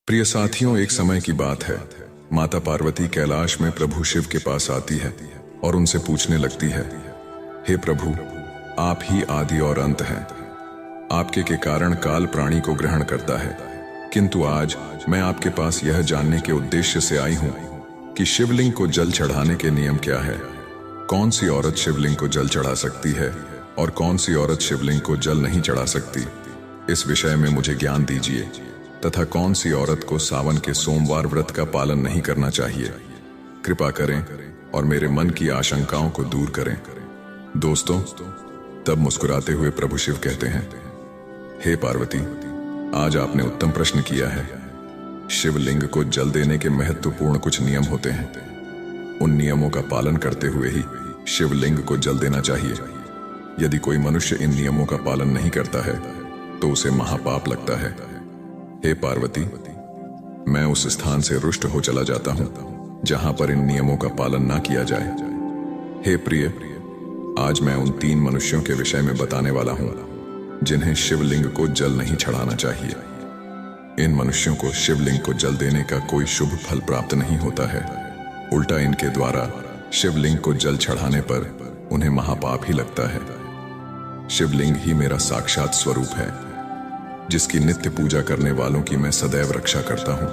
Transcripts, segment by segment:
प्रिय साथियों, एक समय की बात है। माता पार्वती कैलाश में प्रभु शिव के पास आती है और उनसे पूछने लगती है, हे प्रभु, आप ही आदि और अंत हैं। आपके के कारण काल प्राणी को ग्रहण करता है, किंतु आज मैं आपके पास यह जानने के उद्देश्य से आई हूं कि शिवलिंग को जल चढ़ाने के नियम क्या है। कौन सी औरत शिवलिंग को जल चढ़ा सकती है और कौन सी औरत शिवलिंग को जल नहीं चढ़ा सकती। इस विषय में मुझे ज्ञान दीजिए तथा कौन सी औरत को सावन के सोमवार व्रत का पालन नहीं करना चाहिए। कृपा करें और मेरे मन की आशंकाओं को दूर करें। दोस्तों, तब मुस्कुराते हुए प्रभु शिव कहते हैं, हे पार्वती, आज आपने उत्तम प्रश्न किया है। शिवलिंग को जल देने के महत्वपूर्ण कुछ नियम होते हैं। उन नियमों का पालन करते हुए ही शिवलिंग को जल देना चाहिए। यदि कोई मनुष्य इन नियमों का पालन नहीं करता है तो उसे महापाप लगता है। हे पार्वती, मैं उस स्थान से रुष्ट हो चला जाता हूं जहां पर इन नियमों का पालन ना किया जाए। हे प्रिय, आज मैं उन 3 मनुष्यों के विषय में बताने वाला हूं जिन्हें शिवलिंग को जल नहीं चढ़ाना चाहिए। इन मनुष्यों को शिवलिंग को जल देने का कोई शुभ फल प्राप्त नहीं होता है। उल्टा इनके द्वारा शिवलिंग को जल चढ़ाने पर उन्हें महापाप ही लगता है। शिवलिंग ही मेरा साक्षात स्वरूप है, जिसकी नित्य पूजा करने वालों की मैं सदैव रक्षा करता हूं।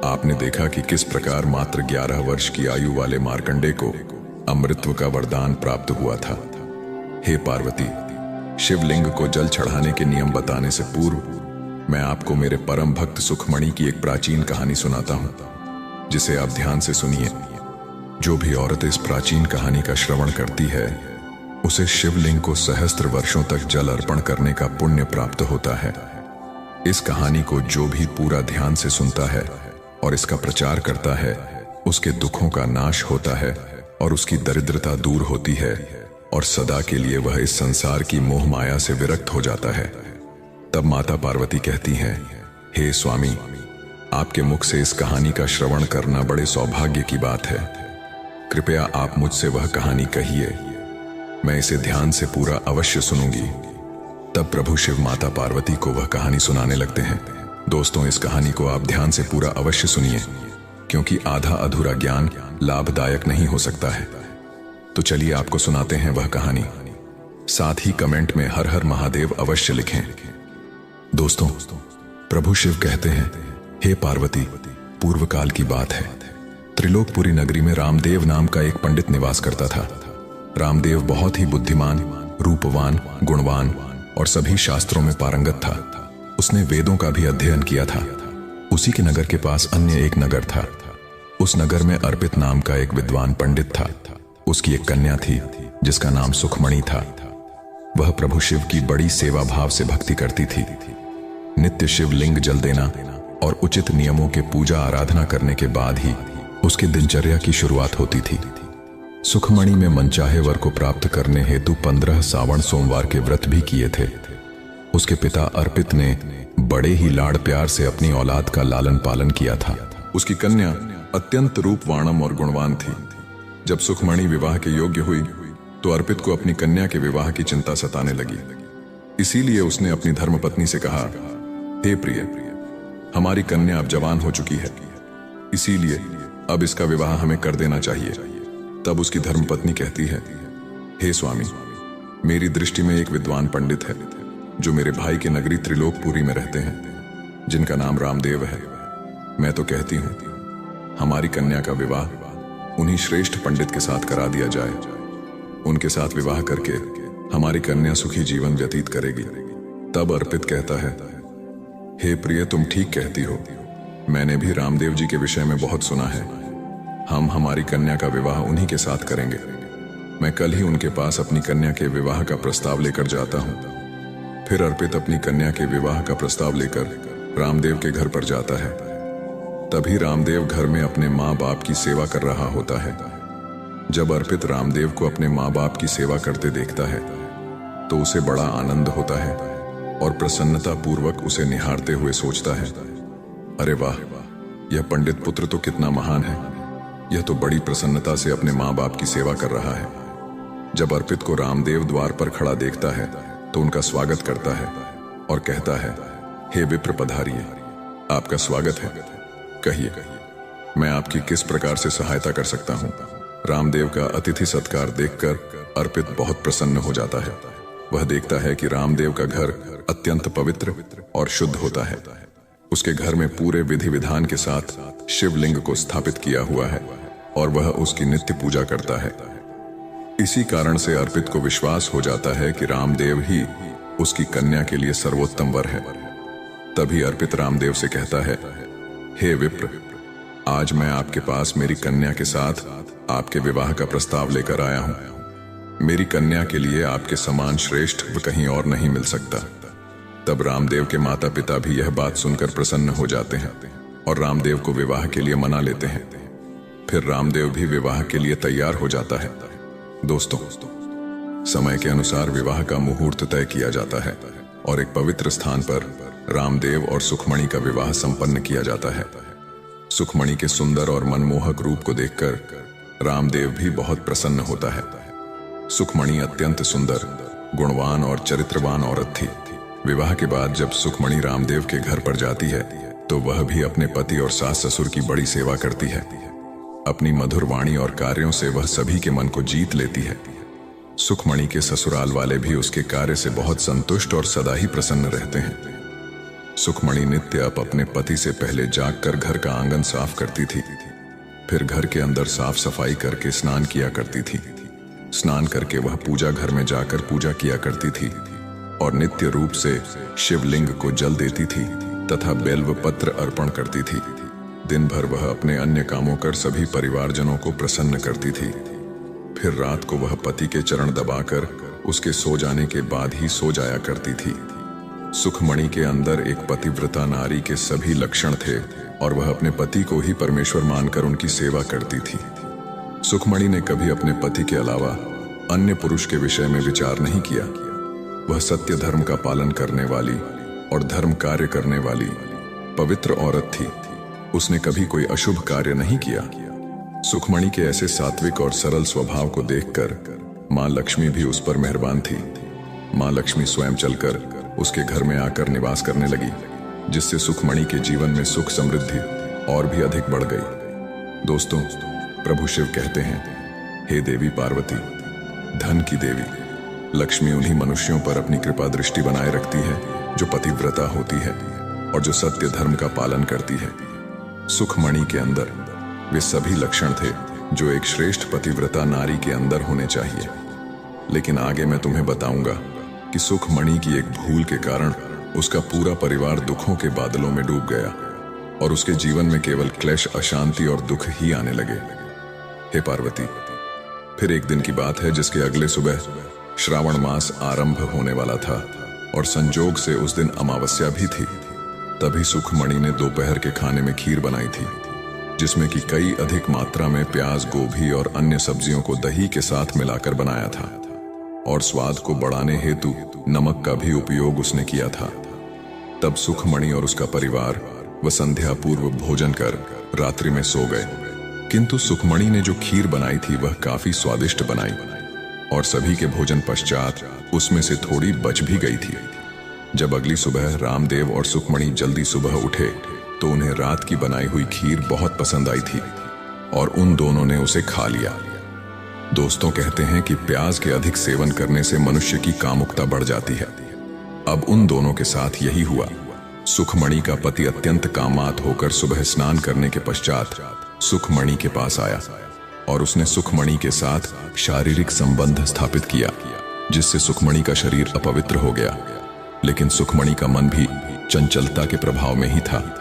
आपने देखा कि किस प्रकार मात्र 11 वर्ष की आयु वाले मार्कंडे को अमृतत्व का वरदान प्राप्त हुआ था। हे पार्वती, शिवलिंग को जल चढ़ाने के नियम बताने से पूर्व मैं आपको मेरे परम भक्त सुखमणि की एक प्राचीन कहानी सुनाता हूं, जिसे आप ध्यान से सुनिए। जो भी औरत इस प्राचीन कहानी का श्रवण करती है उसे शिवलिंग को सहस्त्र वर्षों तक जल अर्पण करने का पुण्य प्राप्त होता है। इस कहानी को जो भी पूरा ध्यान से सुनता है और इसका प्रचार करता है, उसके दुखों का नाश होता है और उसकी दरिद्रता दूर होती है और सदा के लिए वह इस संसार की मोह माया से विरक्त हो जाता है। तब माता पार्वती कहती हैं, हे स्वामी, आपके मुख से इस कहानी का श्रवण करना बड़े सौभाग्य की बात है। कृपया आप मुझसे वह कहानी कहिए, मैं इसे ध्यान से पूरा अवश्य सुनूंगी। तब प्रभु शिव माता पार्वती को वह कहानी सुनाने लगते हैं। दोस्तों, इस कहानी को आप ध्यान से पूरा अवश्य सुनिए, क्योंकि आधा अधूरा ज्ञान लाभदायक नहीं हो सकता है। तो चलिए आपको सुनाते हैं वह कहानी। साथ ही कमेंट में हर हर महादेव अवश्य लिखें। दोस्तों, प्रभु शिव कहते हैं, हे पार्वती, पूर्व काल की बात है। त्रिलोकपुरी नगरी में रामदेव नाम का एक पंडित निवास करता था। रामदेव बहुत ही बुद्धिमान, रूपवान, गुणवान और सभी शास्त्रों में पारंगत था। उसने वेदों का भी अध्ययन किया था। उसी के नगर के पास अन्य एक नगर था। उस नगर में अर्पित नाम का एक विद्वान पंडित था। उसकी एक कन्या थी जिसका नाम सुखमणि था। वह प्रभु शिव की बड़ी सेवा भाव से भक्ति करती थी। नित्य शिवलिंग जल देना और उचित नियमों के पूजा आराधना करने के बाद ही उसकी दिनचर्या की शुरुआत होती थी। सुखमणि में मनचाहे वर को प्राप्त करने हेतु 15 सावन सोमवार के व्रत भी किए थे। उसके पिता अर्पित ने बड़े ही लाड़ प्यार से अपनी औलाद का लालन पालन किया था। उसकी कन्या अत्यंत रूपवाणम और गुणवान थी। जब सुखमणि विवाह के योग्य हुई तो अर्पित को अपनी कन्या के विवाह की चिंता सताने लगी। इसीलिए उसने अपनी धर्मपत्नी से कहा, हे प्रिय, हमारी कन्या अब जवान हो चुकी है, इसीलिए अब इसका विवाह हमें कर देना चाहिए। तब उसकी धर्मपत्नी कहती है, हे स्वामी, मेरी दृष्टि में एक विद्वान पंडित है जो मेरे भाई के नगरी त्रिलोकपुरी में रहते हैं, जिनका नाम रामदेव है। मैं तो कहती हूं हमारी कन्या का विवाह उन्हीं श्रेष्ठ पंडित के साथ करा दिया जाए। उनके साथ विवाह करके हमारी कन्या सुखी जीवन व्यतीत करेगी। तब अर्पित कहता है, हे प्रिय, तुम ठीक कहती हो। मैंने भी रामदेव जी के विषय में बहुत सुना है। हम हमारी कन्या का विवाह उन्हीं के साथ करेंगे। मैं कल ही उनके पास अपनी कन्या के विवाह का प्रस्ताव लेकर जाता हूं। फिर अर्पित अपनी कन्या के विवाह का प्रस्ताव लेकर रामदेव के घर पर जाता है। तभी रामदेव घर में अपने माँ बाप की सेवा कर रहा होता है। जब अर्पित रामदेव को अपने माँ बाप की सेवा करते देखता है तो उसे बड़ा आनंद होता है और प्रसन्नता पूर्वक उसे निहारते हुए सोचता है, अरे वाह, यह पंडित पुत्र तो कितना महान है। यह तो बड़ी प्रसन्नता से अपने माँ बाप की सेवा कर रहा है। जब अर्पित को रामदेव द्वार पर खड़ा देखता है तो उनका स्वागत करता है और कहता है, हे विप्र पधारिए, आपका स्वागत है। कहिए, मैं आपकी किस प्रकार से सहायता कर सकता हूँ? रामदेव का अतिथि सत्कार देखकर अर्पित बहुत प्रसन्न हो जाता है। वह देखता है कि रामदेव का घर अत्यंत पवित्र और शुद्ध होता है। उसके घर में पूरे विधि विधान के साथ शिवलिंग को स्थापित किया हुआ है और वह उसकी नित्य पूजा करता है। इसी कारण से अर्पित को विश्वास हो जाता है कि रामदेव ही उसकी कन्या के लिए सर्वोत्तम वर है। तभी अर्पित रामदेव से कहता है, हे विप्र, आज मैं आपके पास मेरी कन्या के साथ आपके विवाह का प्रस्ताव लेकर आया हूं। मेरी कन्या के लिए आपके समान श्रेष्ठ कहीं और नहीं मिल सकता। तब रामदेव के माता पिता भी यह बात सुनकर प्रसन्न हो जाते हैं और रामदेव को विवाह के लिए मना लेते हैं। फिर रामदेव भी विवाह के लिए तैयार हो जाता है। दोस्तों, समय के अनुसार विवाह का मुहूर्त तय किया जाता है और एक पवित्र स्थान पर रामदेव और सुखमणि का विवाह संपन्न किया जाता है। सुखमणि के सुंदर और मनमोहक रूप को देखकर रामदेव भी बहुत प्रसन्न होता है। सुखमणि अत्यंत सुंदर, गुणवान और चरित्रवान औरत थी। विवाह के बाद जब सुखमणि रामदेव के घर पर जाती है तो वह भी अपने पति और सास ससुर की बड़ी सेवा करती है। अपनी मधुर वाणी और कार्यों से वह सभी के मन को जीत लेती है। सुखमणि के ससुराल वाले भी उसके कार्य से बहुत संतुष्ट और सदा ही प्रसन्न रहते हैं। सुखमणि नित्य अपने पति से पहले जागकर घर का आंगन साफ करती थी। फिर घर के अंदर साफ सफाई करके स्नान किया करती थी। स्नान करके वह पूजा घर में जाकर पूजा किया करती थी और नित्य रूप से शिवलिंग को जल देती थी तथा बेल्व पत्र अर्पण करती थी। दिन भर वह अपने अन्य कामों कर सभी परिवारजनों को प्रसन्न करती थी। फिर रात को वह पति के चरण दबाकर उसके सो जाने के बाद ही सो जाया करती थी। सुखमणि के अंदर एक पतिव्रता नारी के सभी लक्षण थे और वह अपने पति को ही परमेश्वर मानकर उनकी सेवा करती थी। सुखमणि ने कभी अपने पति के अलावा अन्य पुरुष के विषय में विचार नहीं किया। वह सत्य धर्म का पालन करने वाली और धर्म कार्य करने वाली पवित्र औरत थी। उसने कभी कोई अशुभ कार्य नहीं किया। सुखमणि के ऐसे सात्विक और सरल स्वभाव को देखकर मां लक्ष्मी भी उस पर मेहरबान थी। मां लक्ष्मी स्वयं चलकर उसके घर में आकर निवास करने लगी, जिससे सुखमणि के जीवन में सुख समृद्धि और भी अधिक बढ़ गई। दोस्तों, प्रभु शिव कहते हैं, हे देवी पार्वती, धन की देवी लक्ष्मी उन्हीं मनुष्यों पर अपनी कृपा दृष्टि बनाए रखती है जो पतिव्रता होती है और जो सत्य धर्म का पालन करती है। सुखमणि के अंदर वे सभी लक्षण थे जो एक श्रेष्ठ पतिव्रता नारी के अंदर होने चाहिए। लेकिन आगे मैं तुम्हें बताऊंगा कि सुखमणि की एक भूल के कारण उसका पूरा परिवार दुखों के बादलों में डूब गया और उसके जीवन में केवल क्लेश, अशांति और दुख ही आने लगे। हे पार्वती, फिर एक दिन की बात है जिसके अगले सुबह श्रावण मास आरंभ होने वाला था और संजोग से उस दिन अमावस्या भी थी। तभी सुखमणि ने दोपहर के खाने में खीर बनाई थी, जिसमें कि कई अधिक मात्रा में प्याज, गोभी और अन्य सब्जियों को दही के साथ मिलाकर बनाया था और स्वाद को बढ़ाने हेतु नमक का भी उपयोग उसने किया था। तब सुखमणि और उसका परिवार वह संध्या पूर्व भोजन कर रात्रि में सो गए। किंतु सुखमणि ने जो खीर बनाई थी वह काफी स्वादिष्ट बनाई और सभी के भोजन पश्चात उसमें से थोड़ी बच भी गई थी। जब अगली सुबह रामदेव और सुखमणि जल्दी सुबह उठे तो उन्हें रात की बनाई हुई खीर बहुत पसंद आई थी और उन दोनों ने उसे खा लिया। दोस्तों, कहते हैं कि प्याज के अधिक सेवन करने से मनुष्य की कामुकता बढ़ जाती है। अब उन दोनों के साथ यही हुआ। सुखमणि का पति अत्यंत कामात होकर सुबह स्नान करने के पश्चात सुखमणि के पास आया और उसने सुखमणि के साथ शारीरिक संबंध स्थापित किया, जिससे सुखमणि का शरीर अपवित्र हो गया। लेकिन सुखमणि का मन भी चंचलता के प्रभाव में ही था,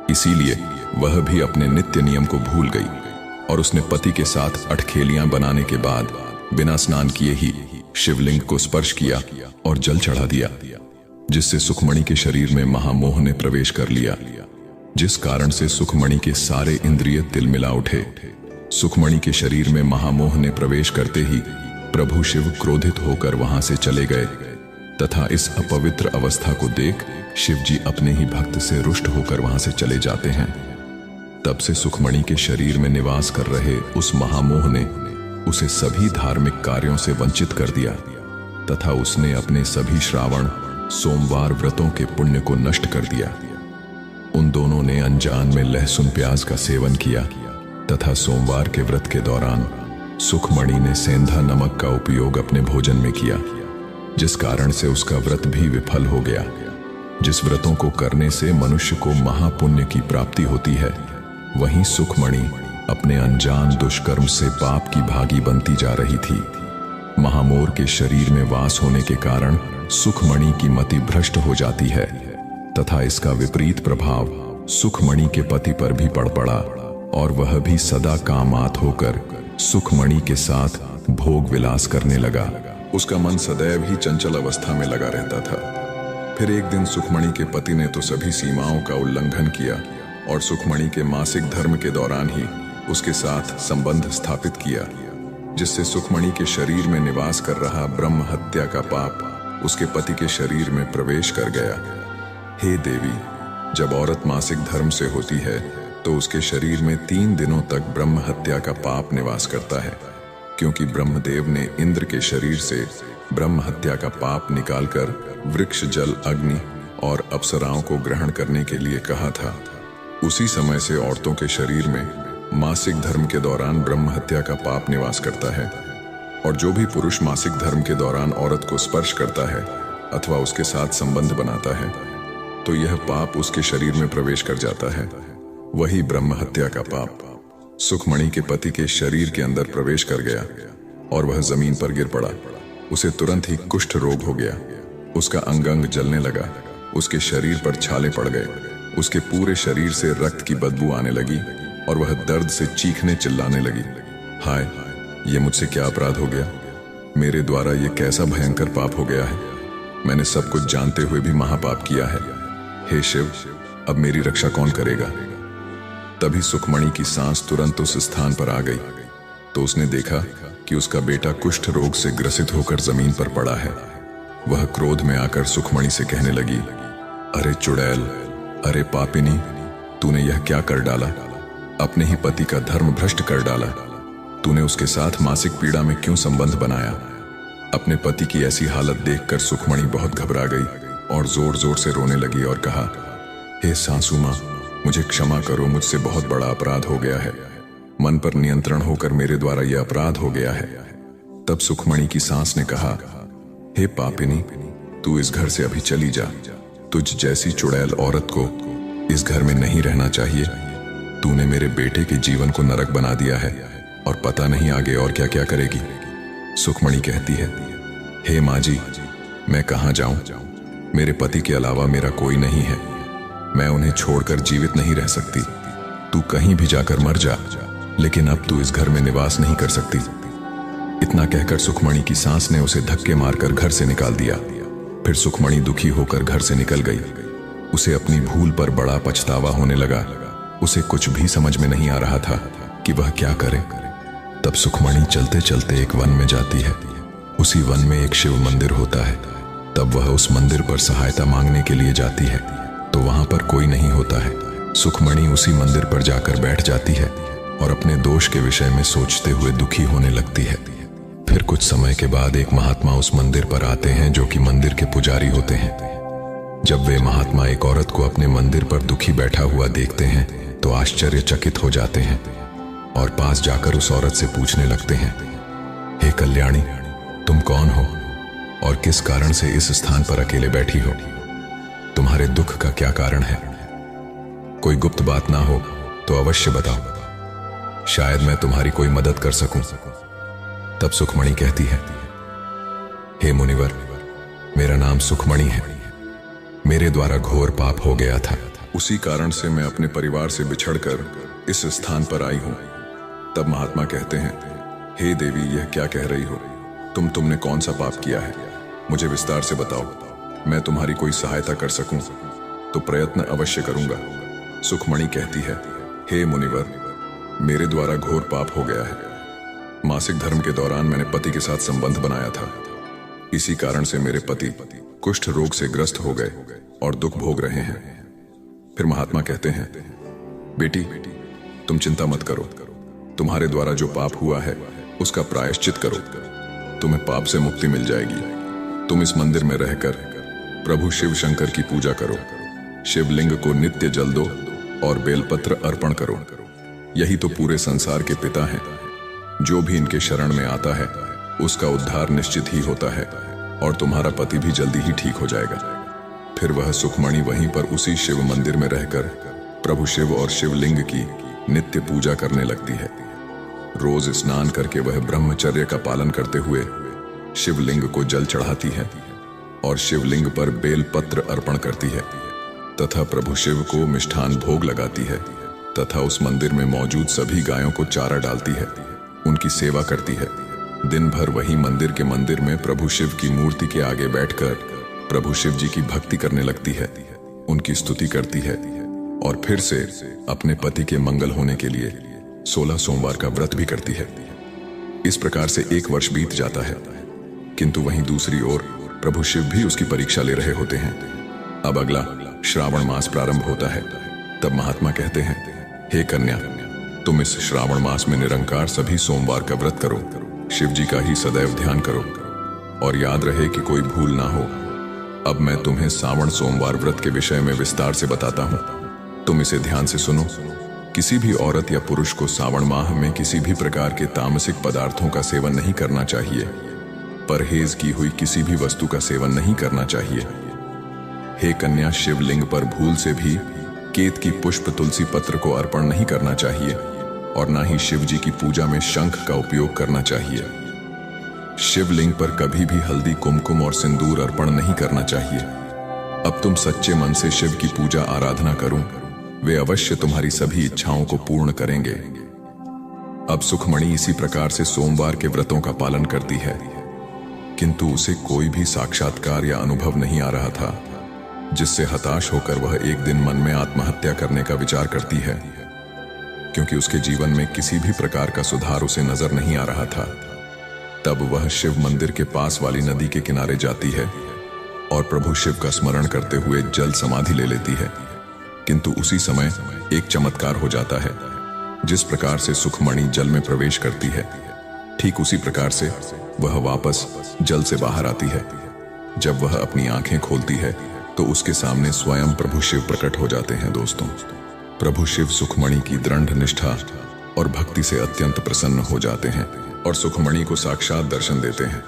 इसीलिए वह भी अपने नित्य नियम को भूल गई और उसने पति के साथ अटखेलियां बनाने के बाद बिना स्नान किए ही शिवलिंग को स्पर्श किया और जल चढ़ा दिया, जिससे सुखमणि के शरीर में महामोह ने प्रवेश कर लिया, जिस कारण से सुखमणि के सारे इंद्रिय तिलमिला उठे। सुखमणि के शरीर में महामोह ने प्रवेश करते ही प्रभु शिव क्रोधित होकर वहां से चले गए तथा इस अपवित्र अवस्था को देख शिव जी अपने ही भक्त से रुष्ट होकर वहां से चले जाते हैं। तब से सुखमणि के शरीर में निवास कर रहे उस महामोह ने उसे सभी धार्मिक कार्यों से वंचित कर दिया तथा उसने अपने सभी श्रावण सोमवार व्रतों के पुण्य को नष्ट कर दिया। उन दोनों ने अनजान में लहसुन प्याज का सेवन किया तथा सोमवार के व्रत के दौरान सुखमणि ने सेंधा नमक का उपयोग अपने भोजन में किया, जिस कारण से उसका व्रत भी विफल हो गया। जिस व्रतों को करने से मनुष्य को महापुण्य की प्राप्ति होती है, वहीं सुखमणि अपने अनजान दुष्कर्म से पाप की भागी बनती जा रही थी। महामोर के शरीर में वास होने के कारण सुखमणि की मति भ्रष्ट हो जाती है तथा इसका विपरीत प्रभाव सुखमणि के पति पर भी पड़ पड़ा और वह भी सदा कामात होकर सुखमणि के साथ भोग विलास करने लगा। उसका मन सदैव ही चंचल अवस्था में लगा रहता था। फिर एक दिन सुखमणि के पति ने तो सभी सीमाओं का उल्लंघन किया और सुखमणि के मासिक धर्म के दौरान ही उसके साथ संबंध स्थापित किया, जिससे सुखमणि के शरीर में निवास कर रहा ब्रह्म हत्या का पाप उसके पति के शरीर में प्रवेश कर गया। हे देवी, जब औरत मासिक धर्म से होती है तो उसके शरीर में 3 दिनों तक ब्रह्म हत्या का पाप निवास करता है, क्योंकि ब्रह्मदेव ने इंद्र के शरीर से ब्रह्म हत्या का पाप निकालकर वृक्ष, जल, अग्नि और अप्सराओं को ग्रहण करने के लिए कहा था। उसी समय से औरतों के शरीर में मासिक धर्म के दौरान ब्रह्म हत्या का पाप निवास करता है, और जो भी पुरुष मासिक धर्म के दौरान औरत को स्पर्श करता है अथवा उसके साथ संबंध बनाता है तो यह पाप उसके शरीर में प्रवेश कर जाता है, वही ब्रह्म हत्या का पाप सुखमणि के पति के शरीर के अंदर प्रवेश कर गया और वह जमीन पर गिर पड़ा। उसे तुरंत ही कुष्ठ रोग हो गया। उसका अंग अंग जलने लगा, उसके शरीर पर छाले पड़ गए, उसके पूरे शरीर से रक्त की बदबू आने लगी और वह दर्द से चीखने चिल्लाने लगी। हाय, ये मुझसे क्या अपराध हो गया? मेरे द्वारा ये कैसा भयंकर पाप हो गया है? मैंने सब कुछ जानते हुए भी महापाप किया है। हे शिव, अब मेरी रक्षा कौन करेगा? तभी सुखमणि की सांस तुरंत उस स्थान पर आ गई तो उसने देखा कि उसका बेटा कुष्ठ रोग से ग्रसित होकर जमीन पर पड़ा है। वह क्रोध में आकर सुखमणि से कहने लगी, अरे चुड़ैल, अरे पापिनी, तूने यह क्या कर डाला? अपने ही पति का धर्म भ्रष्ट कर डाला। तूने उसके साथ मासिक पीड़ा में क्यों संबंध बनाया? अपने पति की ऐसी हालत देखकर सुखमणि बहुत घबरा गई और जोर जोर से रोने लगी और कहा, हे सासू मां, मुझे क्षमा करो, मुझसे बहुत बड़ा अपराध हो गया है। मन पर नियंत्रण होकर मेरे द्वारा यह अपराध हो गया है। तब सुखमणि की सांस ने कहा, हे पापिनी, तू इस घर से अभी चली जा। तुझ जैसी चुड़ैल औरत को इस घर में नहीं रहना चाहिए। तूने मेरे बेटे के जीवन को नरक बना दिया है और पता नहीं आगे और क्या क्या करेगी। सुखमणि कहती है, हे माँ जी, मैं कहाँ जाऊं? मेरे पति के अलावा मेरा कोई नहीं है। मैं उन्हें छोड़कर जीवित नहीं रह सकती। तू कहीं भी जाकर मर जा, लेकिन अब तू इस घर में निवास नहीं कर सकती। इतना कहकर सुखमणि की सांस ने उसे धक्के मारकर घर से निकाल दिया। फिर सुखमणि दुखी होकर घर से निकल गई। उसे अपनी भूल पर बड़ा पछतावा होने लगा। उसे कुछ भी समझ में नहीं आ रहा था कि वह क्या करे। तब सुखमणि चलते चलते एक वन में जाती है। उसी वन में एक शिव मंदिर होता है। तब वह उस मंदिर पर सहायता मांगने के लिए जाती है तो वहां पर कोई नहीं होता है। सुखमणि उसी मंदिर पर जाकर बैठ जाती है और अपने दोष के विषय में सोचते हुए दुखी होने लगती है। फिर कुछ समय के बाद एक महात्मा उस मंदिर पर आते हैं जो कि मंदिर के पुजारी होते हैं। जब वे महात्मा एक औरत को अपने मंदिर पर दुखी बैठा हुआ देखते हैं तो आश्चर्यचकित हो जाते हैं और पास जाकर उस औरत से पूछने लगते हैं, हे कल्याणी, तुम कौन हो और किस कारण से इस स्थान पर अकेले बैठी हो? तुम्हारे दुख का क्या कारण है? कोई गुप्त बात ना हो तो अवश्य बताओ, शायद मैं तुम्हारी कोई मदद कर सकूं। तब सुखमणि कहती है, हे मुनिवर, मेरा नाम सुखमणि है। मेरे द्वारा घोर पाप हो गया था। उसी कारण से मैं अपने परिवार से बिछड़कर इस स्थान पर आई हूं। तब महात्मा कहते हैं, हे देवी, यह क्या कह रही हो? तुमने कौन सा पाप किया है? मुझे विस्तार से बताओ। मैं तुम्हारी कोई सहायता कर सकूं तो प्रयत्न अवश्य करूंगा। सुखमणि कहती है, हे मुनिवर, मेरे द्वारा घोर पाप हो गया है। मासिक धर्म के दौरान मैंने पति के साथ संबंध बनाया था। इसी कारण से मेरे पति कुष्ठ रोग से ग्रस्त हो गए और दुख भोग रहे हैं। फिर महात्मा कहते हैं, बेटी, तुम चिंता मत करो। तुम्हारे द्वारा जो पाप हुआ है उसका प्रायश्चित करो। तुम्हें पाप से मुक्ति मिल जाएगी। तुम इस मंदिर में रहकर प्रभु शिव शंकर की पूजा करो। शिवलिंग को नित्य जल दो और बेलपत्र अर्पण करो। यही तो पूरे संसार के पिता हैं। जो भी इनके शरण में आता है उसका उद्धार निश्चित ही होता है और तुम्हारा पति भी जल्दी ही ठीक हो जाएगा। फिर वह सुखमणि वहीं पर उसी शिव मंदिर में रहकर प्रभु शिव और शिवलिंग की नित्य पूजा करने लगती है। रोज स्नान करके वह ब्रह्मचर्य का पालन करते हुए शिवलिंग को जल चढ़ाती है और शिवलिंग पर बेलपत्र अर्पण करती है तथा प्रभु शिव को मिष्ठान भोग लगाती है तथा उस मंदिर में मौजूद सभी गायों को चारा डालती है, उनकी सेवा करती है। दिन भर वही मंदिर में प्रभु शिव की मूर्ति के आगे बैठकर प्रभु शिव जी की भक्ति करने लगती है, उनकी स्तुति करती है और फिर से अपने पति के मंगल होने के लिए 16 सोमवार का व्रत भी करती है। इस प्रकार से 1 वर्ष बीत जाता है, किंतु वहीं दूसरी ओर प्रभु शिव भी उसकी परीक्षा ले रहे होते हैं। अब अगला श्रावण मास प्रारंभ होता है। तब महात्मा कहते हैं, हे कन्या, तुम इस श्रावण मास में निरंकार सभी सोमवार का व्रत करो, शिव जी का ही सदैव ध्यान करो और याद रहे कि कोई भूल ना हो। अब मैं तुम्हें श्रावण सोमवार व्रत के विषय में विस्तार से बताता हूँ, तुम इसे ध्यान से सुनो। किसी भी औरत या पुरुष को श्रावण माह में किसी भी प्रकार के तामसिक पदार्थों का सेवन नहीं करना चाहिए। परहेज की हुई किसी भी वस्तु का सेवन नहीं करना चाहिए। हे कन्या, शिवलिंग पर भूल से भी केत की पुष्प तुलसी पत्र को अर्पण नहीं करना चाहिए और ना ही शिव जी की पूजा में शंख का उपयोग करना चाहिए। शिवलिंग पर कभी भी हल्दी, कुमकुम और सिंदूर अर्पण नहीं करना चाहिए। अब तुम सच्चे मन से शिव की पूजा आराधना करो, वे अवश्य तुम्हारी सभी इच्छाओं को पूर्ण करेंगे। अब सुखमणि इसी प्रकार से सोमवार के व्रतों का पालन करती है, किंतु उसे कोई भी साक्षात्कार या अनुभव नहीं आ रहा था, जिससे हताश होकर वह एक दिन मन में आत्महत्या करने का विचार करती है, क्योंकि उसके जीवन में किसी भी प्रकार का सुधार उसे नजर नहीं आ रहा था। तब वह शिव मंदिर के पास वाली नदी के किनारे जाती है और प्रभु शिव का स्मरण करते हुए जल समाधि ले लेती है। किंतु उसी समय एक चमत्कार हो जाता है। जिस प्रकार से सुखमणि जल में प्रवेश करती है, ठीक उसी प्रकार से वह वापस जल से बाहर आती है। जब वह अपनी आंखें खोलती है तो उसके सामने स्वयं प्रभु शिव प्रकट हो जाते हैं। दोस्तों, प्रभु शिव सुखमणि की दृढ़ निष्ठा और भक्ति से अत्यंत प्रसन्न हो जाते हैं और सुखमणि को साक्षात दर्शन देते हैं।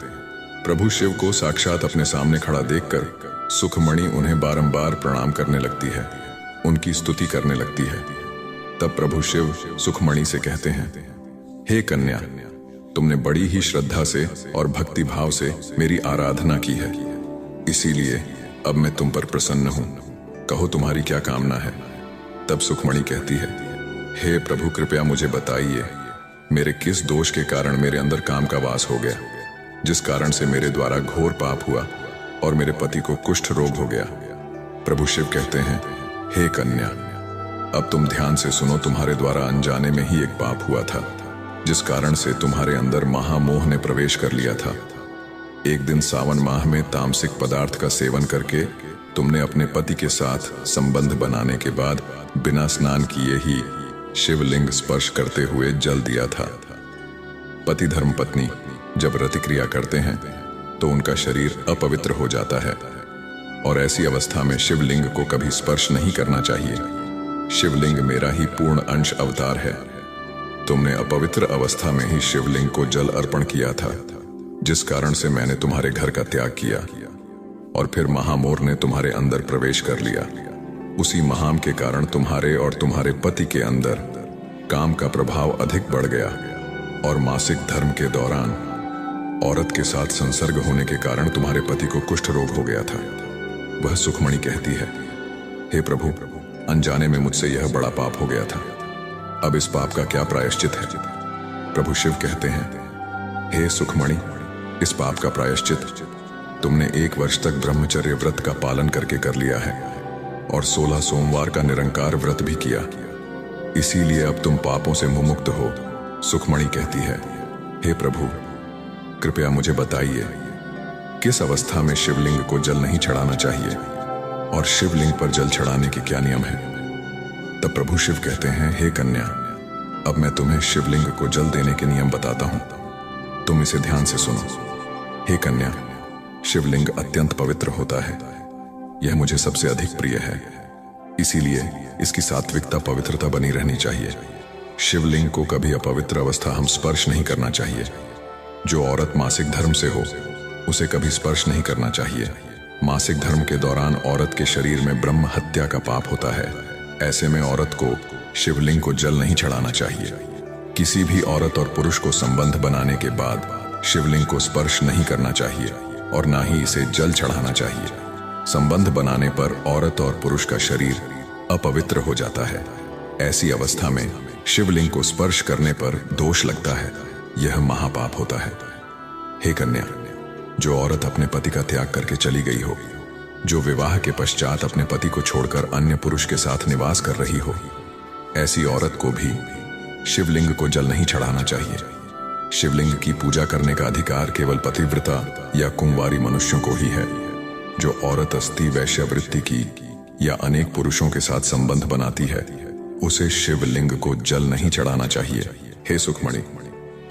प्रभु शिव को साक्षात अपने सामने खड़ा देखकर सुखमणि उन्हें बारंबार प्रणाम करने लगती है, उनकी स्तुति करने लगती है। तब प्रभु शिव सुखमणि से कहते हैं, हे कन्या, तुमने बड़ी ही श्रद्धा से और भक्ति भाव से मेरी आराधना की है, इसीलिए अब मैं तुम पर प्रसन्न हूं। कहो तुम्हारी क्या कामना है। तब सुखमणि कहती है, हे प्रभु, कृपया मुझे बताइए, मेरे किस दोष के कारण मेरे अंदर काम का वास हो गया, जिस कारण से मेरे द्वारा घोर पाप हुआ और मेरे पति को कुष्ठ रोग हो गया। प्रभु शिव कहते हैं, हे कन्या, अब तुम ध्यान से सुनो। तुम्हारे द्वारा अनजाने में ही एक पाप हुआ था, जिस कारण से तुम्हारे अंदर महामोह ने प्रवेश कर लिया था। एक दिन सावन माह में तामसिक पदार्थ का सेवन करके तुमने अपने पति के साथ संबंध बनाने के बाद बिना स्नान किए ही शिवलिंग स्पर्श करते हुए जल दिया था। पति धर्म पत्नी जब रतिक्रिया करते हैं तो उनका शरीर अपवित्र हो जाता है और ऐसी अवस्था में शिवलिंग को कभी स्पर्श नहीं करना चाहिए। शिवलिंग मेरा ही पूर्ण अंश अवतार है। तुमने अपवित्र अवस्था में ही शिवलिंग को जल अर्पण किया था, जिस कारण से मैंने तुम्हारे घर का त्याग किया और फिर महामोर ने तुम्हारे अंदर प्रवेश कर लिया। उसी महाम के कारण तुम्हारे और तुम्हारे पति के अंदर काम का प्रभाव अधिक बढ़ गया और मासिक धर्म के दौरान औरत के साथ संसर्ग होने के कारण तुम्हारे पति को कुष्ठ रोग हो गया था। वह सुखमणि कहती है, हे प्रभु, अनजाने में मुझसे यह बड़ा पाप हो गया था, अब इस पाप का क्या प्रायश्चित है। प्रभु शिव कहते हैं, हे सुखमणि, इस पाप का प्रायश्चित तुमने 1 वर्ष तक ब्रह्मचर्य व्रत का पालन करके कर लिया है और 16 सोमवार का निरंकार व्रत भी किया, इसीलिए अब तुम पापों से मुमुक्त हो। सुखमणि कहती है, हे प्रभु, कृपया मुझे बताइए, किस अवस्था में शिवलिंग को जल नहीं चढ़ाना चाहिए और शिवलिंग पर जल चढ़ाने के क्या नियम हैं। तब प्रभु शिव कहते हैं, हे कन्या, अब मैं तुम्हें शिवलिंग को जल देने के नियम बताता हूं, तुम इसे ध्यान से सुनो। हे कन्या, शिवलिंग अत्यंत पवित्र होता है, यह मुझे सबसे अधिक प्रिय है। इसीलिए इसकी सात्विकता पवित्रता बनी रहनी चाहिए। शिवलिंग को कभी अपवित्र अवस्था हम स्पर्श नहीं करना चाहिए। जो औरत मासिक धर्म से हो उसे कभी स्पर्श नहीं करना चाहिए। मासिक धर्म के दौरान औरत के शरीर में ब्रह्म हत्या का पाप होता है। ऐसे में औरत को शिवलिंग को जल नहीं चढ़ाना चाहिए। किसी भी औरत और पुरुष को संबंध बनाने के बाद शिवलिंग को स्पर्श नहीं करना चाहिए और ना ही इसे जल चढ़ाना चाहिए। संबंध बनाने पर औरत और पुरुष का शरीर अपवित्र हो जाता है। ऐसी अवस्था में शिवलिंग को स्पर्श करने पर दोष लगता है। यह महापाप होता है। हे कन्या, जो औरत अपने पति का त्याग करके चली गई हो, जो विवाह के पश्चात अपने पति को छोड़कर अन्य पुरुष के साथ निवास कर रही हो, ऐसी औरत को भी शिवलिंग को जल नहीं चढ़ाना चाहिए। शिवलिंग की पूजा करने का अधिकार केवल पतिव्रता या कुंवारी मनुष्यों को ही है। जो औरत अस्थि वैश्यावृत्ति की या अनेक पुरुषों के साथ संबंध बनाती है, उसे शिवलिंग को जल नहीं चढ़ाना चाहिए। हे सुखमणि,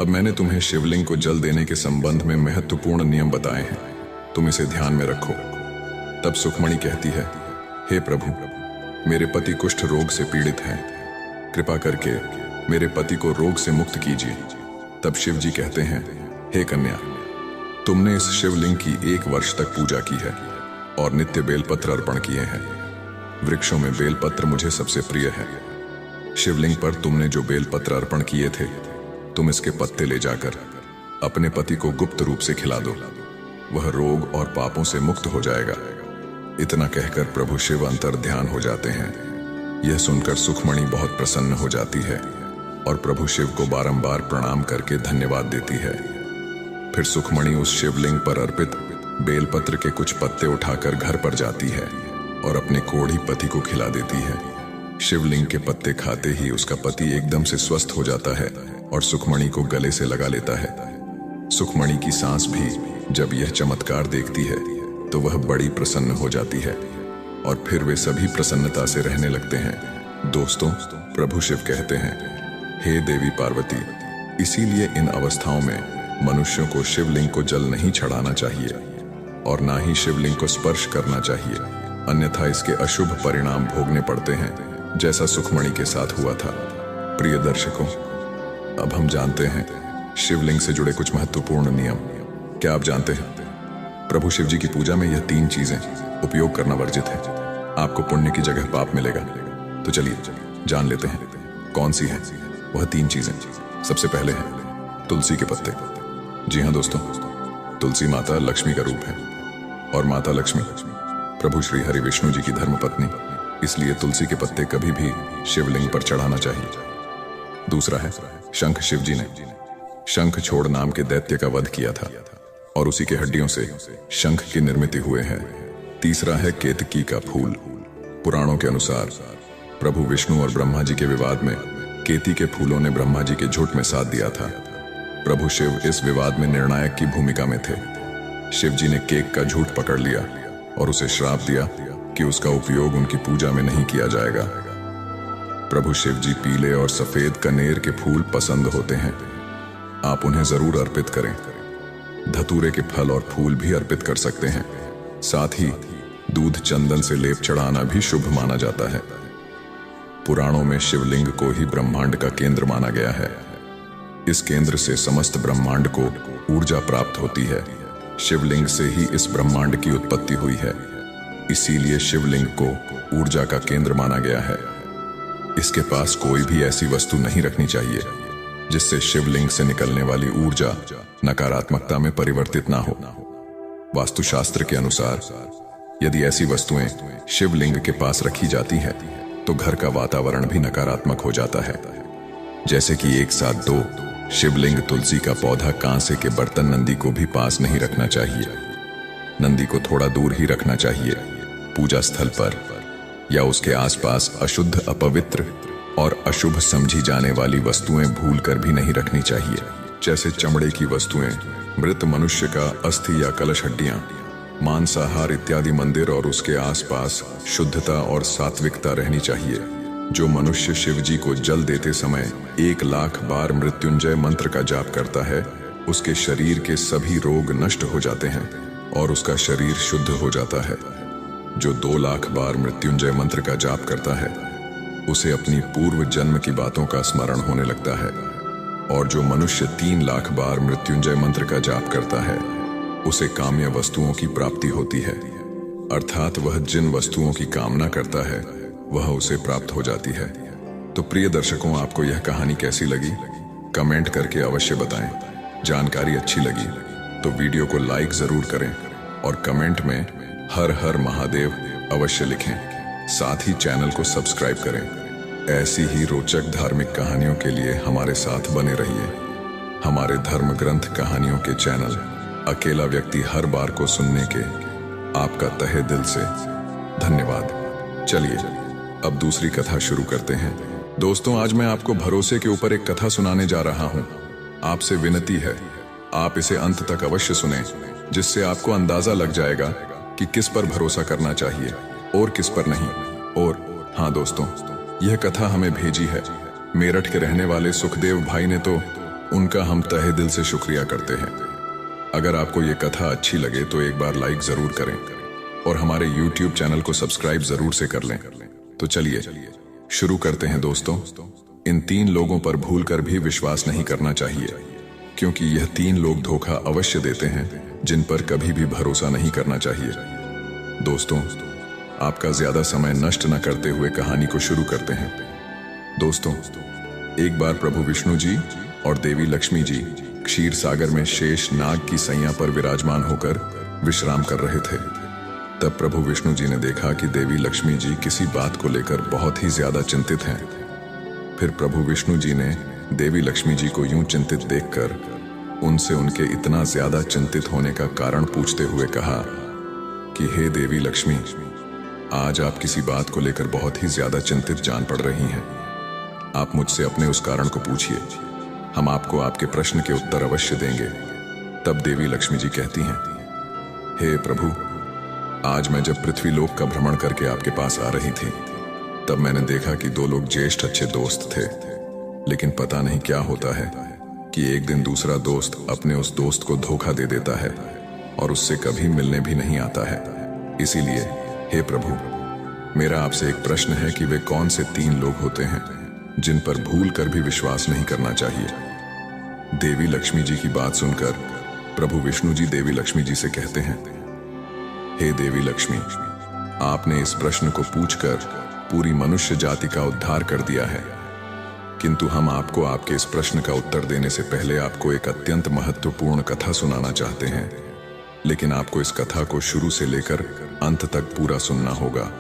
अब मैंने तुम्हें शिवलिंग को जल देने के संबंध में महत्वपूर्ण नियम बताए हैं, तुम इसे ध्यान में रखो। तब सुखमणि कहती है, हे प्रभु, मेरे पति कुष्ठ रोग से पीड़ित हैं, कृपा करके मेरे पति को रोग से मुक्त कीजिए। तब शिव जी कहते हैं, हे कन्या, तुमने इस शिवलिंग की 1 वर्ष तक पूजा की है और नित्य बेलपत्र अर्पण किए हैं। वृक्षों में बेलपत्र मुझे सबसे प्रिय है। शिवलिंग पर तुमने जो बेलपत्र अर्पण किए थे, तुम इसके पत्ते ले जाकर अपने पति को गुप्त रूप से खिला दो। वह रोग और पापों से मुक्त हो जाएगा। इतना कहकर प्रभु शिव अंतर ध्यान हो जाते हैं। यह सुनकर सुखमणि बहुत प्रसन्न हो जाती है और प्रभु शिव को बारंबार प्रणाम करके धन्यवाद देती है। फिर सुखमणि उस शिवलिंग पर अर्पित बेलपत्र के कुछ पत्ते उठाकर घर पर जाती है और अपने कोढ़ी पति को खिला देती है। शिवलिंग के पत्ते खाते ही उसका पति एकदम से स्वस्थ हो जाता है और सुखमणि को गले से लगा लेता है। सुखमणि की सांस भी जब यह चमत्कार देखती है तो वह बड़ी प्रसन्न हो जाती है और फिर वे सभी प्रसन्नता से रहने लगते हैं। दोस्तों, प्रभु शिव कहते हैं, हे देवी पार्वती, इसीलिए इन अवस्थाओं में मनुष्यों को शिवलिंग को जल नहीं चढ़ाना चाहिए और ना ही शिवलिंग को स्पर्श करना चाहिए, अन्यथा इसके अशुभ परिणाम भोगने पड़ते हैं, जैसा सुखमणि के साथ हुआ था। प्रिय दर्शकों, अब हम जानते हैं शिवलिंग से जुड़े कुछ महत्वपूर्ण नियम। क्या आप जानते हैं, प्रभु शिव जी की पूजा में यह 3 चीजें उपयोग करना वर्जित है। आपको पुण्य की जगह पाप मिलेगा। तो चलिए जान लेते हैं कौन सी हैं वह 3 चीजें। सबसे पहले है तुलसी के पत्ते। जी हाँ दोस्तों, तुलसी माता लक्ष्मी का रूप है और माता लक्ष्मी प्रभु श्री हरि विष्णु जी की धर्मपत्नी, इसलिए तुलसी के पत्ते कभी भी शिवलिंग पर चढ़ाना चाहिए। दूसरा है शंख। शिव जी ने शंख छोड़ नाम के दैत्य का वध किया था और उसी के हड्डियों से शंख की निर्मित हुए हैं। तीसरा है केतकी का फूल। पुराणों के अनुसार प्रभु विष्णु और ब्रह्मा जी के विवाद में केती के फूलों ने ब्रह्मा जी के झूठ में साथ दिया था। प्रभु शिव इस विवाद में निर्णायक की भूमिका में थे। शिव जी ने केक का झूठ पकड़ लिया और उसे श्राप दिया कि उसका उपयोग उनकी पूजा में नहीं किया जाएगा। प्रभु शिव जी पीले और सफेद कनेर के फूल पसंद होते हैं, आप उन्हें जरूर अर्पित करें। धतूरे के फल और फूल भी अर्पित कर सकते हैं। साथ ही दूध चंदन से लेप चढ़ाना भी शुभ माना जाता है। पुराणों में शिवलिंग को ही ब्रह्मांड का केंद्र माना गया है। इस केंद्र से समस्त ब्रह्मांड को ऊर्जा प्राप्त होती है। शिवलिंग से ही इस ब्रह्मांड की उत्पत्ति हुई है, इसीलिए शिवलिंग को ऊर्जा का केंद्र माना गया है। इसके पास कोई भी ऐसी वस्तु नहीं रखनी चाहिए जिससे शिवलिंग से निकलने वाली ऊर्जा नकारात्मकता में परिवर्तित ना हो। वास्तुशास्त्र के अनुसार यदि ऐसी वस्तुएं शिवलिंग के पास रखी जाती हैं तो घर का वातावरण भी नकारात्मक हो जाता है। जैसे कि एक साथ 2 शिवलिंग, तुलसी का पौधा, कांसे के बर्तन, नंदी को भी पास नहीं रखना चाहिए। नंदी को थोड़ा दूर ही रखना चाहिए। पूजा स्थल पर या उसके आसपास अशुद्ध, अपवित्र और अशुभ समझी जाने वाली वस्तुएं भूलकर भी नहीं रखनी चाहिए, जैसे चमड़े की वस्तुएं, मृत मनुष्य का अस्थि या कलश हड्डियां, मांसाहार इत्यादि। मंदिर और उसके आसपास शुद्धता और सात्विकता रहनी चाहिए। जो मनुष्य शिव जी को जल देते समय 1,00,000 बार मृत्युंजय मंत्र का जाप करता है, उसके शरीर के सभी रोग नष्ट हो जाते हैं और उसका शरीर शुद्ध हो जाता है। जो 2 लाख बार मृत्युंजय मंत्र का जाप करता है उसे अपनी पूर्व जन्म की बातों का स्मरण होने लगता है, और जो मनुष्य 3 लाख बार मृत्युंजय मंत्र का जाप करता है उसे काम्य वस्तुओं की प्राप्ति होती है, अर्थात वह जिन वस्तुओं की कामना करता है वह उसे प्राप्त हो जाती है। तो प्रिय दर्शकों, आपको यह कहानी कैसी लगी कमेंट करके अवश्य बताएं। जानकारी अच्छी लगी तो वीडियो को लाइक जरूर करें और कमेंट में हर हर महादेव अवश्य लिखें। साथ ही चैनल को सब्सक्राइब करें। ऐसी ही रोचक धार्मिक कहानियों के लिए हमारे साथ बने रहिए। हमारे धर्म ग्रंथ कहानियों के चैनल अकेला व्यक्ति हर बार को सुनने के आपका तहे दिल से धन्यवाद। चलिए अब दूसरी कथा शुरू करते हैं। दोस्तों, आज मैं आपको भरोसे के ऊपर एक कथा सुनाने जा रहा हूं। आपसे विनती है आप इसे अंत तक अवश्य सुनें, जिससे आपको अंदाजा लग जाएगा कि किस पर भरोसा करना चाहिए और किस पर नहीं। और हाँ दोस्तों, यह कथा हमें भेजी है मेरठ के रहने वाले सुखदेव भाई ने, तो उनका हम तहे दिल से शुक्रिया करते हैं। अगर आपको ये कथा अच्छी लगे तो एक बार लाइक जरूर करें और हमारे YouTube चैनल को सब्सक्राइब जरूर से कर लें। तो चलिए शुरू करते हैं दोस्तों। इन 3 लोगों पर भूलकर भी विश्वास नहीं करना चाहिए, क्योंकि यह 3 लोग धोखा अवश्य देते हैं जिन पर कभी भी भरोसा नहीं करना चाहिए। दोस्तों, आपका ज्यादा समय नष्ट न करते हुए कहानी को शुरू करते हैं। दोस्तों, एक बार प्रभु विष्णु जी और देवी लक्ष्मी जी क्षीर सागर में शेष नाग की सैया पर विराजमान होकर विश्राम कर रहे थे। तब प्रभु विष्णु जी ने देखा कि देवी लक्ष्मी जी किसी बात को लेकर बहुत ही ज्यादा चिंतित हैं। फिर प्रभु विष्णु जी ने देवी लक्ष्मी जी को यूं चिंतित देखकर उनसे उनके इतना ज्यादा चिंतित होने का कारण पूछते हुए कहा कि हे देवी लक्ष्मी, आज आप किसी बात को लेकर बहुत ही ज्यादा चिंतित जान पड़ रही हैं। आप मुझसे अपने उस कारण को पूछिए, हम आपको आपके प्रश्न के उत्तर अवश्य देंगे। तब देवी लक्ष्मी जी कहती हैं, हे प्रभु, आज मैं जब पृथ्वी लोक का भ्रमण करके आपके पास आ रही थी तब मैंने देखा कि 2 लोग ज्येष्ठ अच्छे दोस्त थे, लेकिन पता नहीं क्या होता है कि एक दिन दूसरा दोस्त अपने उस दोस्त को धोखा दे देता है और उससे कभी मिलने भी नहीं आता है। इसीलिए हे प्रभु, मेरा आपसे एक प्रश्न है कि वे कौन से 3 लोग होते हैं जिन पर भूल कर भी विश्वास नहीं करना चाहिए। देवी लक्ष्मी जी की बात सुनकर प्रभु विष्णु जी देवी लक्ष्मी जी से कहते हैं, हे देवी लक्ष्मी, आपने इस प्रश्न को पूछकर पूरी मनुष्य जाति का उद्धार कर दिया है, किंतु हम आपको आपके इस प्रश्न का उत्तर देने से पहले आपको एक अत्यंत महत्वपूर्ण कथा सुनाना चाहते हैं। लेकिन आपको इस कथा को शुरू से लेकर अंत तक पूरा सुनना होगा,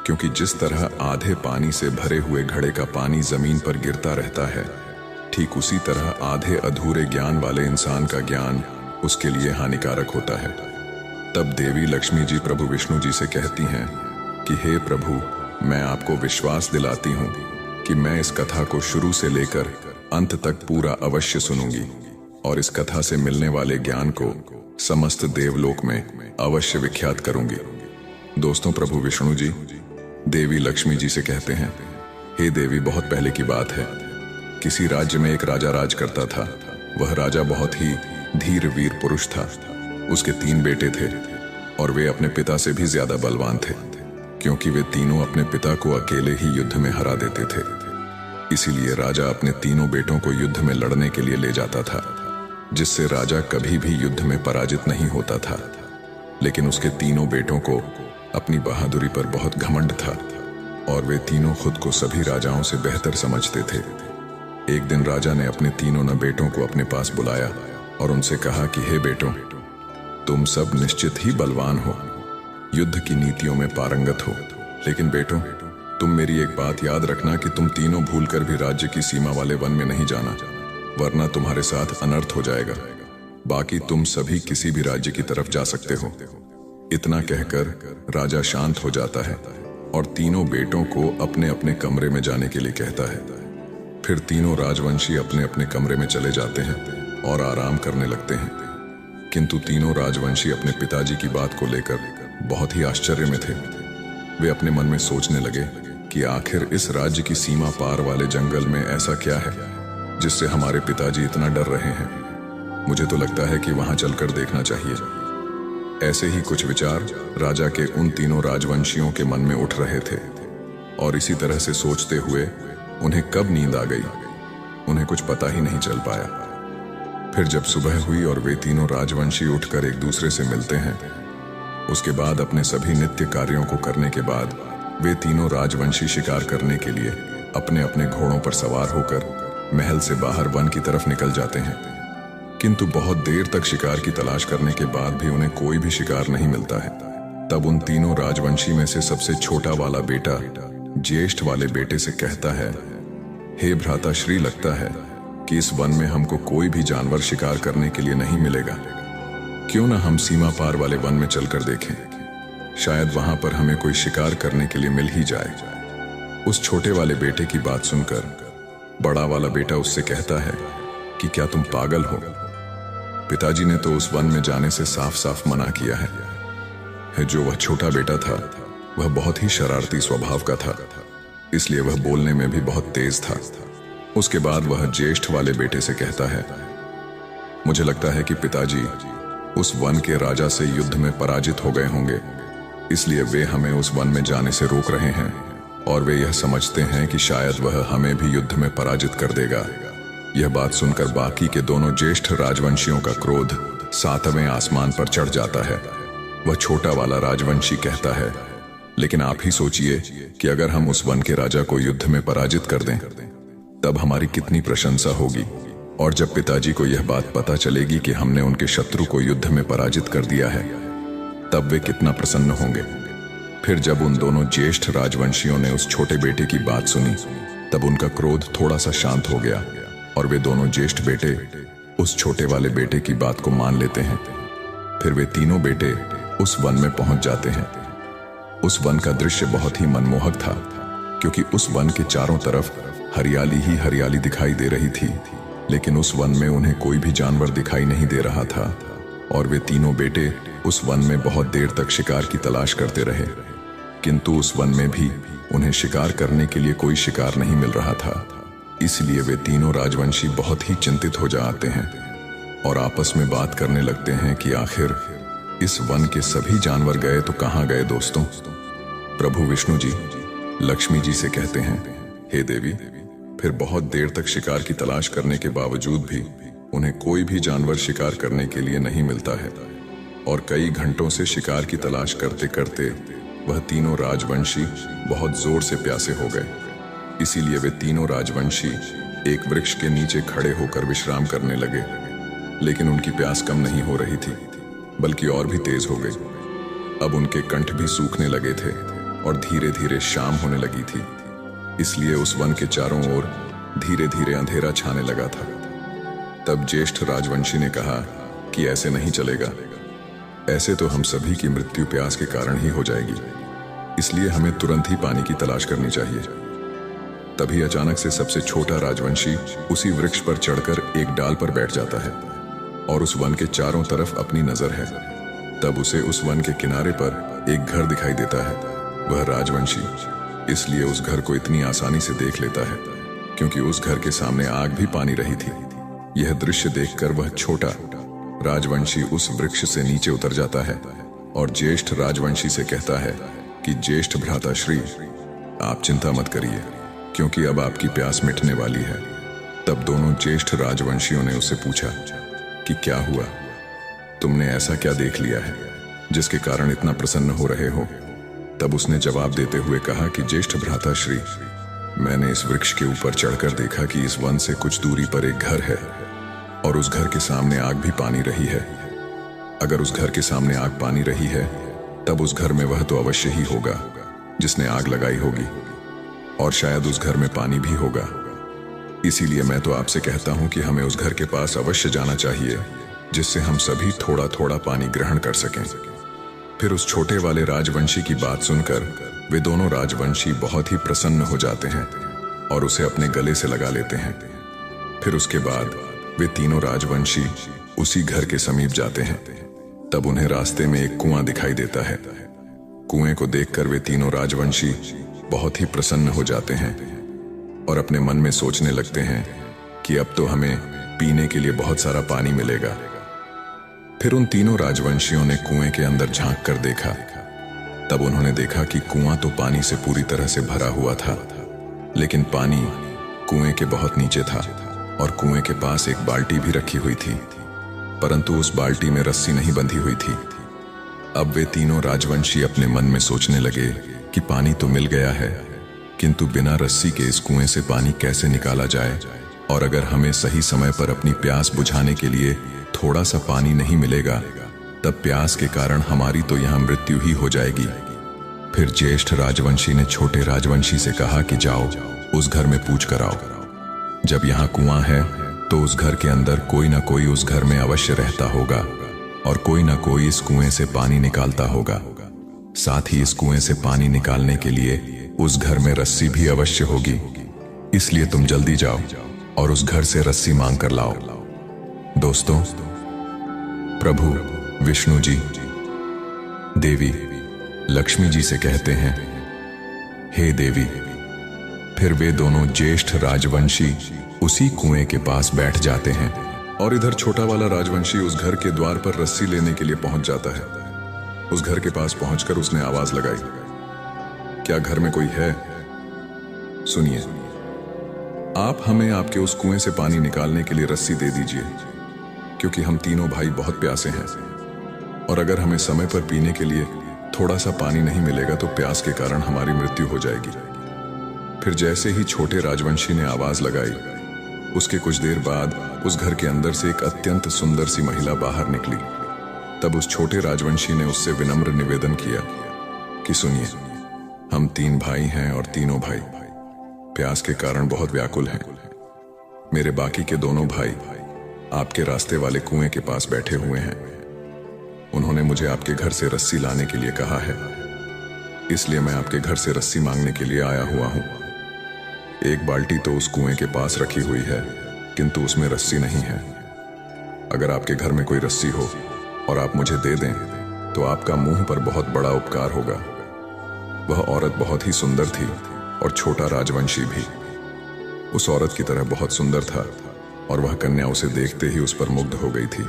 क्योंकि जिस तरह आधे पानी से भरे हुए घड़े का पानी जमीन पर गिरता रहता है, ठीक उसी तरह आधे अधूरे ज्ञान वाले इंसान का ज्ञान उसके लिए हानिकारक होता है। तब देवी लक्ष्मी जी प्रभु विष्णु जी से कहती हैं कि हे प्रभु, मैं आपको विश्वास दिलाती हूँ कि मैं इस कथा को शुरू से लेकर अंत तक पूरा अवश्य सुनूंगी और इस कथा से मिलने वाले ज्ञान को समस्त देवलोक में अवश्य विख्यात करूंगी। दोस्तों, प्रभु विष्णु जी देवी लक्ष्मी जी से कहते हैं, हे देवी, बहुत पहले की बात है, किसी राज्य में एक राजा राज करता था। वह राजा बहुत ही धीर वीर पुरुष था। उसके 3 बेटे थे और वे अपने पिता से भी ज्यादा बलवान थे, क्योंकि वे तीनों अपने पिता को अकेले ही युद्ध में हरा देते थे। इसीलिए राजा अपने तीनों बेटों को युद्ध में लड़ने के लिए ले जाता था, जिससे राजा कभी भी युद्ध में पराजित नहीं होता था। लेकिन उसके तीनों बेटों को अपनी बहादुरी पर बहुत घमंड था और वे तीनों खुद को सभी राजाओं से बेहतर समझते थे। एक दिन राजा ने अपने तीनों बेटों को अपने पास बुलाया और उनसे कहा कि हे बेटों, तुम सब निश्चित ही बलवान हो, युद्ध की नीतियों में पारंगत हो, लेकिन बेटों, तुम मेरी एक बात याद रखना कि तुम तीनों भूलकर भी राज्य की सीमा वाले वन में नहीं जाना, वरना तुम्हारे साथ अनर्थ हो जाएगा। बाकी तुम सभी किसी भी राज्य की तरफ जा सकते हो। इतना कहकर राजा शांत हो जाता है और तीनों बेटों को अपने अपने कमरे में जाने के लिए कहता है। फिर तीनों राजवंशी अपने अपने कमरे में चले जाते हैं और आराम करने लगते हैं। किंतु तीनों राजवंशी अपने पिताजी की बात को लेकर बहुत ही आश्चर्य में थे। वे अपने मन में सोचने लगे कि आखिर इस राज्य की सीमा पार वाले जंगल में ऐसा क्या है जिससे हमारे पिताजी इतना डर रहे हैं। मुझे तो लगता है कि वहां चलकर देखना चाहिए। ऐसे ही कुछ विचार राजा के उन तीनों राजवंशियों के मन में उठ रहे थे, और इसी तरह से सोचते हुए उन्हें कब नींद आ गई, उन्हें कुछ पता ही नहीं चल पाया। फिर जब सुबह हुई और वे तीनों राजवंशी उठकर एक दूसरे से मिलते हैं, उसके बाद अपने सभी नित्य कार्यों को करने के बाद वे तीनों राजवंशी शिकार करने के लिए अपने अपने घोड़ों पर सवार होकर महल से बाहर वन की तरफ निकल जाते हैं। किंतु बहुत देर तक शिकार की तलाश करने के बाद भी उन्हें कोई भी शिकार नहीं मिलता है। तब उन तीनों राजवंशी में से सबसे छोटा वाला बेटा ज्येष्ठ वाले बेटे से कहता है, हे भ्राता श्री, लगता है कि इस वन में हमको कोई भी जानवर शिकार करने के लिए नहीं मिलेगा। क्यों ना हम सीमा पार वाले वन में चलकर देखें, शायद वहां पर हमें कोई शिकार करने के लिए मिल ही जाए। उस छोटे वाले बेटे की बात सुनकर बड़ा वाला बेटा उससे कहता है कि क्या तुम पागल हो? पिताजी ने तो उस वन में जाने से साफ साफ मना किया है। जो वह छोटा बेटा था वह बहुत ही शरारती स्वभाव का था, इसलिए वह बोलने में भी बहुत तेज था। उसके बाद वह ज्येष्ठ वाले बेटे से कहता है, मुझे लगता है कि पिताजी उस वन के राजा से युद्ध में पराजित हो गए होंगे, इसलिए वे हमें उस वन में जाने से रोक रहे हैं, और वे यह समझते हैं कि शायद वह हमें भी युद्ध में पराजित कर देगा। यह बात सुनकर बाकी के दोनों ज्येष्ठ राजवंशियों का क्रोध 7वें आसमान पर चढ़ जाता है। वह छोटा वाला राजवंशी कहता है, लेकिन आप ही सोचिए कि अगर हम उस वन के राजा को युद्ध में पराजित कर दें, तब हमारी कितनी प्रशंसा होगी, और जब पिताजी को यह बात पता चलेगी कि हमने उनके शत्रु को युद्ध में पराजित कर दिया है, तब वे कितना प्रसन्न होंगे। फिर जब उन दोनों ज्येष्ठ राजवंशियों ने उस छोटे बेटे की बात सुनी, तब उनका क्रोध थोड़ा सा शांत हो गया, और वे दोनों ज्येष्ठ बेटे उस छोटे वाले बेटे की बात को मान लेते हैं। फिर वे तीनों बेटे उस वन में पहुंच जाते हैं। उस वन का दृश्य बहुत ही मनमोहक था, क्योंकि उस वन के चारों तरफ हरियाली ही हरियाली दिखाई दे रही थी, लेकिन उस वन में उन्हें कोई भी जानवर दिखाई नहीं दे रहा था। और वे तीनों बेटे उस वन में बहुत देर तक शिकार की तलाश करते रहे, किंतु उस वन में भी उन्हें शिकार करने के लिए कोई शिकार नहीं मिल रहा था। इसलिए वे तीनों राजवंशी बहुत ही चिंतित हो जाते हैं और आपस में बात करने लगते हैं कि आखिर इस वन के सभी जानवर गए तो कहाँ गए दोस्तों। प्रभु विष्णु जी लक्ष्मी जी से कहते हैं, हे देवी, फिर बहुत देर तक शिकार की तलाश करने के बावजूद भी उन्हें कोई भी जानवर शिकार करने के लिए नहीं मिलता है, और कई घंटों से शिकार की तलाश करते करते वह तीनों राजवंशी बहुत जोर से प्यासे हो गए। इसीलिए वे तीनों राजवंशी एक वृक्ष के नीचे खड़े होकर विश्राम करने लगे, लेकिन उनकी प्यास कम नहीं हो रही थी, बल्कि और भी तेज हो गई। अब उनके कंठ भी सूखने लगे थे और धीरे धीरे शाम होने लगी थी। इसलिए उस वन के चारों ओर धीरे धीरे अंधेरा छाने लगा था। तब ज्येष्ठ राजवंशी ने कहा कि ऐसे नहीं चलेगा, ऐसे तो हम सभी की मृत्यु प्यास के कारण ही हो जाएगी, इसलिए हमें तुरंत ही पानी की तलाश करनी चाहिए। तभी अचानक से सबसे छोटा राजवंशी उसी वृक्ष पर चढ़कर एक डाल पर बैठ जाता है और उस वन के चारों तरफ अपनी नजर है। तब उसे उस वन के किनारे पर एक घर दिखाई देता है। वह राजवंशी इसलिए उस घर को इतनी आसानी से देख लेता है क्योंकि उस घर के सामने आग भी पानी रही थी। यह दृश्य देखकर वह छोटा राजवंशी उस वृक्ष से नीचे उतर जाता है और ज्येष्ठ राजवंशी से कहता है कि ज्येष्ठ भ्राता श्री, आप चिंता मत करिए, क्योंकि अब आपकी प्यास मिटने वाली है। तब दोनों ज्येष्ठ राजवंशियों ने उससे पूछा कि क्या हुआ, तुमने ऐसा क्या देख लिया है जिसके कारण इतना प्रसन्न हो रहे हो। तब उसने जवाब देते हुए कहा कि ज्येष्ठ भ्राता श्री, मैंने इस वृक्ष के ऊपर चढ़कर देखा कि इस वन से कुछ दूरी पर एक घर है और उस घर के सामने आग भी पानी रही है। अगर उस घर के सामने आग पानी रही है, तब उस घर में वह तो अवश्य ही होगा जिसने आग लगाई होगी, और शायद उस घर में पानी भी होगा। इसीलिए मैं तो आपसे कहता हूं कि हमें उस घर के पास अवश्य जाना चाहिए, जिससे हम सभी थोड़ा थोड़ा पानी ग्रहण कर सकें। फिर उस छोटे वाले राजवंशी की बात सुनकर वे दोनों राजवंशी बहुत ही प्रसन्न हो जाते हैं और उसे अपने गले से लगा लेते हैं। फिर उसके बाद वे तीनों राजवंशी उसी घर के समीप जाते हैं। तब उन्हें रास्ते में एक कुआं दिखाई देता है। कुएं को देखकर वे तीनों राजवंशी बहुत ही प्रसन्न हो जाते हैं और अपने मन में सोचने लगते हैं कि अब तो हमें पीने के लिए बहुत सारा पानी मिलेगा। फिर उन तीनों राजवंशियों ने कुएं के अंदर झांक कर देखा। तब उन्होंने देखा कि कुआं तो पानी से पूरी तरह से भरा हुआ था, लेकिन पानी कुएं के बहुत नीचे था और कुएं के पास एक बाल्टी भी रखी हुई थी, परंतु उस बाल्टी में रस्सी नहीं बंधी हुई थी। अब वे तीनों राजवंशी अपने मन में सोचने लगे कि पानी तो मिल गया है, किंतु बिना रस्सी के इस कुएं से पानी कैसे निकाला जाए, और अगर हमें सही समय पर अपनी प्यास बुझाने के लिए थोड़ा सा पानी नहीं मिलेगा, तब प्यास के कारण हमारी तो यहाँ मृत्यु ही हो जाएगी। फिर ज्येष्ठ राजवंशी ने छोटे राजवंशी से कहा कि जाओ उस घर में पूछ कर आओ। जब यहाँ कुआं है तो उस घर के अंदर कोई ना कोई उस घर में अवश्य रहता होगा और कोई ना कोई इस कुएं से पानी निकालता होगा। साथ ही इस कुएं से पानी निकालने के लिए उस घर में रस्सी भी अवश्य होगी, इसलिए तुम जल्दी जाओ और उस घर से रस्सी मांग कर लाओ। दोस्तों, प्रभु विष्णु जी देवी लक्ष्मी जी से कहते हैं, हे देवी। फिर वे दोनों ज्येष्ठ राजवंशी उसी कुएं के पास बैठ जाते हैं और इधर छोटा वाला राजवंशी उस घर के द्वार पर रस्सी लेने के लिए पहुंच जाता है। उस घर के पास पहुंचकर उसने आवाज लगाई, क्या घर में कोई है? सुनिए, आप हमें आपके उस कुएं से पानी निकालने के लिए रस्सी दे दीजिए, क्योंकि हम तीनों भाई बहुत प्यासे हैं और अगर हमें समय पर पीने के लिए थोड़ा सा पानी नहीं मिलेगा तो प्यास के कारण हमारी मृत्यु हो जाएगी। फिर जैसे ही छोटे राजवंशी ने आवाज लगाई, उसके कुछ देर बाद उस घर के अंदर से एक अत्यंत सुंदर सी महिला बाहर निकली। तब उस छोटे राजवंशी ने उससे विनम्र निवेदन किया कि सुनिए, हम 3 भाई हैं और तीनों भाई प्यास के कारण बहुत व्याकुल हैं। मेरे बाकी के दोनों भाई आपके रास्ते वाले कुएं के पास बैठे हुए हैं। उन्होंने मुझे आपके घर से रस्सी लाने के लिए कहा है, इसलिए मैं आपके घर से रस्सी मांगने के लिए आया हुआ हूं। एक बाल्टी तो उस कुएं के पास रखी हुई है, किंतु उसमें रस्सी नहीं है। अगर आपके घर में कोई रस्सी हो और आप मुझे दे दें तो आपका मुंह पर बहुत बड़ा उपकार होगा। वह औरत बहुत ही सुंदर थी और छोटा राजवंशी भी उस औरत की तरह बहुत सुंदर था और वह कन्या उसे देखते ही उस पर मुग्ध हो गई थी।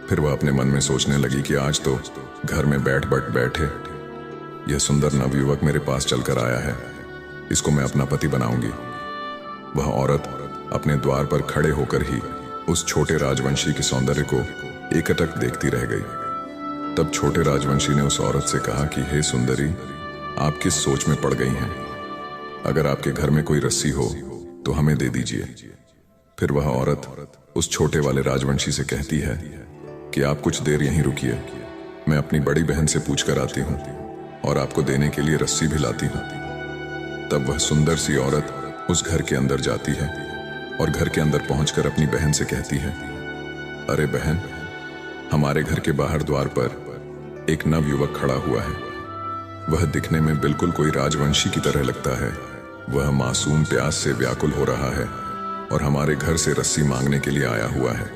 फिर वह अपने मन में सोचने लगी कि आज तो घर में बैठे यह सुंदर नवयुवक मेरे पास चलकर आया है, इसको मैं अपना पति बनाऊंगी। वह औरत अपने द्वार पर खड़े होकर ही उस छोटे राजवंशी के सौंदर्य को एकटक देखती रह गई। तब छोटे राजवंशी ने उस औरत से कहा कि हे सुंदरी, आप किस सोच में पड़ गई हैं? अगर आपके घर में कोई रस्सी हो तो हमें दे दीजिए। फिर वह औरत उस छोटे वाले राजवंशी से कहती है कि आप कुछ देर यहीं रुकिए, मैं अपनी बड़ी बहन से पूछ कर आती हूँ और आपको देने के लिए रस्सी भी लाती हूँ। तब वह सुंदर सी औरत उस घर के अंदर जाती है और घर के अंदर पहुंचकर अपनी बहन से कहती है, अरे बहन, हमारे घर के बाहर द्वार पर एक नवयुवक खड़ा हुआ है। वह दिखने में बिल्कुल कोई राजवंशी की तरह लगता है। वह मासूम प्यास से व्याकुल हो रहा है और हमारे घर से रस्सी मांगने के लिए आया हुआ है।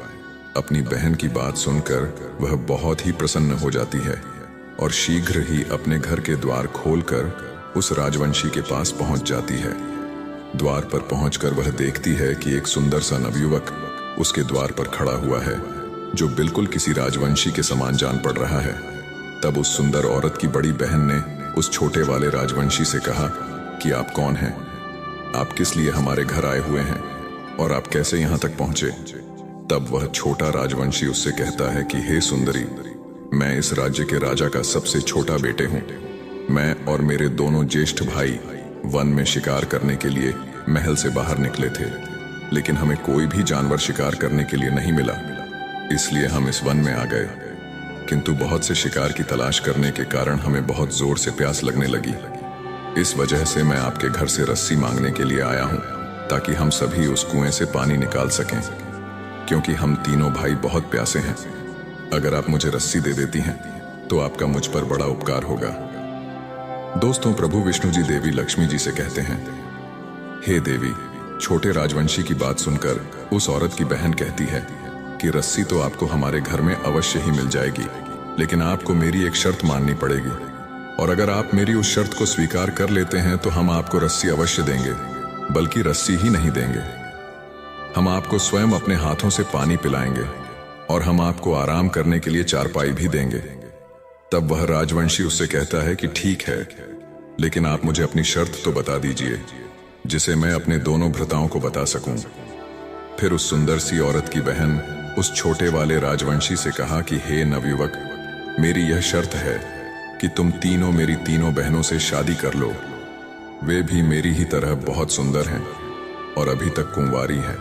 अपनी बहन की बात सुनकर वह बहुत ही प्रसन्न हो जाती है और शीघ्र ही अपने घर के द्वार खोलकर उस राजवंशी के पास पहुंच जाती है। द्वार पर पहुंचकर वह देखती है कि एक सुंदर सा नवयुवक उसके द्वार पर खड़ा हुआ है, जो बिल्कुल किसी राजवंशी के समान जान पड़ रहा है। तब उस सुंदर औरत की बड़ी बहन ने उस छोटे वाले राजवंशी से कहा कि आप कौन हैं? आप किस लिए हमारे घर आए हुए हैं और आप कैसे यहाँ तक पहुंचे? तब वह छोटा राजवंशी उससे कहता है कि हे सुंदरी, मैं इस राज्य के राजा का सबसे छोटा बेटे हूँ। मैं और मेरे दोनों ज्येष्ठ भाई वन में शिकार करने के लिए महल से बाहर निकले थे, लेकिन हमें कोई भी जानवर शिकार करने के लिए नहीं मिला, इसलिए हम इस वन में आ गए। किंतु बहुत से शिकार की तलाश करने के कारण हमें बहुत जोर से प्यास लगने लगी। इस वजह से मैं आपके घर से रस्सी मांगने के लिए आया हूँ, ताकि हम सभी उस कुएं से पानी निकाल सकें, क्योंकि हम तीनों भाई बहुत प्यासे हैं। अगर आप मुझे रस्सी दे देती हैं तो आपका मुझ पर बड़ा उपकार होगा। दोस्तों, प्रभु विष्णु जी देवी लक्ष्मी जी से कहते हैं, हे देवी। छोटे राजवंशी की बात सुनकर उस औरत की बहन कहती है कि रस्सी तो आपको हमारे घर में अवश्य ही मिल जाएगी, लेकिन आपको मेरी एक शर्त माननी पड़ेगी, और अगर आप मेरी उस शर्त को स्वीकार कर लेते हैं तो हम आपको रस्सी अवश्य देंगे, बल्कि रस्सी ही नहीं देंगे, हम आपको स्वयं अपने हाथों से पानी पिलाएंगे और हम आपको आराम करने के लिए चारपाई भी देंगे। तब वह राजवंशी उससे कहता है कि ठीक है, लेकिन आप मुझे अपनी शर्त तो बता दीजिए जिसे मैं अपने दोनों भ्राताओं को बता सकूं। फिर उस सुंदर सी औरत की बहन उस छोटे वाले राजवंशी से कहा कि हे नवयुवक, मेरी यह शर्त है कि तुम तीनों मेरी तीनों बहनों से शादी कर लो। वे भी मेरी ही तरह बहुत सुंदर हैं और अभी तक कुंवारी हैं,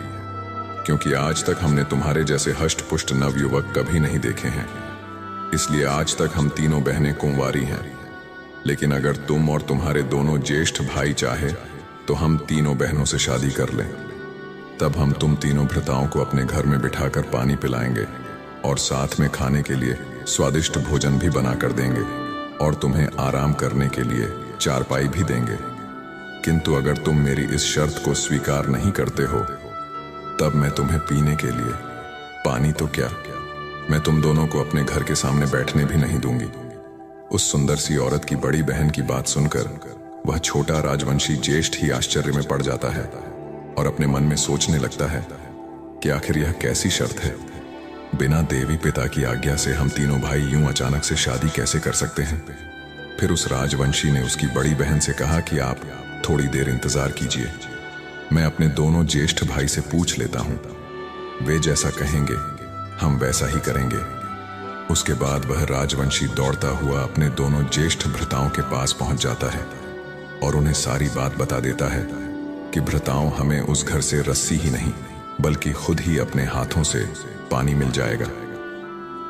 क्योंकि आज तक हमने तुम्हारे जैसे हष्ट-पुष्ट नवयुवक कभी नहीं देखे हैं। इसलिए आज तक हम तीनों बहनें कुंवारी हैं। लेकिन अगर तुम और तुम्हारे दोनों ज्येष्ठ भाई चाहे तो हम तीनों बहनों से शादी कर लें। तब हम तुम तीनों भ्राताओं को अपने घर में बिठाकर पानी पिलाएंगे और साथ में खाने के लिए स्वादिष्ट भोजन भी बना कर देंगे और तुम्हें आराम करने के लिए चारपाई भी देंगे। किंतु अगर तुम मेरी इस शर्त को स्वीकार नहीं करते हो, तब मैं तुम्हें पीने के लिए पानी तो क्या, मैं तुम दोनों को अपने घर के सामने बैठने भी नहीं दूंगी। उस सुंदर सी औरत की बड़ी बहन की बात सुनकर वह छोटा राजवंशी ज्येष्ठ ही आश्चर्य में पड़ जाता है और अपने मन में सोचने लगता है कि आखिर यह कैसी शर्त है। बिना देवी पिता की आज्ञा से हम तीनों भाई यूं अचानक से शादी कैसे कर सकते हैं। फिर उस राजवंशी ने उसकी बड़ी बहन से कहा कि आप थोड़ी देर इंतजार कीजिए, मैं अपने दोनों ज्येष्ठ भाई से पूछ लेता हूं, वे जैसा कहेंगे हम वैसा ही करेंगे। उसके बाद वह राजवंशी दौड़ता हुआ अपने दोनों ज्येष्ठ भ्राताओं के पास पहुंच जाता है और उन्हें सारी बात बता देता है कि भ्राताओं, हमें उस घर से रस्सी ही नहीं बल्कि खुद ही अपने हाथों से पानी मिल जाएगा।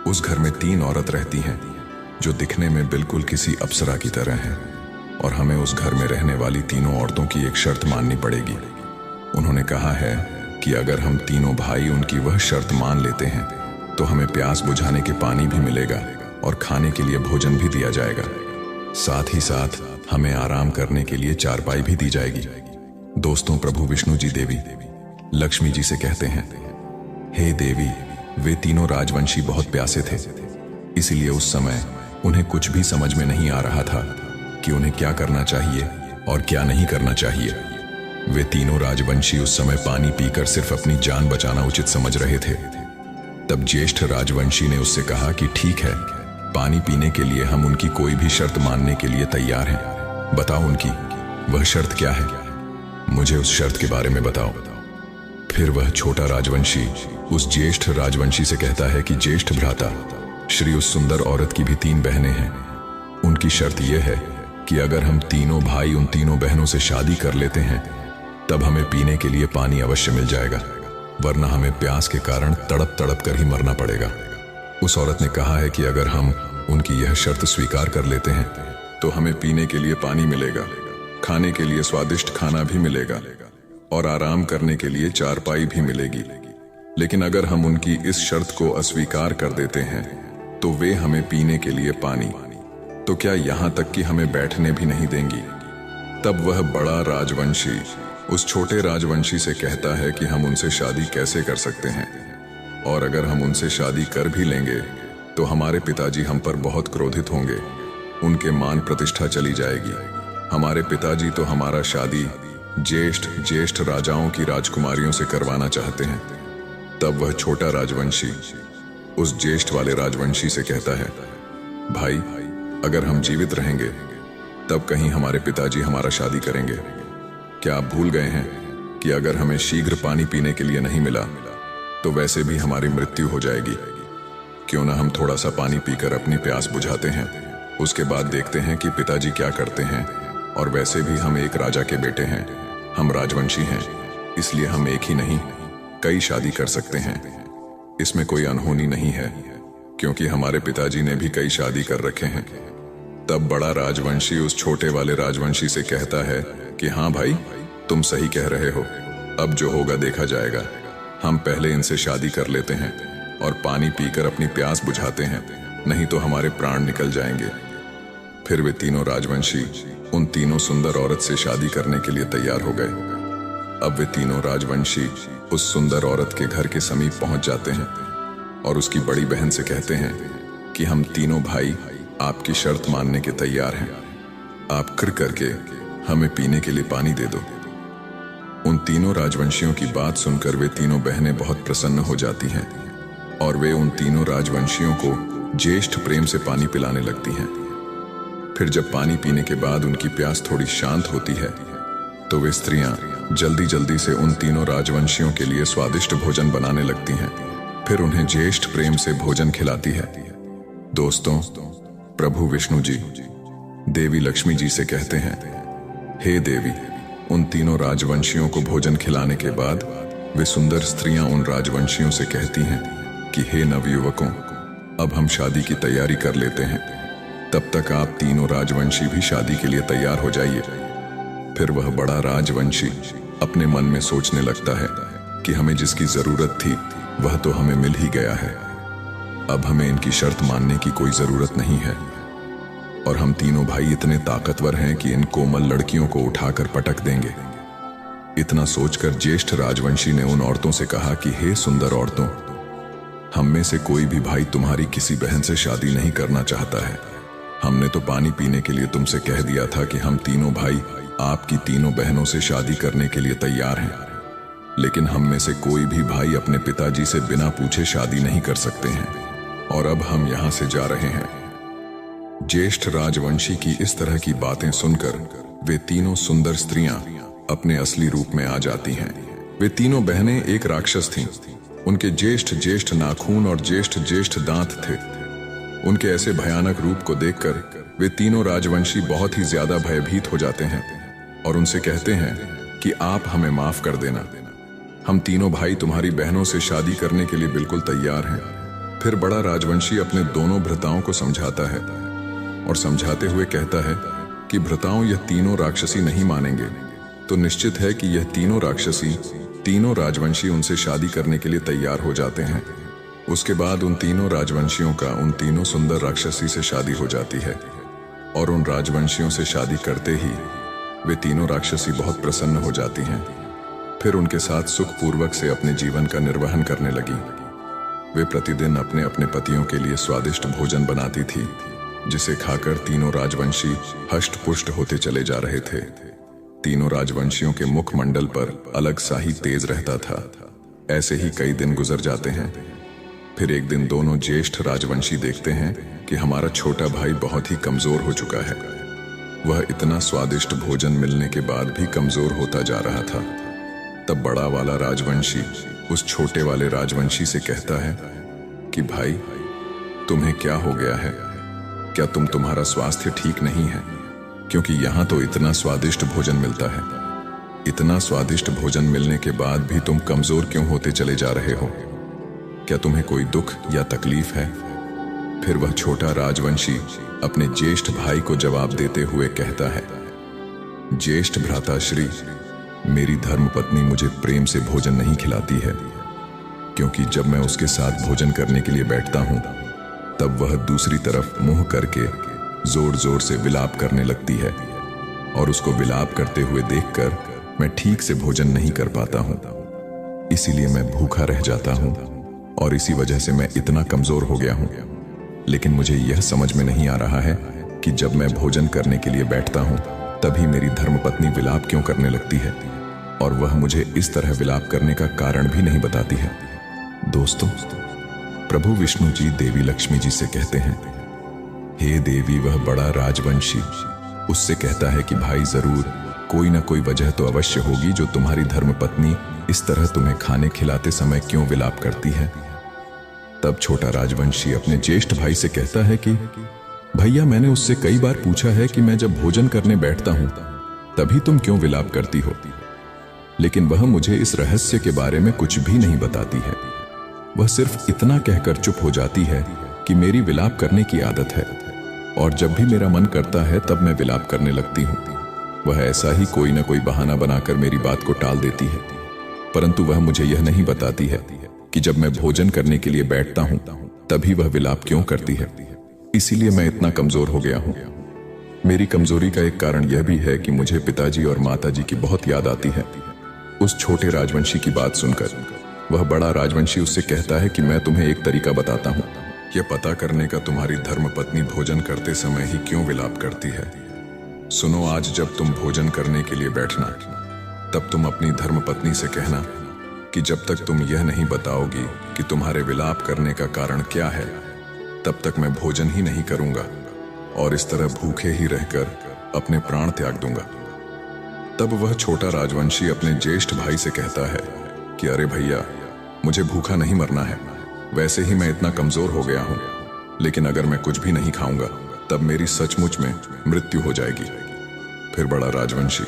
उस घर में 3 औरत रहती हैं जो दिखने में बिल्कुल किसी अप्सरा की तरह हैं और हमें उस घर में रहने वाली तीनों औरतों की एक शर्त माननी पड़ेगी। उन्होंने कहा है कि अगर हम तीनों भाई उनकी वह शर्त मान लेते हैं तो हमें प्यास बुझाने के पानी भी मिलेगा और खाने के लिए भोजन भी दिया जाएगा। साथ ही साथ हमें आराम करने के लिए चारपाई भी दी जाएगी। दोस्तों, प्रभु विष्णु जी देवी लक्ष्मी जी से कहते हैं, हे देवी, वे तीनों राजवंशी बहुत प्यासे थे, इसलिए उस समय उन्हें कुछ भी समझ में नहीं आ रहा था कि उन्हें क्या करना चाहिए और क्या नहीं करना चाहिए। वे तीनों राजवंशी उस समय पानी पीकर सिर्फ अपनी जान बचाना उचित समझ रहे थे। तब ज्येष्ठ राजवंशी ने उससे कहा कि ठीक है, पानी पीने के लिए हम उनकी कोई भी शर्त मानने के लिए तैयार हैं। बताओ उनकी वह शर्त क्या है, मुझे उस शर्त के बारे में बताओ। फिर वह छोटा राजवंशी उस ज्येष्ठ राजवंशी से कहता है कि ज्येष्ठ भ्राता श्री, उस सुंदर औरत की भी 3 बहनें हैं। उनकी शर्त यह है कि अगर हम तीनों भाई उन तीनों बहनों से शादी कर लेते हैं तब हमें पीने के लिए पानी अवश्य मिल जाएगा, वरना हमें प्यास के कारण तड़प तड़प कर ही मरना पड़ेगा। उस औरत ने कहा है कि अगर हम उनकी यह शर्त स्वीकार कर लेते हैं तो हमें पीने के लिए पानी मिलेगा, खाने के लिए स्वादिष्ट खाना भी मिलेगा और आराम करने के लिए चारपाई भी मिलेगी। लेकिन अगर हम उनकी इस शर्त को अस्वीकार कर देते हैं तो वे हमें पीने के लिए पानी, तो क्या यहाँ तक कि हमें बैठने भी नहीं देंगी। तब वह बड़ा राजवंशी उस छोटे राजवंशी से कहता है कि हम उनसे शादी कैसे कर सकते हैं, और अगर हम उनसे शादी कर भी लेंगे तो हमारे पिताजी हम पर बहुत क्रोधित होंगे, उनके मान प्रतिष्ठा चली जाएगी। हमारे पिताजी तो हमारा शादी ज्येष्ठ राजाओं की राजकुमारियों से करवाना चाहते हैं। तब वह छोटा राजवंशी उस ज्येष्ठ वाले राजवंशी से कहता है, भाई, अगर हम जीवित रहेंगे तब कहीं हमारे पिताजी हमारा शादी करेंगे। क्या आप भूल गए हैं कि अगर हमें शीघ्र पानी पीने के लिए नहीं मिला तो वैसे भी हमारी मृत्यु हो जाएगी। क्यों ना हम थोड़ा सा पानी पीकर अपनी प्यास बुझाते हैं, उसके बाद देखते हैं कि पिताजी क्या करते हैं। और वैसे भी हम एक राजा के बेटे हैं, हम राजवंशी हैं, इसलिए हम एक ही नहीं कई शादी कर सकते हैं। इसमें कोई अनहोनी नहीं है, क्योंकि हमारे पिताजी ने भी कई शादी कर रखे हैं। तब बड़ा राजवंशी उस छोटे वाले राजवंशी से कहता है कि हाँ भाई, तुम सही कह रहे हो, अब जो होगा देखा जाएगा। हम पहले इनसे शादी कर लेते हैं और पानी पीकर अपनी प्यास बुझाते हैं, नहीं तो हमारे प्राण निकल जाएंगे। फिर वे तीनों राजवंशी उन तीनों सुंदर औरत से शादी करने के लिए तैयार हो गए। अब वे तीनों राजवंशी उस सुंदर औरत के घर के समीप पहुंच जाते हैं और उसकी बड़ी बहन से कहते हैं कि हम तीनों भाई आपकी शर्त मानने के तैयार हैं, आप कृपा करके हमें पीने के लिए पानी दे दो। उन तीनों राजवंशियों की बात सुनकर वे तीनों बहनें बहुत प्रसन्न हो जाती हैं और वे उन तीनों राजवंशियों को ज्येष्ठ प्रेम से पानी पिलाने लगती हैं। फिर जब पानी पीने के बाद उनकी प्यास थोड़ी शांत होती है तो वे स्त्रियां जल्दी जल्दी से उन तीनों राजवंशियों के लिए स्वादिष्ट भोजन बनाने लगती हैं। फिर उन्हें ज्येष्ठ प्रेम से भोजन खिलाती है। दोस्तों, प्रभु विष्णु जी देवी लक्ष्मी जी से कहते हैं, हे देवी, उन तीनों राजवंशियों को भोजन खिलाने के बाद वे सुंदर स्त्रियां उन राजवंशियों से कहती हैं कि हे नवयुवकों, अब हम शादी की तैयारी कर लेते हैं। तब तक आप तीनों राजवंशी भी शादी के लिए तैयार हो जाइए। फिर वह बड़ा राजवंशी अपने मन में सोचने लगता है कि हमें जिसकी जरूरत थी वह तो हमें मिल ही गया है। अब हमें इनकी शर्त मानने की कोई जरूरत नहीं है और हम तीनों भाई इतने ताकतवर हैं कि इन कोमल लड़कियों को उठाकर पटक देंगे। इतना सोचकर ज्येष्ठ राजवंशी ने उन औरतों से कहा कि हे सुंदर औरतों, हम में से कोई भी भाई तुम्हारी किसी बहन से शादी नहीं करना चाहता है। हमने तो पानी पीने के लिए तुमसे कह दिया था कि हम तीनों भाई आपकी तीनों बहनों से शादी करने के लिए तैयार हैं, लेकिन हम में से कोई भी भाई अपने पिताजी से बिना पूछे शादी नहीं कर सकते हैं और अब हम यहां से जा रहे हैं। ज्येष्ठ राजवंशी की इस तरह की बातें सुनकर वे तीनों सुंदर स्त्रियां अपने असली रूप में आ जाती हैं। वे तीनों बहनें एक राक्षस थीं। उनके ज्येष्ठ ज्येष्ठ नाखून और ज्येष्ठ ज्येष्ठ दांत थे। उनके ऐसे भयानक रूप को देखकर वे तीनों राजवंशी बहुत ही ज्यादा भयभीत हो जाते हैं और उनसे कहते हैं कि आप हमें माफ कर देना, हम तीनों भाई तुम्हारी बहनों से शादी करने के लिए बिल्कुल तैयार हैं। फिर बड़ा राजवंशी अपने दोनों भ्राताओं को समझाता है और समझाते हुए कहता है कि भ्राताओं, यह तीनों राक्षसी नहीं मानेंगे तो निश्चित है कि यह तीनों राक्षसी, तीनों राजवंशी उनसे शादी करने के लिए तैयार हो जाते हैं। उसके बाद उन तीनों राजवंशियों का उन तीनों सुंदर राक्षसी से शादी हो जाती है और उन राजवंशियों से शादी करते ही वे तीनों राक्षसी बहुत प्रसन्न हो जाती हैं। फिर उनके साथ सुखपूर्वक से अपने जीवन का निर्वहन करने लगी। वे प्रतिदिन अपने अपने पतियों के लिए स्वादिष्ट भोजन बनाती थी, जिसे खाकर तीनों राजवंशी हष्ट पुष्ट होते चले जा रहे थे। तीनों राजवंशियों के मुखमंडल पर अलग सा ही तेज रहता था। ऐसे ही कई दिन गुजर जाते हैं। फिर एक दिन दोनों ज्येष्ठ राजवंशी देखते हैं कि हमारा छोटा भाई बहुत ही कमजोर हो चुका है। वह इतना स्वादिष्ट भोजन मिलने के बाद भी कमजोर होता जा रहा था। तब बड़ा वाला राजवंशी उस छोटे वाले राजवंशी से कहता है कि भाई, तुम्हें क्या हो गया है? क्या तुम्हारा स्वास्थ्य ठीक नहीं है? क्योंकि यहाँ तो इतना स्वादिष्ट भोजन मिलता है। इतना स्वादिष्ट भोजन मिलने के बाद भी तुम कमजोर क्यों होते चले जा रहे हो? क्या तुम्हें कोई दुख या तकलीफ है? फिर वह छोटा राजवंशी अपने ज्येष्ठ भाई को जवाब देते हुए कहता है, ज्येष्ठ भ्राता श्री, मेरी धर्मपत्नी मुझे प्रेम से भोजन नहीं खिलाती है, क्योंकि जब मैं उसके साथ भोजन करने के लिए बैठता हूं तब वह दूसरी तरफ मुंह करके जोर जोर से विलाप करने लगती है और उसको विलाप करते हुए देखकर मैं ठीक से भोजन नहीं कर पाता हूं। इसीलिए मैं भूखा रह जाता हूं और इसी वजह से मैं इतना कमजोर हो गया हूं। लेकिन मुझे यह समझ में नहीं आ रहा है कि जब मैं भोजन करने के लिए बैठता हूं तभी मेरी धर्मपत्नी विलाप क्यों करने लगती है और वह मुझे इस तरह विलाप करने का कारण भी नहीं बताती है। दोस्तों, प्रभु विष्णु जी देवी लक्ष्मी जी से कहते हैं, हे देवी, वह बड़ा राजवंशी उससे कहता है कि भाई, जरूर कोई ना कोई वजह तो अवश्य होगी जो तुम्हारी धर्मपत्नी इस तरह तुम्हें खाने खिलाते समय क्यों विलाप करती है। तब छोटा राजवंशी अपने ज्येष्ठ भाई से कहता है कि भैया, मैंने उससे कई बार पूछा है कि मैं जब भोजन करने बैठता हूं तभी तुम क्यों विलाप करती हो, लेकिन वह मुझे इस रहस्य के बारे में कुछ भी नहीं बताती है। वह सिर्फ इतना कहकर चुप हो जाती है कि मेरी विलाप करने की आदत है और जब भी मेरा मन करता है तब मैं विलाप करने लगती हूँ। वह ऐसा ही कोई ना कोई बहाना बनाकर मेरी बात को टाल देती है, परंतु वह मुझे यह नहीं बताती है कि जब मैं भोजन करने के लिए बैठता हूँ तभी वह विलाप क्यों करती है। इसीलिए मैं इतना कमजोर हो गया हूँ। मेरी कमजोरी का एक कारण यह भी है कि मुझे पिताजी और माताजी की बहुत याद आती है। उस छोटे राजवंशी की बात सुनकर वह बड़ा राजवंशी उससे कहता है कि मैं तुम्हें एक तरीका बताता हूँ, यह पता करने का तुम्हारी धर्मपत्नी भोजन करते समय ही क्यों विलाप करती है। सुनो, आज जब तुम भोजन करने के लिए बैठना तब तुम अपनी धर्मपत्नी से कहना कि कि जब तक तुम यह नहीं बताओगी कि तुम्हारे विलाप करने का कारण क्या है, तब तक मैं भोजन ही नहीं करूंगा और इस तरह भूखे ही रहकर अपने प्राण त्याग दूंगा। तब वह छोटा राजवंशी अपने ज्येष्ठ भाई से कहता है कि अरे भैया, मुझे भूखा नहीं मरना है। वैसे ही मैं इतना कमजोर हो गया हूं, लेकिन अगर मैं कुछ भी नहीं खाऊंगा तब मेरी सचमुच में मृत्यु हो जाएगी। फिर बड़ा राजवंशी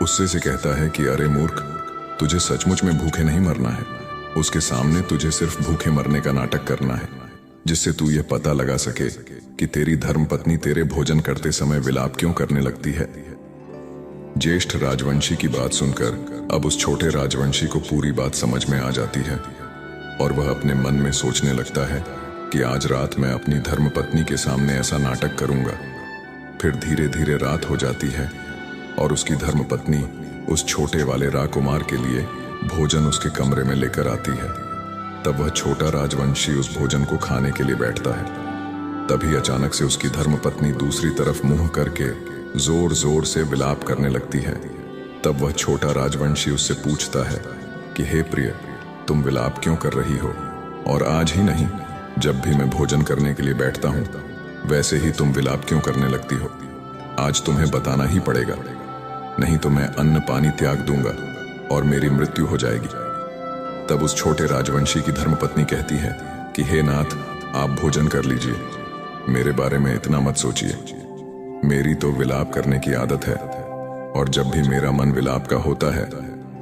उससे से कहता है कि अरे मूर्ख, तुझे सचमुच में भूखे नहीं मरना है। उसके सामने तुझे सिर्फ भूखे मरने का नाटक करना है, जिससे तू यह पता लगा सके कि तेरी धर्मपत्नी तेरे भोजन करते समय विलाप क्यों करने लगती है। ज्येष्ठ राजवंशी की बात सुनकर अब उस छोटे राजवंशी को पूरी बात समझ में आ जाती है और वह अपने मन में सोचने लगता है कि आज रात मैं अपनी धर्मपत्नी के सामने ऐसा नाटक करूंगा। फिर धीरे धीरे रात हो जाती है और उसकी धर्मपत्नी उस छोटे वाले राकुमार के लिए भोजन उसके कमरे में लेकर आती है। तब वह छोटा राजवंशी उस भोजन को खाने के लिए बैठता है। तभी अचानक से उसकी धर्मपत्नी दूसरी तरफ मुंह करके जोर जोर से विलाप करने लगती है। तब वह छोटा राजवंशी उससे पूछता है कि हे प्रिय, तुम विलाप क्यों कर रही हो? और आज ही नहीं, जब भी मैं भोजन करने के लिए बैठता हूं, वैसे ही तुम विलाप क्यों करने लगती हो? आज तुम्हें बताना ही पड़ेगा, नहीं तो मैं अन्न पानी त्याग दूंगा और मेरी मृत्यु हो जाएगी। तब उस छोटे राजवंशी की धर्मपत्नी कहती है कि हे नाथ, आप भोजन कर लीजिए, मेरे बारे में इतना मत सोचिए। मेरी तो विलाप करने की आदत है और जब भी मेरा मन विलाप का होता है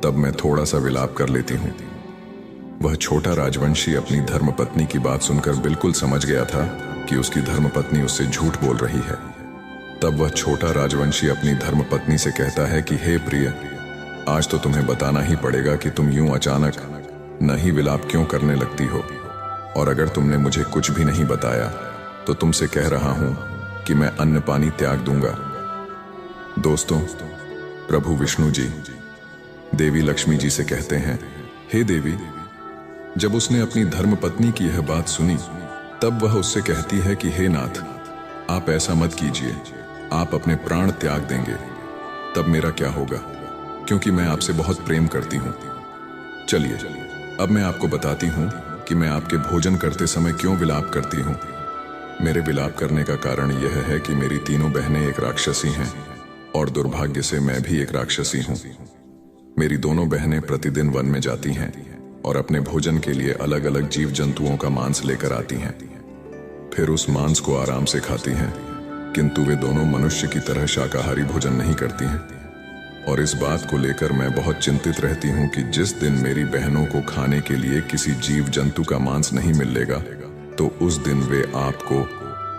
तब मैं थोड़ा सा विलाप कर लेती हूँ। वह छोटा राजवंशी अपनी धर्मपत्नी की बात सुनकर बिल्कुल समझ गया था कि उसकी धर्मपत्नी उससे झूठ बोल रही है। तब वह छोटा राजवंशी अपनी धर्मपत्नी से कहता है कि हे प्रिय, आज तो तुम्हें बताना ही पड़ेगा कि तुम यूं अचानक नहीं विलाप क्यों करने लगती हो। और अगर तुमने मुझे कुछ भी नहीं बताया तो तुमसे कह रहा हूं कि मैं अन्न पानी त्याग दूंगा। दोस्तों, प्रभु विष्णु जी देवी लक्ष्मी जी से कहते हैं, हे देवी, जब उसने अपनी धर्मपत्नी की यह बात सुनी तब वह उससे कहती है कि हे नाथ, आप ऐसा मत कीजिए, आप अपने प्राण त्याग देंगे तब मेरा क्या होगा, क्योंकि मैं आपसे बहुत प्रेम करती हूं। चलिए अब मैं आपको बताती हूं कि मैं आपके भोजन करते समय क्यों विलाप करती हूं। मेरे विलाप करने का कारण यह है कि मेरी तीनों बहनें एक राक्षसी हैं और दुर्भाग्य से मैं भी एक राक्षसी हूं। मेरी दोनों बहनें प्रतिदिन वन में जाती हैं और अपने भोजन के लिए अलग अलग जीव जंतुओं का मांस लेकर आती हैं। फिर उस मांस को आराम से खाती हैं, किंतु वे दोनों मनुष्य की तरह शाकाहारी भोजन नहीं करती हैं। और इस बात को लेकर मैं बहुत चिंतित रहती हूँ कि जिस दिन मेरी बहनों को खाने के लिए किसी जीव जंतु का मांस नहीं मिलेगा तो उस दिन वे आपको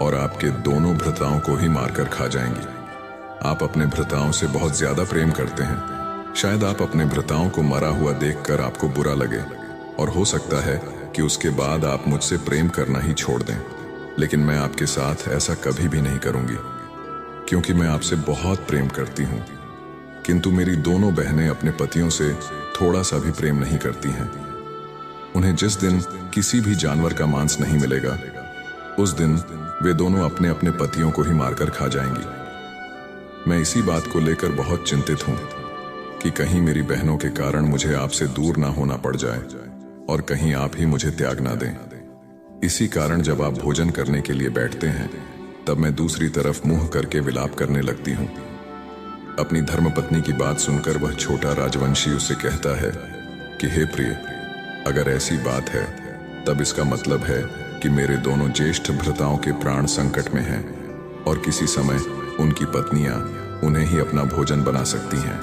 और आपके दोनों भ्राताओं को ही मारकर खा जाएंगी। आप अपने भ्राताओं से बहुत ज्यादा प्रेम करते हैं। शायद आप अपने भ्राताओं को मरा हुआ देखकर आपको बुरा लगे और हो सकता है कि उसके बाद आप मुझसे प्रेम करना ही छोड़ दें, लेकिन मैं आपके साथ ऐसा कभी भी नहीं करूंगी, क्योंकि मैं आपसे बहुत प्रेम करती हूँ। किंतु मेरी दोनों बहनें अपने पतियों से थोड़ा सा भी प्रेम नहीं करती हैं। उन्हें जिस दिन किसी भी जानवर का मांस नहीं मिलेगा, उस दिन वे दोनों अपने अपने पतियों को ही मारकर खा जाएंगी। मैं इसी बात को लेकर बहुत चिंतित हूं कि कहीं मेरी बहनों के कारण मुझे आपसे दूर ना होना पड़ जाए और कहीं आप ही मुझे त्याग ना दें। इसी कारण जब आप भोजन करने के लिए बैठते हैं तब मैं दूसरी तरफ मुंह करके विलाप करने लगती हूँ। अपनी धर्मपत्नी की बात सुनकर वह छोटा राजवंशी उससे कहता है कि हे प्रिय, अगर ऐसी बात है तब इसका मतलब है कि मेरे दोनों ज्येष्ठ भ्राताओं के प्राण संकट में हैं और किसी समय उनकी पत्नियां उन्हें ही अपना भोजन बना सकती हैं।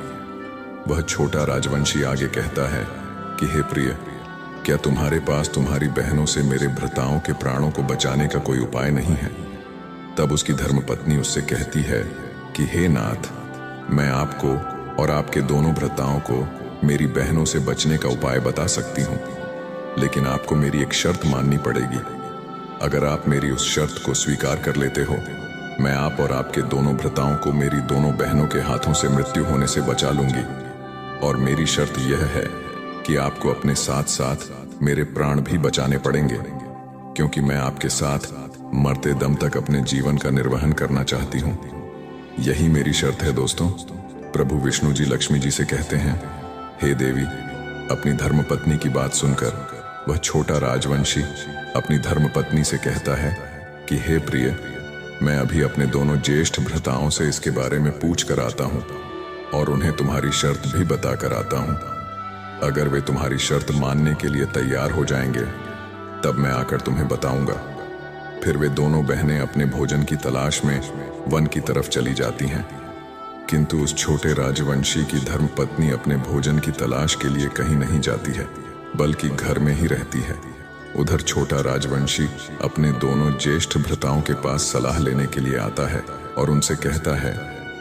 वह छोटा राजवंशी आगे कहता है कि हे प्रिय, क्या तुम्हारे पास तुम्हारी बहनों से मेरे भ्राताओं के प्राणों को बचाने का कोई उपाय नहीं है? तब उसकी धर्मपत्नी उससे कहती है कि हे नाथ, मैं आपको और आपके दोनों भ्राताओं को मेरी बहनों से बचने का उपाय बता सकती हूँ, लेकिन आपको मेरी एक शर्त माननी पड़ेगी। अगर आप मेरी उस शर्त को स्वीकार कर लेते हो, मैं आप और आपके दोनों भ्राताओं को मेरी दोनों बहनों के हाथों से मृत्यु होने से बचा लूंगी। और मेरी शर्त यह है कि आपको अपने साथ साथ मेरे प्राण भी बचाने पड़ेंगे, क्योंकि मैं आपके साथ मरते दम तक अपने जीवन का निर्वहन करना चाहती हूँ। यही मेरी शर्त है दोस्तों। प्रभु विष्णु जी लक्ष्मी जी से कहते हैं, हे देवी, अपनी धर्मपत्नी की बात सुनकर वह छोटा राजवंशी अपनी धर्मपत्नी से कहता है कि हे प्रिय, मैं अभी अपने दोनों ज्येष्ठ भ्राताओं से इसके बारे में पूछ कर आता हूँ और उन्हें तुम्हारी शर्त भी बता कर आता हूँ। अगर वे तुम्हारी शर्त मानने के लिए तैयार हो जाएंगे तब मैं आकर तुम्हें बताऊंगा। फिर वे दोनों बहनें अपने भोजन की तलाश में वन की तरफ चली जाती हैं, किंतु उस छोटे राजवंशी की धर्मपत्नी अपने भोजन की तलाश के लिए कहीं नहीं जाती है, बल्कि घर में ही रहती है। उधर छोटा राजवंशी अपने दोनों ज्येष्ठ भ्राताओं के पास सलाह लेने के लिए आता है और उनसे कहता है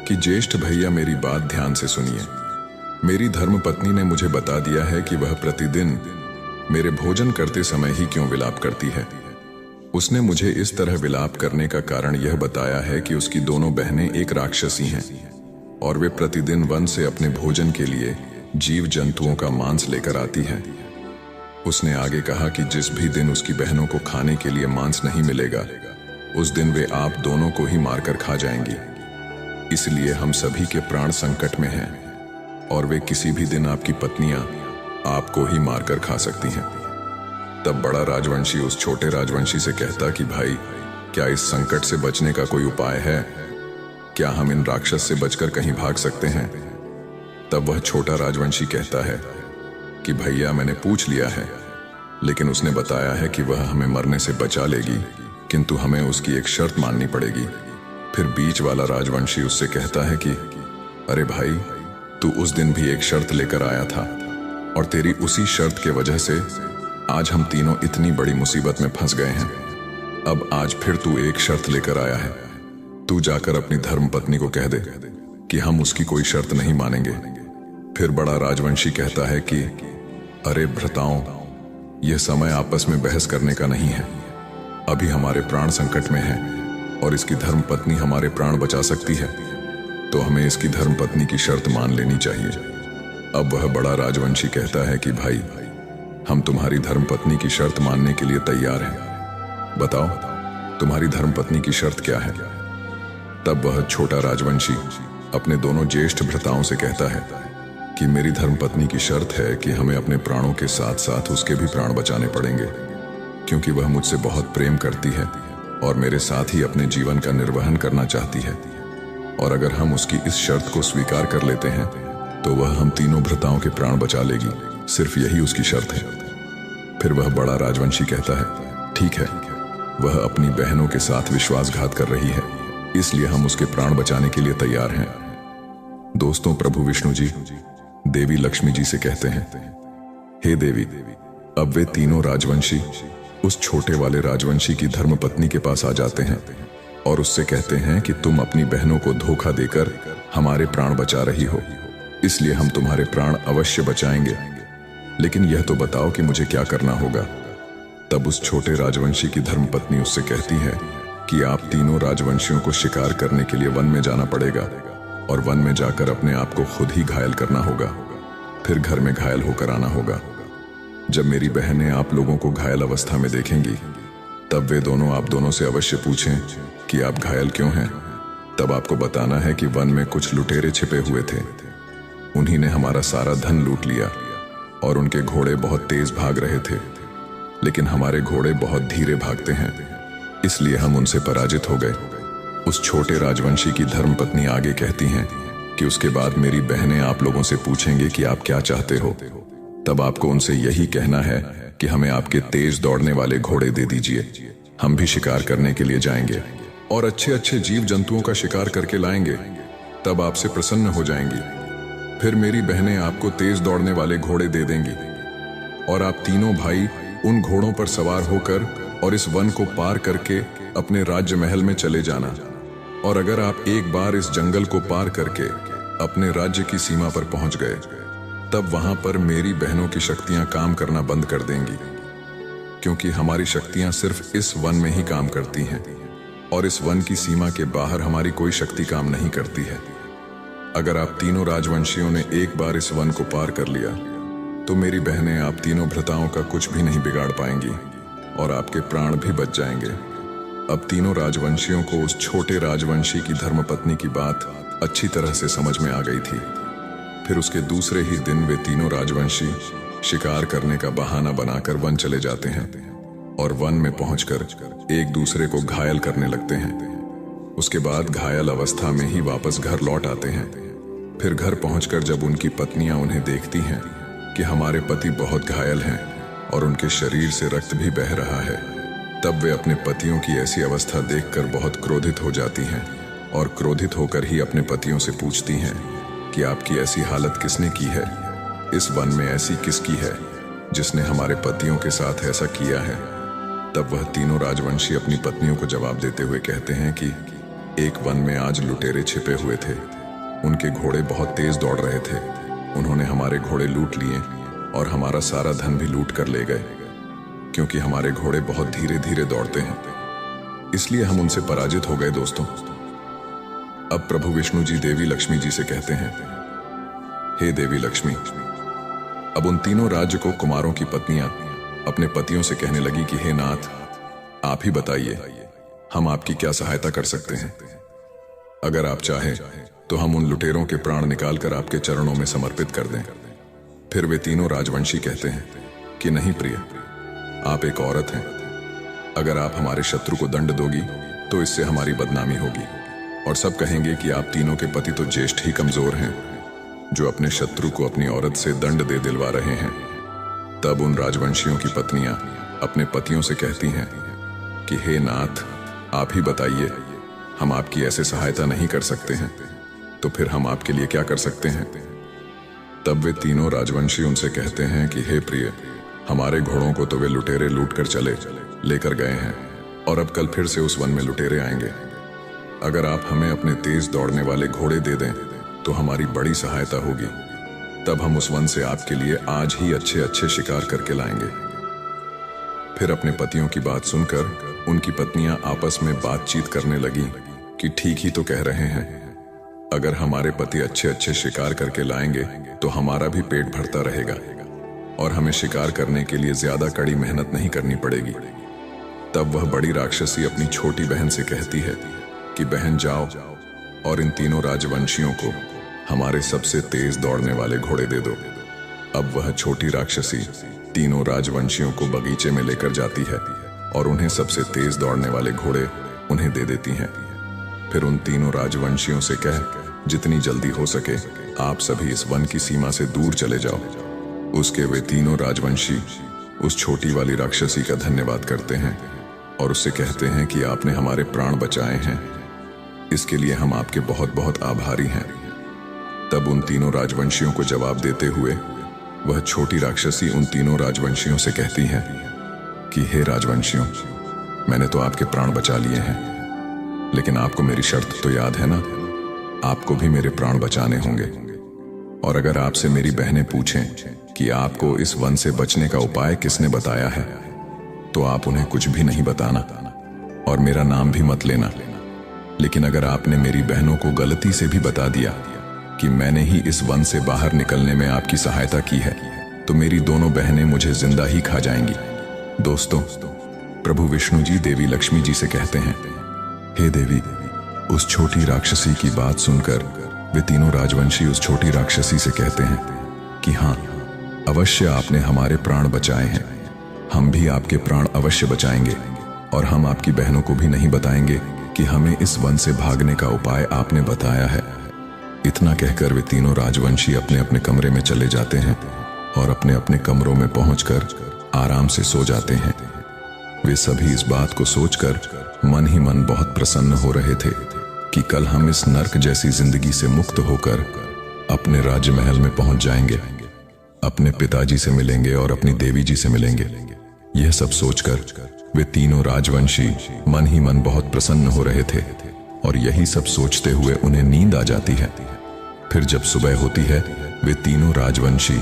कि ज्येष्ठ भैया, मेरी बात ध्यान से सुनिए। मेरी धर्मपत्नी ने मुझे बता दिया है कि वह प्रतिदिन मेरे भोजन करते समय ही क्यों विलाप करती है। उसने मुझे इस तरह विलाप करने का कारण यह बताया है कि उसकी दोनों बहनें एक राक्षसी हैं और वे प्रतिदिन वन से अपने भोजन के लिए जीव जंतुओं का मांस लेकर आती हैं। उसने आगे कहा कि जिस भी दिन उसकी बहनों को खाने के लिए मांस नहीं मिलेगा, उस दिन वे आप दोनों को ही मारकर खा जाएंगी। इसलिए हम सभी के प्राण संकट में हैं और वे किसी भी दिन आपकी पत्नियां आपको ही मारकर खा सकती हैं। तब बड़ा राजवंशी उस छोटे राजवंशी से कहता कि भाई, क्या इस संकट से बचने का कोई उपाय है? क्या हम इन राक्षस से बचकर कहीं भाग सकते हैं? तब वह छोटा राजवंशी कहता है कि भैया, मैंने पूछ लिया है, लेकिन उसने बताया है कि वह हमें मरने से बचा लेगी, किंतु हमें उसकी एक शर्त माननी पड़ेगी। फिर बीच वाला राजवंशी उससे कहता है कि अरे भाई, तू उस दिन भी एक शर्त लेकर आया था और तेरी उसी शर्त के वजह से आज हम तीनों इतनी बड़ी मुसीबत में फंस गए हैं। अब आज फिर तू एक शर्त लेकर आया है। तू जाकर अपनी धर्मपत्नी को कह दे कि हम उसकी कोई शर्त नहीं मानेंगे। फिर बड़ा राजवंशी कहता है कि अरे भ्राताओं, यह समय आपस में बहस करने का नहीं है। अभी हमारे प्राण संकट में हैं और इसकी धर्मपत्नी हमारे प्राण बचा सकती है, तो हमें इसकी धर्मपत्नी की शर्त मान लेनी चाहिए। अब वह बड़ा राजवंशी कहता है कि भाई, हम तुम्हारी धर्मपत्नी की शर्त मानने के लिए तैयार हैं। बताओ, तुम्हारी धर्मपत्नी की शर्त क्या है? तब वह छोटा राजवंशी अपने दोनों ज्येष्ठ भ्राताओं से कहता है कि मेरी धर्मपत्नी की शर्त है कि हमें अपने प्राणों के साथ साथ उसके भी प्राण बचाने पड़ेंगे, क्योंकि वह मुझसे बहुत प्रेम करती है और मेरे साथ ही अपने जीवन का निर्वहन करना चाहती है। और अगर हम उसकी इस शर्त को स्वीकार कर लेते हैं तो वह हम तीनों भ्राताओं के प्राण बचा लेगी। सिर्फ यही उसकी शर्त है। फिर वह बड़ा राजवंशी कहता है, ठीक है, वह अपनी बहनों के साथ विश्वासघात कर रही है, इसलिए हम उसके प्राण बचाने के लिए तैयार हैं। दोस्तों, प्रभु विष्णु जी देवी लक्ष्मी जी से कहते हैं, हे देवी। अब वे तीनों राजवंशी उस छोटे वाले राजवंशी की धर्मपत्नी के पास आ जाते हैं और उससे कहते हैं कि तुम अपनी बहनों को धोखा देकर हमारे प्राण बचा रही हो, इसलिए हम तुम्हारे प्राण अवश्य बचाएंगे, लेकिन यह तो बताओ कि मुझे क्या करना होगा। तब उस छोटे राजवंशी की धर्मपत्नी उससे कहती है कि आप तीनों राजवंशियों को शिकार करने के लिए वन में जाना पड़ेगा और वन में जाकर अपने आप को खुद ही घायल करना होगा, फिर घर में घायल होकर आना होगा। जब मेरी बहनें आप लोगों को घायल अवस्था में देखेंगी तब वे दोनों आप दोनों से अवश्य पूछें कि आप घायल क्यों हैं। तब आपको बताना है कि वन में कुछ लुटेरे छिपे हुए थे, उन्हीं ने हमारा सारा धन लूट लिया और उनके घोड़े बहुत तेज भाग रहे थे, लेकिन हमारे घोड़े बहुत धीरे भागते हैं, इसलिए हम उनसे पराजित हो गए। उस छोटे राजवंशी की धर्मपत्नी आगे कहती हैं कि उसके बाद मेरी बहनें आप लोगों से पूछेंगे कि आप क्या चाहते हो। तब आपको उनसे यही कहना है कि हमें आपके तेज दौड़ने वाले घोड़े दे दीजिए, हम भी शिकार करने के लिए जाएंगे और अच्छे अच्छे जीव जंतुओं का शिकार करके लाएंगे, तब आपसे प्रसन्न हो जाएंगी। फिर मेरी बहनें आपको तेज दौड़ने वाले घोड़े दे देंगी और आप तीनों भाई उन घोड़ों पर सवार होकर और इस वन को पार करके अपने राज्य महल में चले जाना। और अगर आप एक बार इस जंगल को पार करके अपने राज्य की सीमा पर पहुंच गए, तब वहां पर मेरी बहनों की शक्तियां काम करना बंद कर देंगी, क्योंकि हमारी शक्तियां सिर्फ इस वन में ही काम करती हैं और इस वन की सीमा के बाहर हमारी कोई शक्ति काम नहीं करती है। अगर आप तीनों राजवंशियों ने एक बार इस वन को पार कर लिया तो मेरी बहनें आप तीनों भ्राताओं का कुछ भी नहीं बिगाड़ पाएंगी और आपके प्राण भी बच जाएंगे। अब तीनों राजवंशियों को उस छोटे राजवंशी की धर्मपत्नी की बात अच्छी तरह से समझ में आ गई थी। फिर उसके दूसरे ही दिन वे तीनों राजवंशी शिकार करने का बहाना बनाकर वन चले जाते हैं और वन में पहुंचकर एक दूसरे को घायल करने लगते हैं। उसके बाद घायल अवस्था में ही वापस घर लौट आते हैं। फिर घर पहुंचकर जब उनकी पत्नियां उन्हें देखती हैं कि हमारे पति बहुत घायल हैं और उनके शरीर से रक्त भी बह रहा है, तब वे अपने पतियों की ऐसी अवस्था देखकर बहुत क्रोधित हो जाती हैं और क्रोधित होकर ही अपने पतियों से पूछती हैं कि आपकी ऐसी हालत किसने की है? इस वन में ऐसी किसकी है जिसने हमारे पतियों के साथ ऐसा किया है? तब वह तीनों राजवंशी अपनी पत्नियों को जवाब देते हुए कहते हैं कि एक वन में आज लुटेरे छिपे हुए थे। उनके घोड़े बहुत तेज दौड़ रहे थे। उन्होंने हमारे घोड़े लूट लिए और हमारा सारा धन भी लूट कर ले गए। क्योंकि हमारे घोड़े बहुत धीरे धीरे दौड़ते हैं, इसलिए हम उनसे पराजित हो गए। दोस्तों, अब प्रभु विष्णु जी देवी लक्ष्मी जी से कहते हैं, हे देवी लक्ष्मी। अब उन तीनों राज्य को कुमारों की पत्नियां अपने पतियों से कहने लगी कि हे नाथ, आप ही बताइए हम आपकी क्या सहायता कर सकते हैं। अगर आप चाहें तो हम उन लुटेरों के प्राण निकालकर आपके चरणों में समर्पित कर दें। फिर वे तीनों राजवंशी कहते हैं कि नहीं प्रिय, आप एक औरत हैं। अगर आप हमारे शत्रु को दंड दोगी तो इससे हमारी बदनामी होगी और सब कहेंगे कि आप तीनों के पति तो ज्येष्ठ ही कमजोर हैं, जो अपने शत्रु को अपनी औरत से दंड दे दिलवा रहे हैं। तब उन राजवंशियों की पत्नियां अपने पतियों से कहती हैं कि हे नाथ, आप ही बताइए, हम आपकी ऐसे सहायता नहीं कर सकते हैं, तो फिर हम आपके लिए क्या कर सकते हैं? तब वे तीनों राजवंशी उनसे कहते हैं कि हे प्रिय, हमारे घोड़ों को तो वे लुटेरे लूट कर लेकर गए हैं और अब कल फिर से उस वन में लुटेरे आएंगे। अगर आप हमें अपने तेज दौड़ने वाले घोड़े दे दें तो हमारी बड़ी सहायता होगी। तब हम उस वन से आपके लिए आज ही अच्छे अच्छे शिकार करके लाएंगे। फिर अपने पतियों की बात सुनकर उनकी पत्नियां आपस में बातचीत करने लगी कि ठीक ही तो कह रहे हैं, अगर हमारे पति अच्छे अच्छे शिकार करके लाएंगे तो हमारा भी पेट भरता रहेगा और हमें शिकार करने के लिए ज्यादा कड़ी मेहनत नहीं करनी पड़ेगी। तब वह बड़ी राक्षसी अपनी छोटी बहन से कहती है कि बहन जाओ और इन तीनों राजवंशियों को हमारे सबसे तेज दौड़ने वाले घोड़े दे दो। अब वह छोटी राक्षसी तीनों राजवंशियों को बगीचे में लेकर जाती है और उन्हें सबसे तेज दौड़ने वाले घोड़े उन्हें दे देती हैं। फिर उन तीनों राजवंशियों से कह, जितनी जल्दी हो सके आप सभी इस वन की सीमा से दूर चले जाओ। उसके वे तीनों राजवंशी उस छोटी वाली राक्षसी का धन्यवाद करते हैं और उससे कहते हैं कि आपने हमारे प्राण बचाए हैं, इसके लिए हम आपके बहुत बहुत आभारी हैं। तब उन तीनों राजवंशियों को जवाब देते हुए वह छोटी राक्षसी उन तीनों राजवंशियों से कहती है कि हे राजवंशियों, मैंने तो आपके प्राण बचा लिए हैं, लेकिन आपको मेरी शर्त तो याद है ना? आपको भी मेरे प्राण बचाने होंगे। और अगर आपसे मेरी बहनें पूछें कि आपको इस वन से बचने का उपाय किसने बताया है, तो आप उन्हें कुछ भी नहीं बताना और मेरा नाम भी मत लेना। लेकिन अगर आपने मेरी बहनों को गलती से भी बता दिया कि मैंने ही इस वन से बाहर निकलने में आपकी सहायता की है, तो मेरी दोनों बहनें मुझे जिंदा ही खा जाएंगी। दोस्तों, प्रभु विष्णु जी देवी लक्ष्मी जी से कहते हैं, हे देवी, उस छोटी राक्षसी की बात सुनकर वे तीनों राजवंशी उस छोटी राक्षसी से कहते हैं कि हाँ, अवश्य आपने हमारे प्राण बचाए हैं, हम भी आपके प्राण अवश्य बचाएंगे और हम आपकी बहनों को भी नहीं बताएंगे कि हमें इस वन से भागने का उपाय आपने बताया है। इतना कहकर वे तीनों राजवंशी अपने अपने कमरे में चले जाते हैं और अपने अपने कमरों में पहुंचकर आराम से सो जाते हैं। वे सभी इस बात को सोचकर मन ही मन बहुत प्रसन्न हो रहे थे कि कल हम इस नर्क जैसी जिंदगी से मुक्त होकर अपने राजमहल में पहुंच जाएंगे, अपने पिताजी से मिलेंगे और अपनी देवी जी से मिलेंगे। यह सब सोचकर वे तीनों राजवंशी मन ही मन बहुत प्रसन्न हो रहे थे और यही सब सोचते हुए उन्हें नींद आ जाती है। फिर जब सुबह होती है, वे तीनों राजवंशी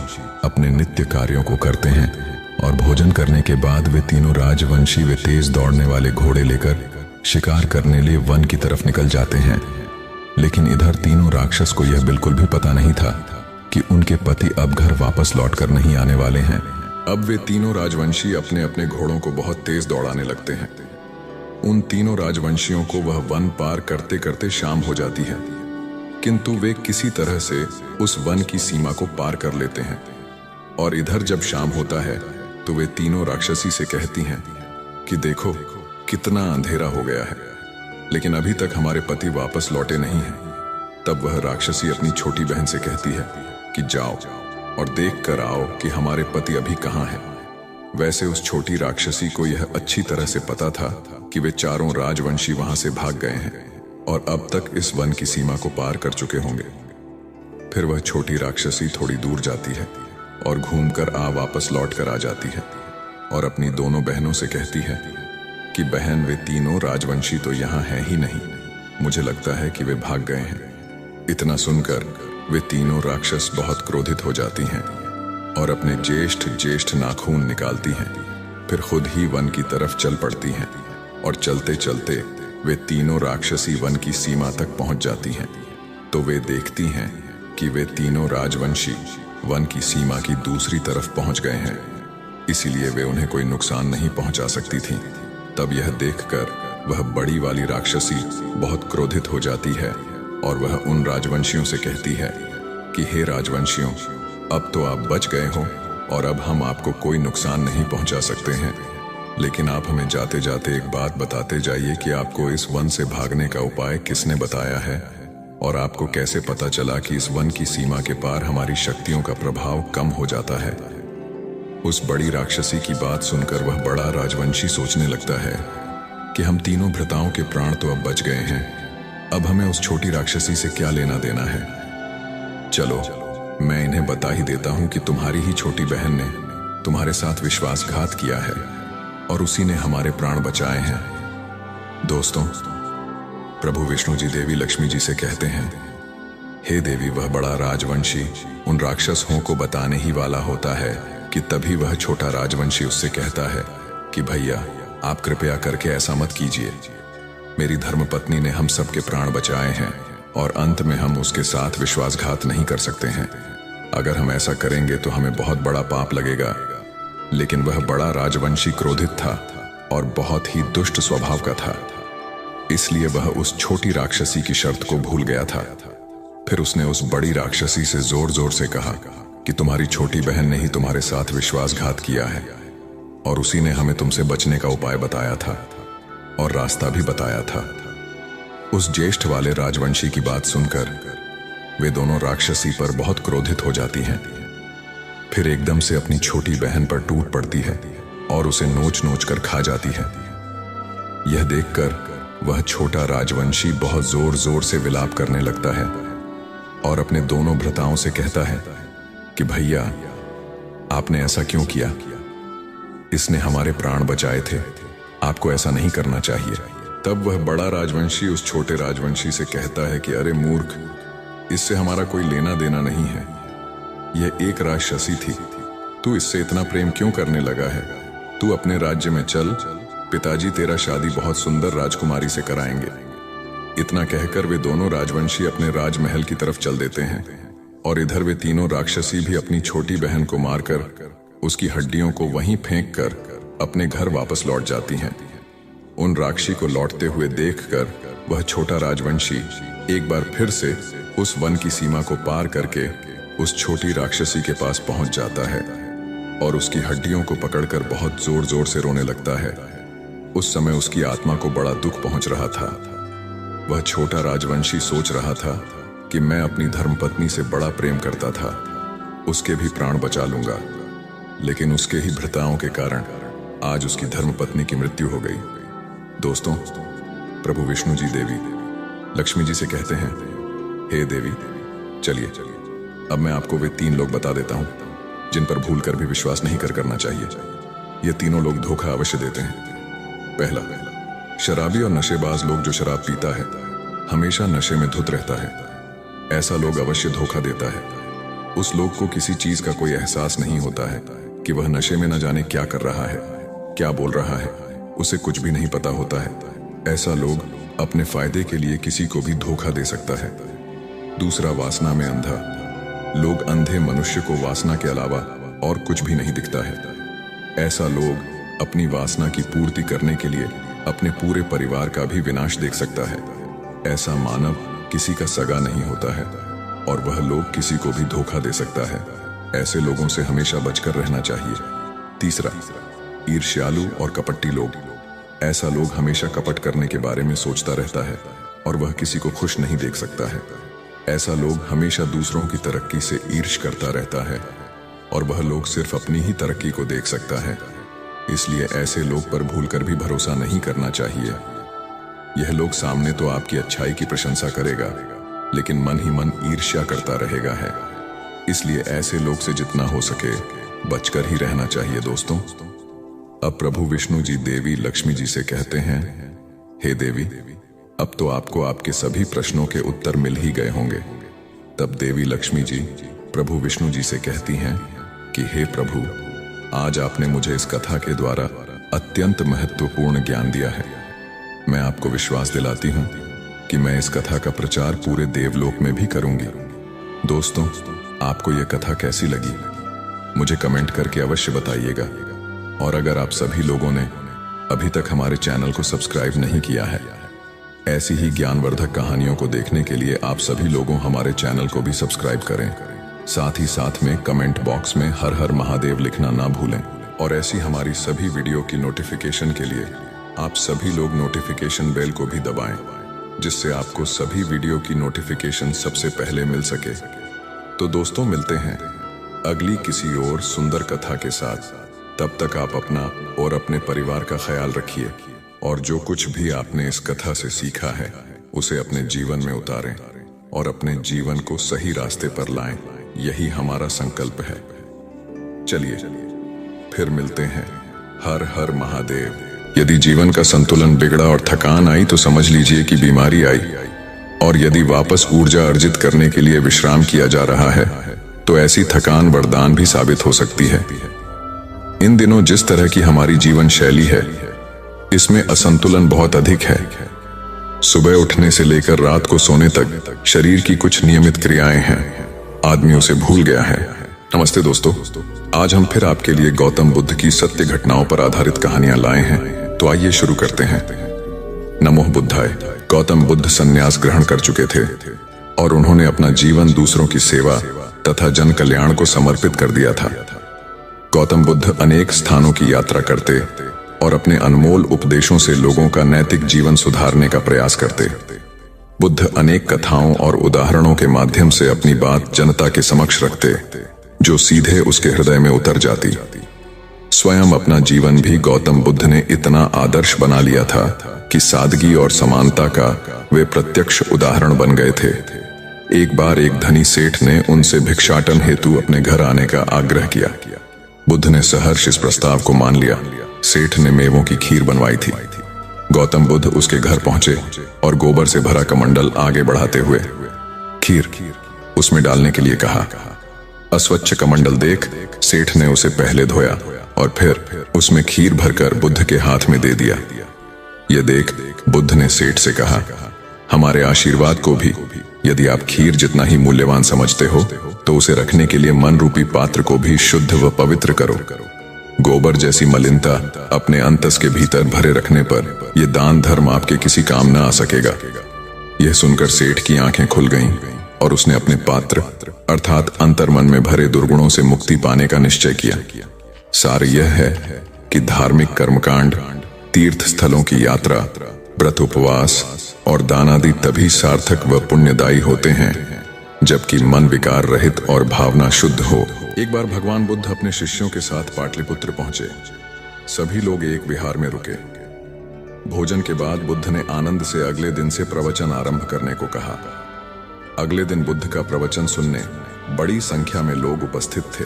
अपने नित्य कार्यों को करते हैं और भोजन करने के बाद वे तीनों राजवंशी वे तेज दौड़ने वाले घोड़े लेकर शिकार करने लिए वन की तरफ निकल जाते हैं। लेकिन इधर तीनों राक्षस को यह बिल्कुल भी पता नहीं था कि उनके पति अब घर वापस लौटकर नहीं आने वाले हैं। अब वे तीनों राजवंशी अपने अपने घोड़ों को बहुत तेज दौड़ाने लगते हैं। उन तीनों राजवंशियों को वह वन पार करते करते शाम हो जाती है, किंतु वे किसी तरह से उस वन की सीमा को पार कर लेते हैं। और इधर जब शाम होता है तो वे तीनों राक्षसी से कहती हैं कि देखो कितना अंधेरा हो गया है, लेकिन अभी तक हमारे पति वापस लौटे नहीं हैं। तब वह राक्षसी अपनी छोटी बहन से कहती है कि जाओ और देख कर आओ कि हमारे पति अभी कहाँ हैं। वैसे उस छोटी राक्षसी को यह अच्छी तरह से पता था कि वे चारों राजवंशी वहां से भाग गए हैं और अब तक इस वन की सीमा को पार कर चुके होंगे। फिर वह छोटी राक्षसी थोड़ी दूर जाती है और घूमकर वापस लौट कर आ जाती है और अपनी दोनों बहनों से कहती है कि बहन, वे तीनों राजवंशी तो यहाँ हैं ही नहीं, मुझे लगता है कि वे भाग गए हैं। इतना सुनकर वे तीनों राक्षस बहुत क्रोधित हो जाती हैं और अपने ज्येष्ठ नाखून निकालती हैं। फिर खुद ही वन की तरफ चल पड़ती हैं और चलते चलते वे तीनों राक्षसी वन की सीमा तक पहुंच जाती हैं। तो वे देखती हैं कि वे तीनों राजवंशी वन की सीमा की दूसरी तरफ पहुंच गए हैं, इसीलिए वे उन्हें कोई नुकसान नहीं पहुंचा सकती थीं। तब यह देखकर वह बड़ी वाली राक्षसी बहुत क्रोधित हो जाती है और वह उन राजवंशियों से कहती है कि हे राजवंशियों, अब तो आप बच गए हो और अब हम आपको कोई नुकसान नहीं पहुंचा सकते हैं, लेकिन आप हमें जाते जाते एक बात बताते जाइए कि आपको इस वन से भागने का उपाय किसने बताया है और आपको कैसे पता चला कि इस वन की सीमा के पार हमारी शक्तियों का प्रभाव कम हो जाता है। उस बड़ी राक्षसी की बात सुनकर वह बड़ा राजवंशी सोचने लगता है कि हम तीनों भ्राताओं के प्राण तो अब बच गए हैं, अब हमें उस छोटी राक्षसी से क्या लेना देना है। चलो मैं इन्हें बता ही देता हूं कि तुम्हारी ही छोटी बहन ने तुम्हारे साथ विश्वासघात किया है और उसी ने हमारे प्राण बचाए हैं। दोस्तों, प्रभु विष्णु जी देवी लक्ष्मी जी से कहते हैं, हे देवी, वह बड़ा राजवंशी उन राक्षसों को बताने ही वाला होता है कि तभी वह छोटा राजवंशी उससे कहता है कि भैया, आप कृपया करके ऐसा मत कीजिए। मेरी धर्मपत्नी ने हम सबके प्राण बचाए हैं और अंत में हम उसके साथ विश्वासघात नहीं कर सकते हैं। अगर हम ऐसा करेंगे तो हमें बहुत बड़ा पाप लगेगा। लेकिन वह बड़ा राजवंशी क्रोधित था और बहुत ही दुष्ट स्वभाव का था, इसलिए वह उस छोटी राक्षसी की शर्त को भूल गया था। फिर उसने उस बड़ी राक्षसी से जोर जोर से कहा कि तुम्हारी छोटी बहन ने ही तुम्हारे साथ विश्वासघात किया है और उसी ने हमें तुमसे बचने का उपाय बताया था और रास्ता भी बताया था। उस ज्येष्ठ वाले राजवंशी की बात सुनकर वे दोनों राक्षसी पर बहुत क्रोधित हो जाती हैं। फिर एकदम से अपनी छोटी बहन पर टूट पड़ती है और उसे नोच नोच कर खा जाती है। यह देखकर वह छोटा राजवंशी बहुत जोर जोर से विलाप करने लगता है और अपने दोनों भ्राताओं से कहता है कि भैया, आपने ऐसा क्यों किया? इसने हमारे प्राण बचाए थे, आपको ऐसा नहीं करना चाहिए। तब वह बड़ा राजवंशी उस छोटे राजवंशी से कहता है कि अरे मूर्ख, इससे हमारा कोई लेना देना नहीं है। यह एक राक्षसी थी, तू इससे इतना प्रेम क्यों करने लगा है? तू अपने राज्य में चल, पिताजी तेरा शादी बहुत सुंदर राजकुमारी से कराएंगे। इतना कहकर वे दोनों राजवंशी अपने राजमहल की तरफ चल देते हैं और इधर वे तीनों राक्षसी भी अपनी छोटी बहन को मारकर उसकी हड्डियों को वहीं फेंक कर अपने घर वापस लौट जाती हैं। उन राक्षसी को लौटते हुए देखकर वह छोटा राजवंशी एक बार फिर से उस वन की सीमा को पार करके उस छोटी राक्षसी के पास पहुंच जाता है और उसकी हड्डियों को पकड़कर बहुत जोर जोर से रोने लगता है। उस समय उसकी आत्मा को बड़ा दुख पहुंच रहा था। वह छोटा राजवंशी सोच रहा था कि मैं अपनी धर्मपत्नी से बड़ा प्रेम करता था, उसके भी प्राण बचा लूंगा, लेकिन उसके ही भ्राताओं के कारण आज उसकी धर्मपत्नी की मृत्यु हो गई। दोस्तों, प्रभु विष्णु जी देवी लक्ष्मी जी से कहते हैं, हे देवी, चलिए अब मैं आपको वे 3 लोग बता देता हूं जिन पर भूल कर भी विश्वास नहीं करना चाहिए। ये तीनों लोग धोखा अवश्य देते हैं। पहला, शराबी और नशेबाज लोग जो शराब पीता है, हमेशा नशे में धुत रहता है, ऐसा लोग अवश्य धोखा देता है। उस लोग को किसी चीज का कोई एहसास नहीं होता है कि वह नशे में न जाने क्या कर रहा है, क्या बोल रहा है, उसे कुछ भी नहीं पता होता है। ऐसा लोग अपने फायदे के लिए किसी को भी धोखा दे सकता है। दूसरा, वासना में अंधा। लोग अंधे मनुष्य को वासना के अलावा और कुछ भी नहीं दिखता है। ऐसा लोग अपनी वासना की पूर्ति करने के लिए अपने पूरे परिवार का भी विनाश देख सकता है। ऐसा मानव किसी का सगा नहीं होता है और वह लोग किसी को भी धोखा दे सकता है। ऐसे लोगों से हमेशा बचकर रहना चाहिए। तीसरा, ईर्ष्यालु और कपटी लोग। ऐसा लोग हमेशा कपट करने के बारे में सोचता रहता है और वह किसी को खुश नहीं देख सकता है। ऐसा लोग हमेशा दूसरों की तरक्की से ईर्ष्या करता रहता है और वह लोग सिर्फ अपनी ही तरक्की को देख सकता है। इसलिए ऐसे लोग पर भूलकर भी भरोसा नहीं करना चाहिए। यह लोग सामने तो आपकी अच्छाई की प्रशंसा करेगा, लेकिन मन ही मन ईर्ष्या करता रहेगा है। इसलिए ऐसे लोग से जितना हो सके बचकर ही रहना चाहिए दोस्तों। अब प्रभु विष्णु जी देवी लक्ष्मी जी से कहते हैं, हे देवी, अब तो आपको आपके सभी प्रश्नों के उत्तर मिल ही गए होंगे। तब देवी लक्ष्मी जी प्रभु विष्णु जी से कहती हैं कि हे प्रभु, आज आपने मुझे इस कथा के द्वारा अत्यंत महत्वपूर्ण ज्ञान दिया है। मैं आपको विश्वास दिलाती हूँ कि मैं इस कथा का प्रचार पूरे देवलोक में भी करूंगी। दोस्तों, आपको यह कथा कैसी लगी मुझे कमेंट करके अवश्य बताइएगा। और अगर आप सभी लोगों ने अभी तक हमारे चैनल को सब्सक्राइब नहीं किया है, ऐसी ही ज्ञानवर्धक कहानियों को देखने के लिए आप सभी लोगों हमारे चैनल को भी सब्सक्राइब करें। साथ ही साथ में कमेंट बॉक्स में हर हर महादेव लिखना ना भूलें। और ऐसी हमारी सभी वीडियो की नोटिफिकेशन के लिए आप सभी लोग नोटिफिकेशन बेल को भी दबाएं, जिससे आपको सभी वीडियो की नोटिफिकेशन सबसे पहले मिल सके। तो दोस्तों, मिलते हैं अगली किसी और सुंदर कथा के साथ। तब तक आप अपना और अपने परिवार का ख्याल रखिए और जो कुछ भी आपने इस कथा से सीखा है उसे अपने जीवन में उतारें और अपने जीवन को सही रास्ते पर लाएं। यही हमारा संकल्प है। चलिए फिर मिलते हैं। हर हर महादेव। यदि जीवन का संतुलन बिगड़ा और थकान आई तो समझ लीजिए कि बीमारी आई, और यदि वापस ऊर्जा अर्जित करने के लिए विश्राम किया जा रहा है तो ऐसी थकान वरदान भी साबित हो सकती है। इन दिनों जिस तरह की हमारी जीवन शैली है, इसमें असंतुलन बहुत अधिक है। सुबह उठने से लेकर रात को सोने तक शरीर की कुछ नियमित क्रियाएं हैं, आदमी उसे भूल गया है। नमस्ते दोस्तों, आज हम फिर आपके लिए गौतम बुद्ध की सत्य घटनाओं पर आधारित कहानियां लाए हैं। तो आइए शुरू करते हैं। नमो बुद्धाय। गौतम बुद्ध संन्यास ग्रहण कर चुके थे और उन्होंने अपना जीवन दूसरों की सेवा तथा जन कल्याण को समर्पित कर दिया था। गौतम बुद्ध अनेक स्थानों की यात्रा करते और अपने अनमोल उपदेशों से लोगों का नैतिक जीवन सुधारने का प्रयास करते। बुद्ध अनेक कथाओं और उदाहरणों के माध्यम से अपनी बात जनता के समक्ष रखते, जो सीधे उसके हृदय में उतर जाती। स्वयं अपना जीवन भी गौतम बुद्ध ने इतना आदर्श बना लिया था कि सादगी और समानता का वे प्रत्यक्ष उदाहरण बन गए थे। एक बार एक धनी सेठ ने उनसे भिक्षाटन हेतु अपने घर आने का आग्रह किया। बुद्ध ने सहर्ष इस प्रस्ताव को मान लिया। सेठ ने मेवों की खीर बनवाई थी। गौतम बुद्ध उसके घर पहुंचे और गोबर से भरा कमंडल आगे बढ़ाते हुए खीर उसमें डालने के लिए कहा। अस्वच्छ कमंडल देख सेठ ने उसे पहले धोया और फिर उसमें खीर भरकर बुद्ध के हाथ में दे दिया। यह देख बुद्ध ने सेठ से कहा, हमारे आशीर्वाद को भी यदि आप खीर जितना ही मूल्यवान समझते हो तो उसे रखने के लिए मन रूपी पात्र को भी शुद्ध व पवित्र करो। गोबर जैसी मलिनता अपने अंतस के भीतर भरे रखने पर यह दान धर्म आपके किसी काम न आ सकेगा। यह सुनकर सेठ की आंखें खुल गईं और उसने अपने पात्र अर्थात अंतर्मन में भरे दुर्गुणों से मुक्ति पाने का निश्चय किया। सार यह है कि धार्मिक कर्मकांड, तीर्थ स्थलों की यात्रा, व्रत उपवास और दान आदि तभी सार्थक व पुण्यदायी होते हैं जबकि मन विकार रहित और भावना शुद्ध हो। एक बार भगवान बुद्ध अपने शिष्यों के साथ पाटलिपुत्र पहुंचे। सभी लोग एक विहार में रुके। भोजन के बाद बुद्ध ने आनंद से अगले दिन से प्रवचन आरंभ करने को कहा। अगले दिन बुद्ध का प्रवचन सुनने बड़ी संख्या में लोग उपस्थित थे।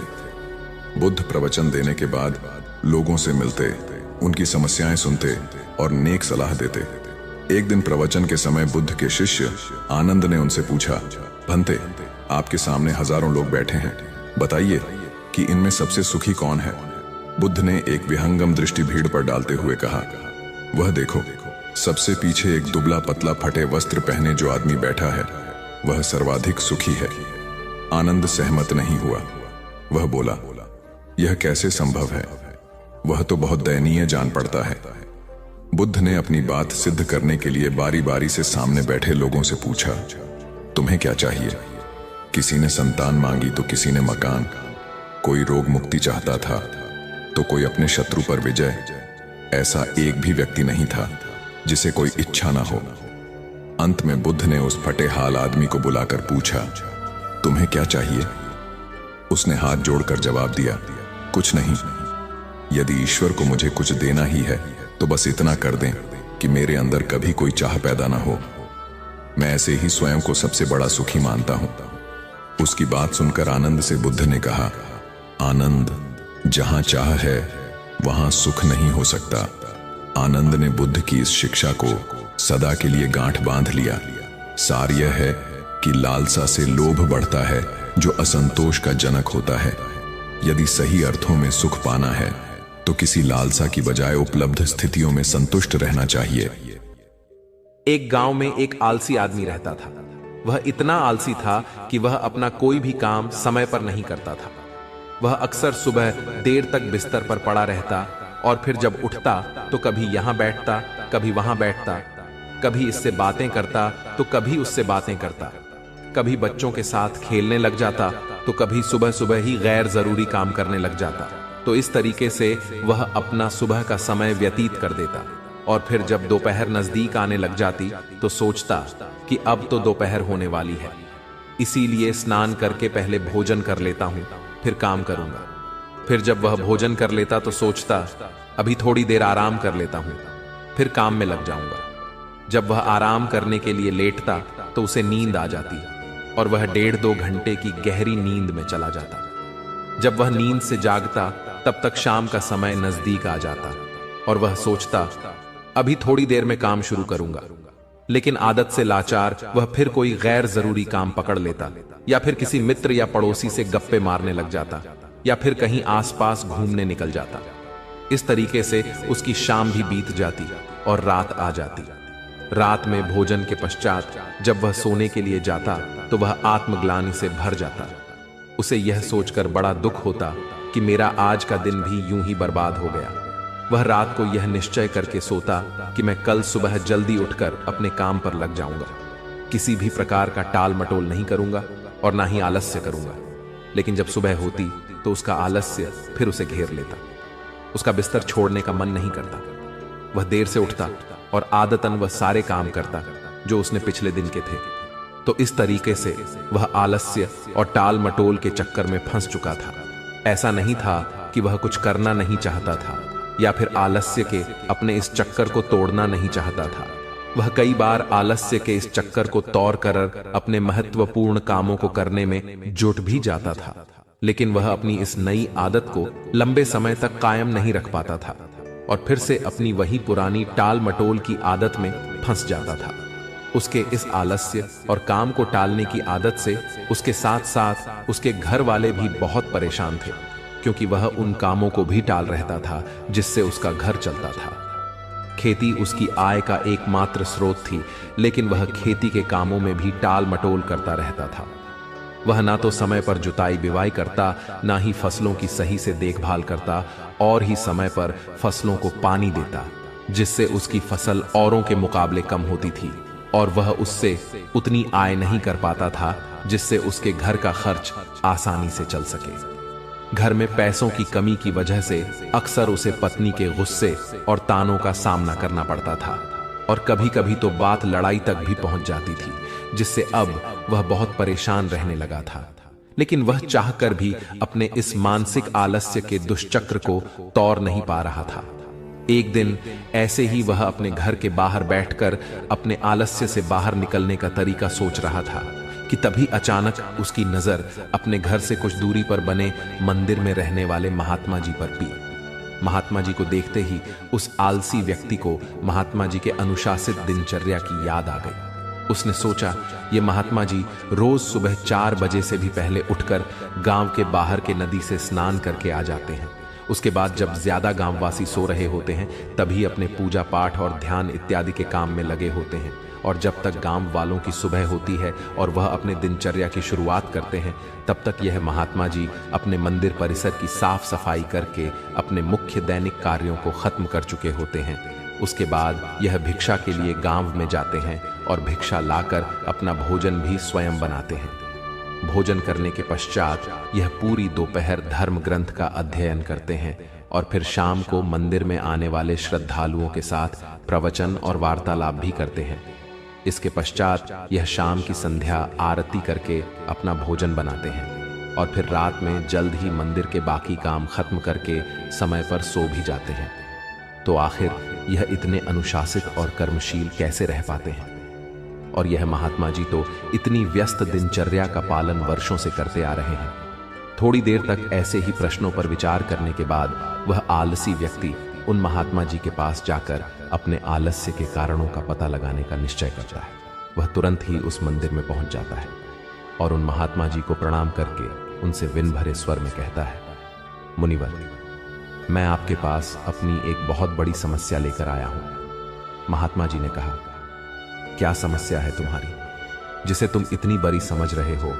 बुद्ध प्रवचन देने के बाद लोगों से मिलते, उनकी समस्याएं सुनते और नेक सलाह देते। एक दिन प्रवचन के समय बुद्ध के शिष्य आनंद ने उनसे पूछा, भंते, आपके सामने हजारों लोग बैठे हैं, बताइए कि इनमें सबसे सुखी कौन है। बुद्ध ने एक विहंगम दृष्टि भीड़ पर डालते हुए कहा, वह देखो, सबसे पीछे एक दुबला पतला फटे वस्त्र पहने जो आदमी बैठा है, वह सर्वाधिक सुखी है। आनंद सहमत नहीं हुआ। वह बोला, यह कैसे संभव है, वह तो बहुत दयनीय जान पड़ता है। बुद्ध ने अपनी बात सिद्ध करने के लिए बारी बारी से सामने बैठे लोगों से पूछा, तुम्हें क्या चाहिए? किसी ने संतान मांगी तो किसी ने मकान, कोई रोग मुक्ति चाहता था तो कोई अपने शत्रु पर विजय। ऐसा एक भी व्यक्ति नहीं था जिसे कोई इच्छा ना हो। अंत में बुद्ध ने उस फटे हाल आदमी को बुलाकर पूछा, तुम्हें क्या चाहिए? उसने हाथ जोड़कर जवाब दिया, कुछ नहीं। यदि ईश्वर को मुझे कुछ देना ही है तो बस इतना कर दें कि मेरे अंदर कभी कोई चाह पैदा ना हो। मैं ऐसे ही स्वयं को सबसे बड़ा सुखी मानता हूं। उसकी बात सुनकर आनंद से बुद्ध ने कहा, आनंद, जहां चाह है वहां सुख नहीं हो सकता। आनंद ने बुद्ध की इस शिक्षा को सदा के लिए गांठ बांध लिया। सार यह है कि लालसा से लोभ बढ़ता है जो असंतोष का जनक होता है। यदि सही अर्थों में सुख पाना है तो किसी लालसा की बजाय उपलब्ध स्थितियों में संतुष्ट रहना चाहिए। एक गांव में एक आलसी आदमी रहता था। वह इतना आलसी था कि वह अपना कोई भी काम समय पर नहीं करता था। वह अक्सर सुबह देर तक बिस्तर पर पड़ा रहता और फिर जब उठता तो कभी यहां बैठता, कभी वहां बैठता, कभी इससे बातें करता तो कभी उससे बातें करता, कभी बच्चों के साथ खेलने लग जाता तो कभी सुबह सुबह ही गैर जरूरी काम करने लग जाता। तो इस तरीके से वह अपना सुबह का समय व्यतीत कर देता और फिर जब दोपहर नजदीक आने लग जाती तो सोचता कि अब तो दोपहर होने वाली है, इसीलिए स्नान करके पहले भोजन कर लेता हूं, फिर काम करूंगा। फिर जब वह भोजन कर लेता तो सोचता अभी थोड़ी देर आराम कर लेता हूं, फिर काम में लग जाऊंगा। जब वह आराम करने के लिए लेटता तो उसे नींद आ जाती और वह 1.5-2 घंटे की गहरी नींद में चला जाता। जब वह नींद से जागता तब तक शाम का समय नजदीक आ जाता और वह सोचता अभी थोड़ी देर में काम शुरू करूंगा। लेकिन आदत से लाचार वह फिर कोई गैर जरूरी काम पकड़ लेता या फिर किसी मित्र या पड़ोसी से गप्पे मारने लग जाता या फिर कहीं आसपास घूमने निकल जाता। इस तरीके से उसकी शाम भी बीत जाती और रात आ जाती। रात में भोजन के पश्चात जब वह सोने के लिए जाता तो वह आत्मग्लानि से भर जाता। उसे यह सोचकर बड़ा दुख होता कि मेरा आज का दिन भी यूं ही बर्बाद हो गया। वह रात को यह निश्चय करके सोता कि मैं कल सुबह जल्दी उठकर अपने काम पर लग जाऊंगा, किसी भी प्रकार का टाल मटोल नहीं करूंगा और ना ही आलस्य करूंगा। लेकिन जब सुबह होती तो उसका आलस्य फिर उसे घेर लेता। उसका बिस्तर छोड़ने का मन नहीं करता। वह देर से उठता और आदतन वह सारे काम करता जो उसने पिछले दिन के थे। तो इस तरीके से वह आलस्य और टाल मटोल के चक्कर में फंस चुका था। ऐसा नहीं था कि वह कुछ करना नहीं चाहता था या फिर आलस्य के अपने इस चक्कर को तोड़ना नहीं चाहता था। वह कई बार आलस्य के इस चक्कर को तोड़ कर अपने महत्वपूर्ण कामों को करने में जुट भी जाता था, लेकिन वह अपनी इस नई आदत को लंबे समय तक कायम नहीं रख पाता था और फिर से अपनी वही पुरानी टाल मटोल की आदत में फंस जाता था। उसके इस आलस्य और काम को टालने की आदत से उसके साथ साथ उसके घर वाले भी बहुत परेशान थे, क्योंकि वह उन कामों को भी टाल रहता था जिससे उसका घर चलता था। खेती उसकी आय का एकमात्र स्रोत थी, लेकिन वह खेती के कामों में भी टाल मटोल करता रहता था। वह ना तो समय पर जुताई बिवाई करता, ना ही फसलों की सही से देखभाल करता और ही समय पर फसलों को पानी देता, जिससे उसकी फसल औरों के मुकाबले कम होती थी और वह उससे उतनी आय नहीं कर पाता था जिससे उसके घर का खर्च आसानी से चल सके। घर में पैसों की कमी की वजह से अक्सर उसे पत्नी के गुस्से और तानों का सामना करना पड़ता था और कभी कभी तो बात लड़ाई तक भी पहुंच जाती थी, जिससे अब वह बहुत परेशान रहने लगा था। लेकिन वह चाहकर भी अपने इस मानसिक आलस्य के दुष्चक्र को तोड़ नहीं पा रहा था। एक दिन ऐसे ही वह अपने घर के बाहर बैठकर अपने आलस्य से बाहर निकलने का तरीका सोच रहा था कि तभी अचानक उसकी नजर अपने घर से कुछ दूरी पर बने मंदिर में रहने वाले महात्मा जी पर पड़ी। महात्मा जी को देखते ही उस आलसी व्यक्ति को महात्मा जी के अनुशासित दिनचर्या की याद आ गई। उसने सोचा, ये महात्मा जी रोज सुबह 4 बजे से भी पहले उठकर गांव के बाहर के नदी से स्नान करके आ जाते हैं। उसके बाद जब ज्यादा गांववासी सो रहे होते हैं तभी अपने पूजा पाठ और ध्यान इत्यादि के काम में लगे होते हैं, और जब तक गांव वालों की सुबह होती है और वह अपने दिनचर्या की शुरुआत करते हैं तब तक यह महात्मा जी अपने मंदिर परिसर की साफ सफाई करके अपने मुख्य दैनिक कार्यों को खत्म कर चुके होते हैं। उसके बाद यह भिक्षा के लिए गांव में जाते हैं और भिक्षा लाकर अपना भोजन भी स्वयं बनाते हैं। भोजन करने के पश्चात यह पूरी दोपहर धर्म ग्रंथ का अध्ययन करते हैं और फिर शाम को मंदिर में आने वाले श्रद्धालुओं के साथ प्रवचन और वार्तालाप भी करते हैं। इसके पश्चात यह शाम की संध्या आरती करके अपना भोजन बनाते हैं और फिर रात में जल्द ही मंदिर के बाकी काम खत्म करके समय पर सो भी जाते हैं। तो आखिर यह इतने अनुशासित और कर्मशील कैसे रह पाते हैं? और यह महात्मा जी तो इतनी व्यस्त दिनचर्या का पालन वर्षों से करते आ रहे हैं। थोड़ी देर तक ऐसे ही प्रश्नों पर विचार करने के बाद वह आलसी व्यक्ति उन महात्मा जी के पास जाकर अपने आलस्य के कारणों का पता लगाने का निश्चय करता है। वह तुरंत ही उस मंदिर में पहुंच जाता है और उन महात्मा जी को प्रणाम करके उनसे विन भरे स्वर में कहता है, मुनिवर, मैं आपके पास अपनी एक बहुत बड़ी समस्या लेकर आया हूं। महात्मा जी ने कहा, क्या समस्या है तुम्हारी, जिसे तुम इतनी बड़ी समझ रहे हो?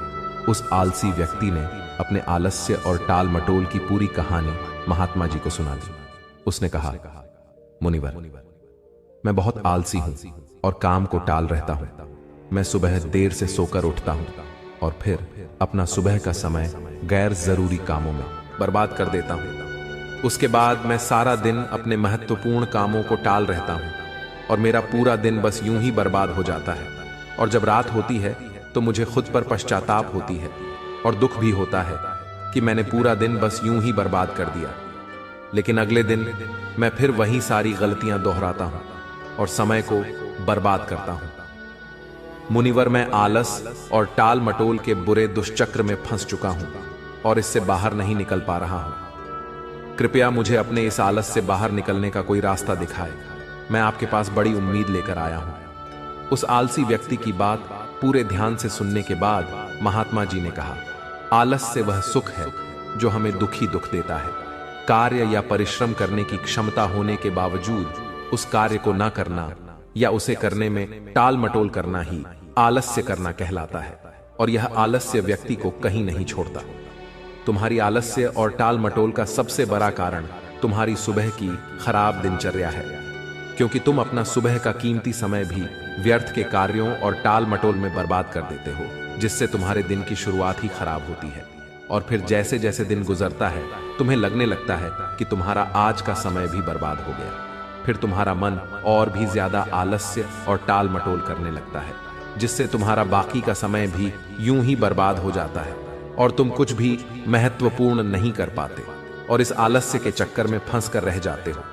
उस आलसी व्यक्ति ने अपने आलस्य और टाल मटोल की पूरी कहानी महात्मा जी को सुना दी। उसने कहा, मुनिवर, मैं बहुत आलसी हूं और काम को टाल रहता हूं। मैं सुबह देर से सोकर उठता हूं और फिर अपना सुबह का समय गैर जरूरी कामों में बर्बाद कर देता हूं। उसके बाद मैं सारा दिन अपने महत्वपूर्ण कामों को टाल रहता हूं और मेरा पूरा दिन बस यूं ही बर्बाद हो जाता है। और जब रात होती है तो मुझे खुद पर पश्चाताप होती है और दुख भी होता है कि मैंने पूरा दिन बस यूं ही बर्बाद कर दिया। लेकिन अगले दिन मैं फिर वही सारी गलतियां दोहराता हूं और समय को बर्बाद करता हूं। मुनिवर, मैं आलस और टाल मटोल के बुरे दुष्चक्र में फंस चुका हूं और इससे बाहर नहीं निकल पा रहा हूं। कृपया मुझे अपने इस आलस से बाहर निकलने का कोई रास्ता दिखाए। मैं आपके पास बड़ी उम्मीद लेकर आया हूं। उस आलसी व्यक्ति की बात पूरे ध्यान से सुनने के बाद महात्मा जी ने कहा, आलस से वह सुख है जो हमें दुख देता है। कार्य या परिश्रम करने की क्षमता होने के बावजूद उस कार्य को न करना या उसे करने में टाल मटोल करना ही आलस्य करना कहलाता है और यह आलस्य व्यक्ति को कहीं नहीं छोड़ता। तुम्हारी आलस्य और टाल मटोल का सबसे बड़ा कारण तुम्हारी सुबह की खराब दिनचर्या है, क्योंकि तुम अपना सुबह का कीमती समय भी व्यर्थ के कार्यों और टाल मटोल में बर्बाद कर देते हो, जिससे तुम्हारे दिन की शुरुआत ही खराब होती है। और फिर जैसे जैसे दिन गुजरता है तुम्हें लगने लगता है कि तुम्हारा आज का समय भी बर्बाद हो गया। फिर तुम्हारा मन और भी ज्यादा आलस्य और टाल मटोल करने लगता है, जिससे तुम्हारा बाकी का समय भी यूं ही बर्बाद हो जाता है और तुम कुछ भी महत्वपूर्ण नहीं कर पाते और इस आलस्य के चक्कर में फंस कर रह जाते हो।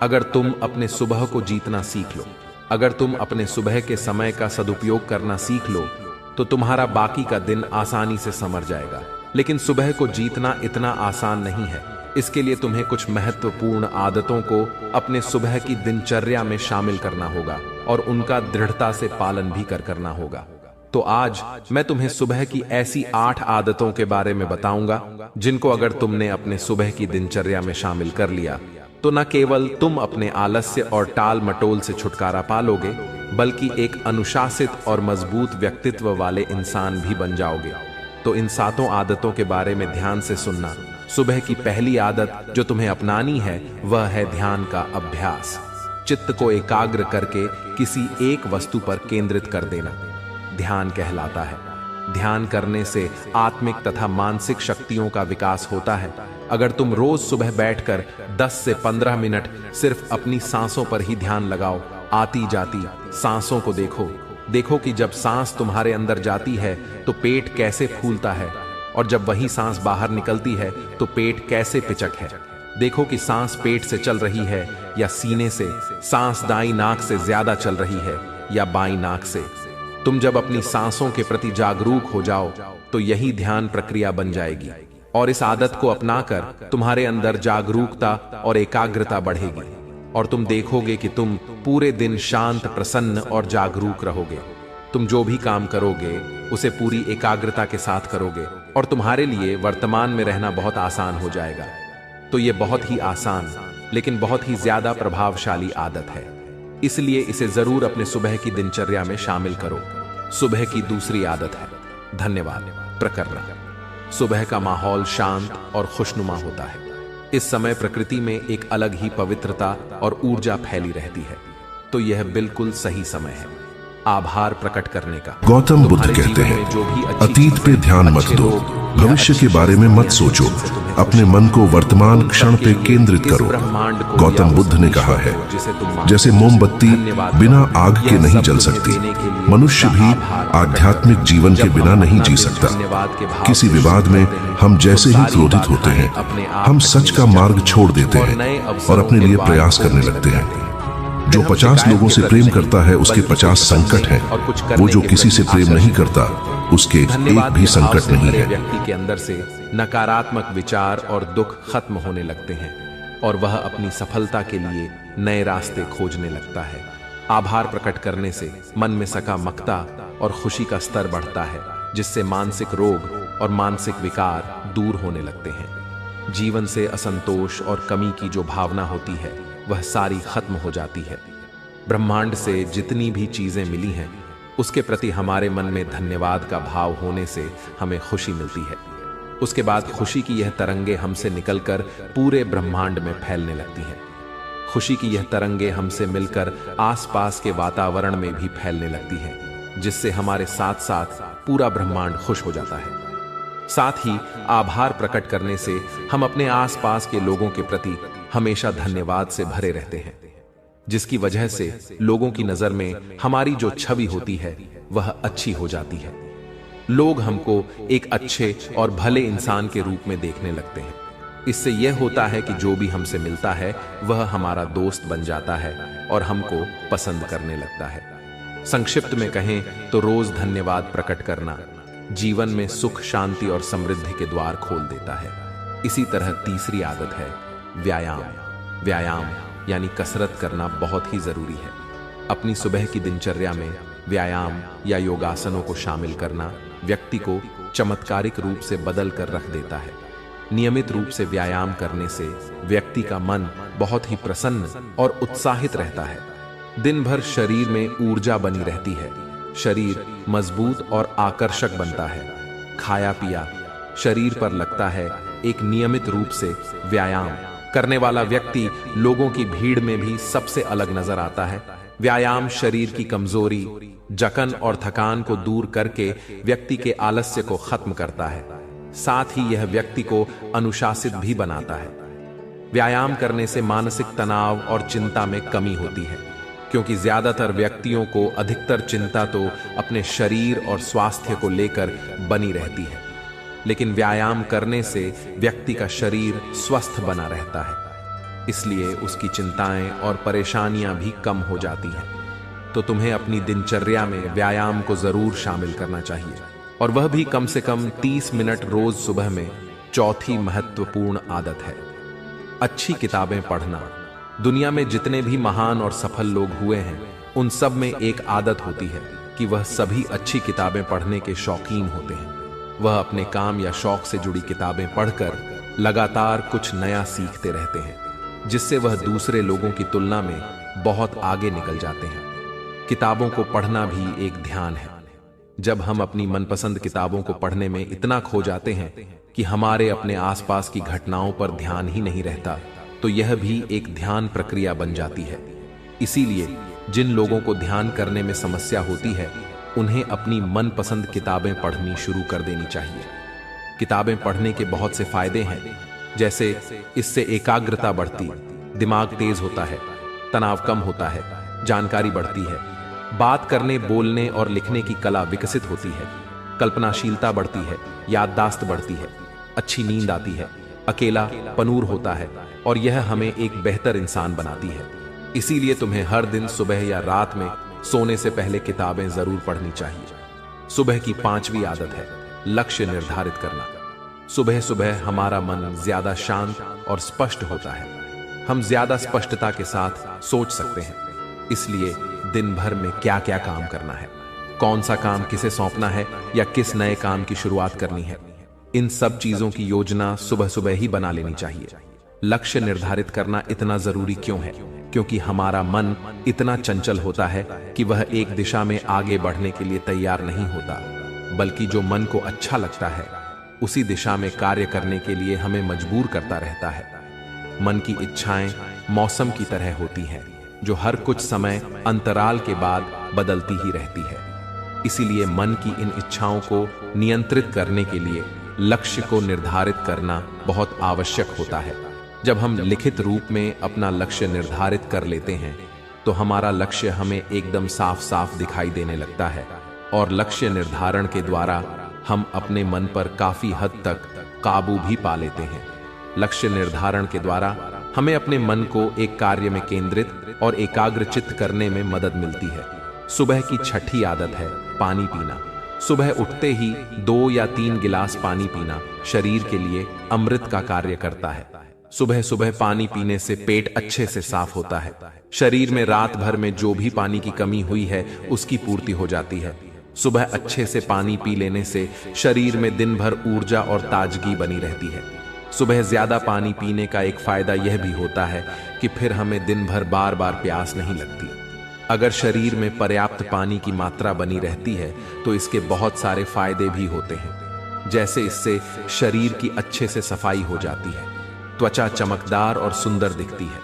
अगर तुम अपने सुबह को जीतना सीख लो, अगर तुम अपने सुबह के समय का सदुपयोग करना सीख लो, तो तुम्हारा बाकी का दिन आसानी से संवर जाएगा। लेकिन सुबह को जीतना इतना आसान नहीं है। इसके लिए तुम्हें कुछ महत्वपूर्ण आदतों को अपने सुबह की दिनचर्या में शामिल करना होगा और उनका दृढ़ता से पालन भी करना होगा। तो आज मैं तुम्हें सुबह की ऐसी 8 आदतों के बारे में बताऊंगा, जिनको अगर तुमने अपने सुबह की दिनचर्या में शामिल कर लिया तो न केवल तुम अपने आलस्य और टाल मटोल से छुटकारा पालोगे, बल्कि एक अनुशासित और मजबूत व्यक्तित्व वाले इंसान भी बन जाओगे। तो इन 7 आदतों के बारे में ध्यान से सुनना। सुबह की पहली आदत जो तुम्हें अपनानी है वह है ध्यान का अभ्यास। चित्त को एकाग्र करके किसी एक वस्तु पर केंद्रित कर देना ध्यान कहलाता है। ध्यान करने से आत्मिक तथा मानसिक शक्तियों का विकास होता है। अगर तुम रोज सुबह बैठकर 10 से 15 मिनट सिर्फ अपनी सांसों पर ही ध्यान लगाओ, आती जाती सांसों को देखो कि जब सांस तुम्हारे अंदर जाती है तो पेट कैसे फूलता है और जब वही सांस बाहर निकलती है तो पेट कैसे पिचक है। देखो कि सांस पेट से चल रही है या सीने से, सांस दाईं नाक से ज्यादा चल रही है या बाईं नाक से। तुम जब अपनी सांसों के प्रति जागरूक हो जाओ तो यही ध्यान प्रक्रिया बन जाएगी और इस आदत को अपनाकर तुम्हारे अंदर जागरूकता और एकाग्रता बढ़ेगी और तुम देखोगे कि तुम पूरे दिन शांत, प्रसन्न और जागरूक रहोगे। तुम जो भी काम करोगे उसे पूरी एकाग्रता के साथ करोगे और तुम्हारे लिए वर्तमान में रहना बहुत आसान हो जाएगा। तो ये बहुत ही आसान लेकिन बहुत ही ज्यादा प्रभावशाली आदत है, इसलिए इसे जरूर अपने सुबह की दिनचर्या में शामिल करो। सुबह की दूसरी आदत है धन्यवाद प्रकरण। सुबह का माहौल शांत और खुशनुमा होता है। इस समय प्रकृति में एक अलग ही पवित्रता और ऊर्जा फैली रहती है, तो यह बिल्कुल सही समय है। आभार प्रकट करने का। गौतम बुद्ध तुम्हारे कहते जीवन हैं, में जो भी अच्छी अतीत पे चीजें, ध्यान मत अच्छे दो, लोग या भविष्य अच्छी के बारे में चीजें मत हैं सोचो, जिनसे तुम्हें अपने खुशी मन को मिलती है। वर्तमान उन क्षण सबके पे लिए केंद्रित इस करो। ब्रह्मांड को गौतम या बुद्ध उस ने कहा ईश्वर है, को जिसे तुम मानते जैसे हो, मोमबत्ती धन्यवाद बिना करो। आग के यह नहीं सब जल तुम्हें सकती, देने के लिए मनुष्य उनका भी आभार प्रकट आध्यात्मिक करो। जीवन के जब बिना हम नहीं अपना जी दिल सकता। धन्यवाद के भाव किसी से विवाद शुरू में करते हैं, हम तो जैसे ही सारी क्रोधित होते बाधाएं हैं, अपने आप हम हटने सच का लग मार्ग जाती हैं छोड़ देते और हैं नए और अवसरों अपने के लिए द्वार प्रयास करने खोलने लगते लग हैं। जाते हैं। जो फिर हम 50 शिकायत लोगों के से प्रति प्रेम नहीं, करता है उसके बल्कि 50 कुछ संकट बनने हैं। और कुछ वो करने जो के किसी प्रति से प्रेम आशा नहीं है। करता उसके एक धन्यवाद भी के भाव संकट से नहीं भरे है। व्यक्ति के अंदर से नकारात्मक विचार और दुख खत्म होने लगते हैं और वह अपनी सफलता के लिए नए रास्ते खोजने लगता है। आभार प्रकट करने से मन में सकारात्मकता और खुशी का स्तर बढ़ता है, जिससे मानसिक रोग और मानसिक विकार दूर होने लगते हैं। जीवन से असंतोष और कमी की जो भावना होती है वह सारी खत्म हो जाती है। ब्रह्मांड से जितनी भी चीजें मिली हैं उसके प्रति हमारे मन में धन्यवाद का भाव होने से हमें खुशी मिलती है। उसके बाद खुशी की यह तरंगे हमसे निकलकर पूरे ब्रह्मांड में फैलने लगती हैं। खुशी की यह तरंगे हमसे मिलकर आसपास के वातावरण में भी फैलने लगती हैं, जिससे हमारे साथ साथ पूरा ब्रह्मांड खुश हो जाता है। साथ ही आभार प्रकट करने से हम अपने आसपास के लोगों के प्रति हमेशा धन्यवाद से भरे रहते हैं, जिसकी वजह से लोगों की नजर में हमारी जो छवि होती है वह अच्छी हो जाती है। लोग हमको एक अच्छे और भले इंसान के रूप में देखने लगते हैं। इससे यह होता है कि जो भी हमसे मिलता है वह हमारा दोस्त बन जाता है और हमको पसंद करने लगता है। संक्षिप्त में कहें तो रोज धन्यवाद प्रकट करना जीवन में सुख, शांति और समृद्धि के द्वार खोल देता है। इसी तरह तीसरी आदत है व्यायाम। व्यायाम यानी कसरत करना बहुत ही जरूरी है। अपनी सुबह की दिनचर्या में व्यायाम या योगासनों को शामिल करना व्यक्ति को चमत्कारिक रूप से बदल कर रख देता है। नियमित रूप से व्यायाम करने से व्यक्ति का मन बहुत ही प्रसन्न और उत्साहित रहता है। दिन भर शरीर में ऊर्जा बनी रहती है, शरीर मजबूत और आकर्षक बनता है। खाया पिया शरीर पर लगता है। एक नियमित रूप से व्यायाम करने वाला व्यक्ति लोगों की भीड़ में भी सबसे अलग नजर आता है। व्यायाम शरीर की कमजोरी, जकन और थकान को दूर करके व्यक्ति के आलस्य को खत्म करता है। साथ ही यह व्यक्ति को अनुशासित भी बनाता है। व्यायाम करने से मानसिक तनाव और चिंता में कमी होती है, क्योंकि ज्यादातर व्यक्तियों को अधिकतर चिंता तो अपने शरीर और स्वास्थ्य को लेकर बनी रहती है, लेकिन व्यायाम करने से व्यक्ति का शरीर स्वस्थ बना रहता है, इसलिए उसकी चिंताएं और परेशानियां भी कम हो जाती हैं। तो तुम्हें अपनी दिनचर्या में व्यायाम को जरूर शामिल करना चाहिए, और वह भी कम से कम 30 मिनट रोज सुबह में। चौथी महत्वपूर्ण आदत है अच्छी किताबें पढ़ना। दुनिया में जितने भी महान और सफल लोग हुए हैं उन सब में एक आदत होती है कि वह सभी अच्छी किताबें पढ़ने के शौकीन होते हैं। वह अपने काम या शौक से जुड़ी किताबें पढ़कर लगातार कुछ नया सीखते रहते हैं, जिससे वह दूसरे लोगों की तुलना में बहुत आगे निकल जाते हैं। किताबों को पढ़ना भी एक ध्यान है। जब हम अपनी मनपसंद किताबों को पढ़ने में इतना खो जाते हैं कि हमारे अपने आसपास की घटनाओं पर ध्यान ही नहीं रहता, तो यह भी एक ध्यान प्रक्रिया बन जाती है। इसीलिए जिन लोगों को ध्यान करने में समस्या होती है उन्हें अपनी मनपसंद किताबें पढ़नी शुरू कर देनी चाहिए। किताबें पढ़ने के बहुत से फायदे हैं, जैसे इससे एकाग्रता बढ़ती, दिमाग तेज होता है, तनाव कम होता है, जानकारी बढ़ती है, बात करने, बोलने और लिखने की कला विकसित होती है, कल्पनाशीलता बढ़ती है, याददाश्त बढ़ती है, अच्छी नींद आती है, अकेला पनूर होता है और यह हमें एक बेहतर इंसान बनाती है। इसीलिए तुम्हें हर दिन सुबह या रात में सोने से पहले किताबें जरूर पढ़नी चाहिए। सुबह की 5वीं आदत है लक्ष्य निर्धारित करना। सुबह सुबह हमारा मन ज्यादा शांत और स्पष्ट होता है। हम ज्यादा स्पष्टता के साथ सोच सकते हैं। इसलिए दिन भर में क्या क्या काम करना है, कौन सा काम किसे सौंपना है या किस नए काम की शुरुआत करनी है, इन सब चीजों की योजना सुबह सुबह ही बना लेनी चाहिए। लक्ष्य निर्धारित करना इतना जरूरी क्यों है? क्योंकि हमारा मन इतना चंचल होता है कि वह एक दिशा में आगे बढ़ने के लिए तैयार नहीं होता, बल्कि जो मन को अच्छा लगता है उसी दिशा में कार्य करने के लिए हमें मजबूर करता रहता है। मन की इच्छाएं मौसम की तरह होती हैं, जो हर कुछ समय अंतराल के बाद बदलती ही रहती है। इसीलिए मन की इन इच्छाओं को नियंत्रित करने के लिए लक्ष्य को निर्धारित करना बहुत आवश्यक होता है। जब हम लिखित रूप में अपना लक्ष्य निर्धारित कर लेते हैं तो हमारा लक्ष्य हमें एकदम साफ साफ दिखाई देने लगता है, और लक्ष्य निर्धारण के द्वारा हम अपने मन पर काफी हद तक काबू भी पा लेते हैं। लक्ष्य निर्धारण के द्वारा हमें अपने मन को एक कार्य में केंद्रित और एकाग्रचित्त करने में मदद मिलती है। सुबह की छठी आदत है पानी पीना। सुबह उठते ही 2 या 3 गिलास पानी पीना शरीर के लिए अमृत का कार्य करता है। सुबह सुबह पानी पीने से पेट अच्छे से साफ होता है। शरीर में रात भर में जो भी पानी की कमी हुई है उसकी पूर्ति हो जाती है। सुबह अच्छे से पानी पी लेने से शरीर में दिन भर ऊर्जा और ताजगी बनी रहती है। सुबह ज्यादा पानी पीने का एक फायदा यह भी होता है कि फिर हमें दिन भर बार बार प्यास नहीं लगती। अगर शरीर में पर्याप्त पानी की मात्रा बनी रहती है तो इसके बहुत सारे फायदे भी होते हैं। जैसे इससे शरीर की अच्छे से सफाई हो जाती है, त्वचा चमकदार और सुंदर दिखती है,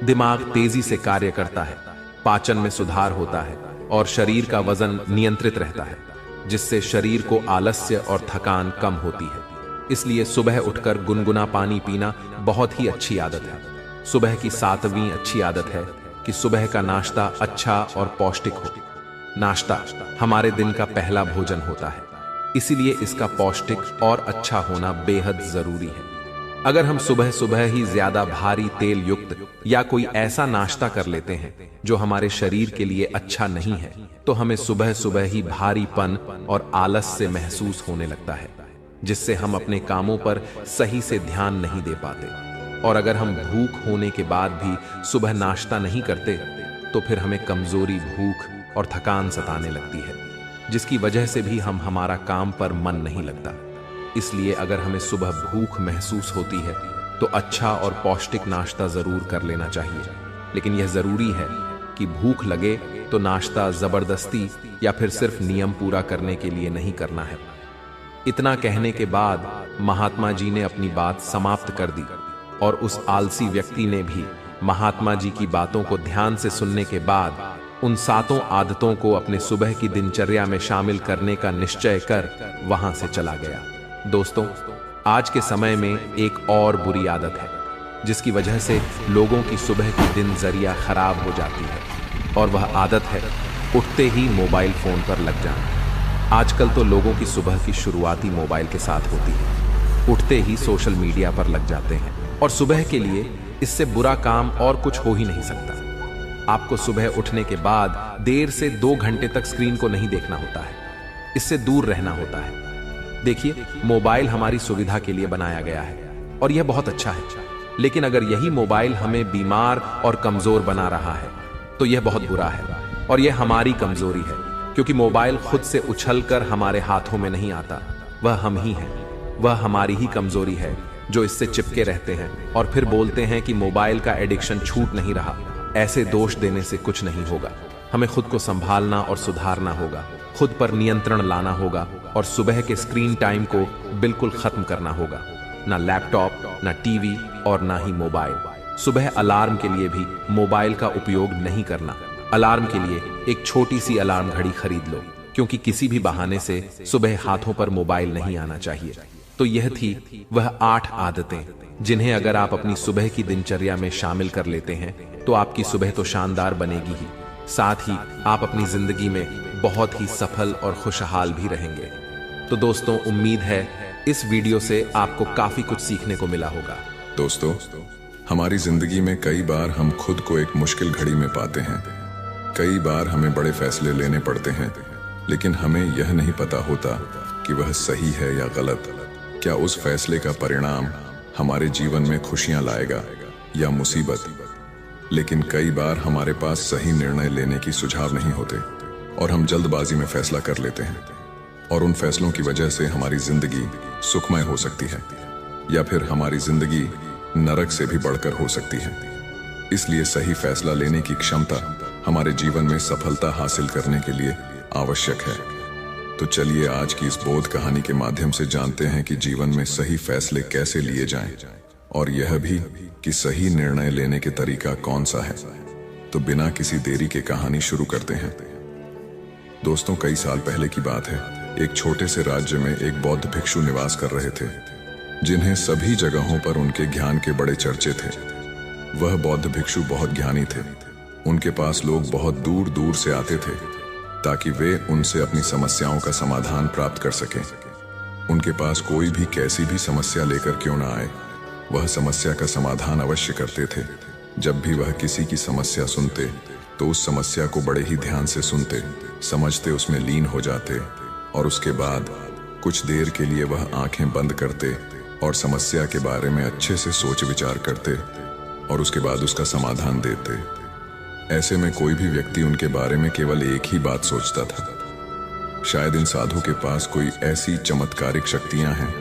दिमाग तेजी से कार्य करता है, पाचन में सुधार होता है और शरीर का वजन नियंत्रित रहता है, जिससे शरीर को आलस्य और थकान कम होती है। इसलिए सुबह उठकर गुनगुना पानी पीना बहुत ही अच्छी आदत है। सुबह की 7वीं अच्छी आदत है कि सुबह का नाश्ता अच्छा और पौष्टिक हो। नाश्ता हमारे दिन का पहला भोजन होता है, इसीलिए इसका पौष्टिक और अच्छा होना बेहद जरूरी है। अगर हम सुबह सुबह ही ज्यादा भारी तेल युक्त या कोई ऐसा नाश्ता कर लेते हैं जो हमारे शरीर के लिए अच्छा नहीं है, तो हमें सुबह सुबह ही भारीपन और आलस से महसूस होने लगता है, जिससे हम अपने कामों पर सही से ध्यान नहीं दे पाते। और अगर हम भूख होने के बाद भी सुबह नाश्ता नहीं करते तो फिर हमें कमजोरी, भूख और थकान सताने लगती है, जिसकी वजह से भी हमारा काम पर मन नहीं लगता। इसलिए अगर हमें सुबह भूख महसूस होती है तो अच्छा और पौष्टिक नाश्ता जरूर कर लेना चाहिए। लेकिन यह जरूरी है कि भूख लगे तो नाश्ता जबरदस्ती या फिर सिर्फ नियम पूरा करने के लिए नहीं करना है। इतना कहने के बाद महात्मा जी ने अपनी बात समाप्त कर दी और उस आलसी व्यक्ति ने भी महात्मा जी की बातों को ध्यान से सुनने के बाद उन 7 आदतों को अपने सुबह की दिनचर्या में शामिल करने का निश्चय कर वहां से चला गया। दोस्तों, आज के समय में एक और बुरी आदत है जिसकी वजह से लोगों की सुबह की दिनचर्या खराब हो जाती है, और वह आदत है उठते ही मोबाइल फोन पर लग जाना। आजकल तो लोगों की सुबह की शुरुआत ही मोबाइल के साथ होती है। उठते ही सोशल मीडिया पर लग जाते हैं, और सुबह के लिए इससे बुरा काम और कुछ हो ही नहीं सकता। आपको सुबह उठने के बाद देर से 2 घंटे तक स्क्रीन को नहीं देखना होता है, इससे दूर रहना होता है। देखिए, मोबाइल हमारी सुविधा के लिए बनाया गया है और यह बहुत अच्छा है, लेकिन अगर यही मोबाइल हमें बीमार और कमजोर बना रहा है तो यह बहुत बुरा है, और यह हमारी कमजोरी है, क्योंकि मोबाइल खुद से उछलकर हमारे हाथों में नहीं आता, वह हम ही हैं। वह हमारी ही कमजोरी है जो इससे चिपके रहते हैं और फिर बोलते हैं कि मोबाइल का एडिक्शन छूट नहीं रहा। ऐसे दोष देने से कुछ नहीं होगा। हमें खुद को संभालना और सुधारना होगा, खुद पर नियंत्रण लाना होगा और सुबह के स्क्रीन टाइम को बिल्कुल खत्म करना होगा। ना लैपटॉप, ना टीवी और ना ही मोबाइल। सुबह अलार्म के लिए भी मोबाइल का उपयोग नहीं करना। अलार्म के लिए एक छोटी सी अलार्म घड़ी खरीद लो, क्योंकि किसी भी बहाने से सुबह हाथों पर मोबाइल नहीं आना चाहिए। तो यह थी वह 8 आदतें जिन्हें अगर आप अपनी सुबह की दिनचर्या में शामिल कर लेते हैं तो आपकी सुबह तो शानदार बनेगी ही, साथ ही आप अपनी जिंदगी में बहुत ही सफल और खुशहाल भी रहेंगे। तो दोस्तों, उम्मीद है इस वीडियो से आपको काफी कुछ सीखने को मिला होगा। दोस्तों, हमारी जिंदगी में कई बार हम खुद को एक मुश्किल घड़ी में पाते हैं। कई बार हमें बड़े फैसले लेने पड़ते हैं, लेकिन हमें यह नहीं पता होता कि वह सही है या गलत। क्या उस फैसले का परिणाम हमारे जीवन में खुशियां लाएगा या मुसीबत। लेकिन कई बार हमारे पास सही निर्णय लेने की सुझाव नहीं होते और हम जल्दबाजी में फैसला कर लेते हैं, और उन फैसलों की वजह से हमारी जिंदगी सुखमय हो सकती है या फिर हमारी जिंदगी नरक से भी बढ़कर हो सकती है। इसलिए सही फैसला लेने की क्षमता हमारे जीवन में सफलता हासिल करने के लिए आवश्यक है। तो चलिए आज की इस बोध कहानी के माध्यम से जानते हैं कि जीवन में सही फैसले कैसे लिए जाएं, और यह भी कि सही निर्णय लेने के तरीका कौन सा है। तो बिना किसी देरी के कहानी शुरू करते हैं। दोस्तों, कई साल पहले की बात है। एक छोटे से राज्य में एक बौद्ध भिक्षु निवास कर रहे थे, जिन्हें सभी जगहों पर उनके ज्ञान के बड़े चर्चे थे। वह बौद्ध भिक्षु बहुत ज्ञानी थे। उनके पास लोग बहुत दूर दूर से आते थे ताकि वे उनसे अपनी समस्याओं का समाधान प्राप्त कर सकें। उनके पास कोई भी कैसी भी समस्या लेकर क्यों ना आए, वह समस्या का समाधान अवश्य करते थे। जब भी वह किसी की समस्या सुनते तो उस समस्या को बड़े ही ध्यान से सुनते, समझते, उसमें लीन हो जाते और उसके बाद कुछ देर के लिए वह आंखें बंद करते और समस्या के बारे में अच्छे से सोच विचार करते और उसके बाद उसका समाधान देते। ऐसे में कोई भी व्यक्ति उनके बारे में केवल एक ही बात सोचता था, शायद इन साधु के पास कोई ऐसी चमत्कारिक शक्तियां हैं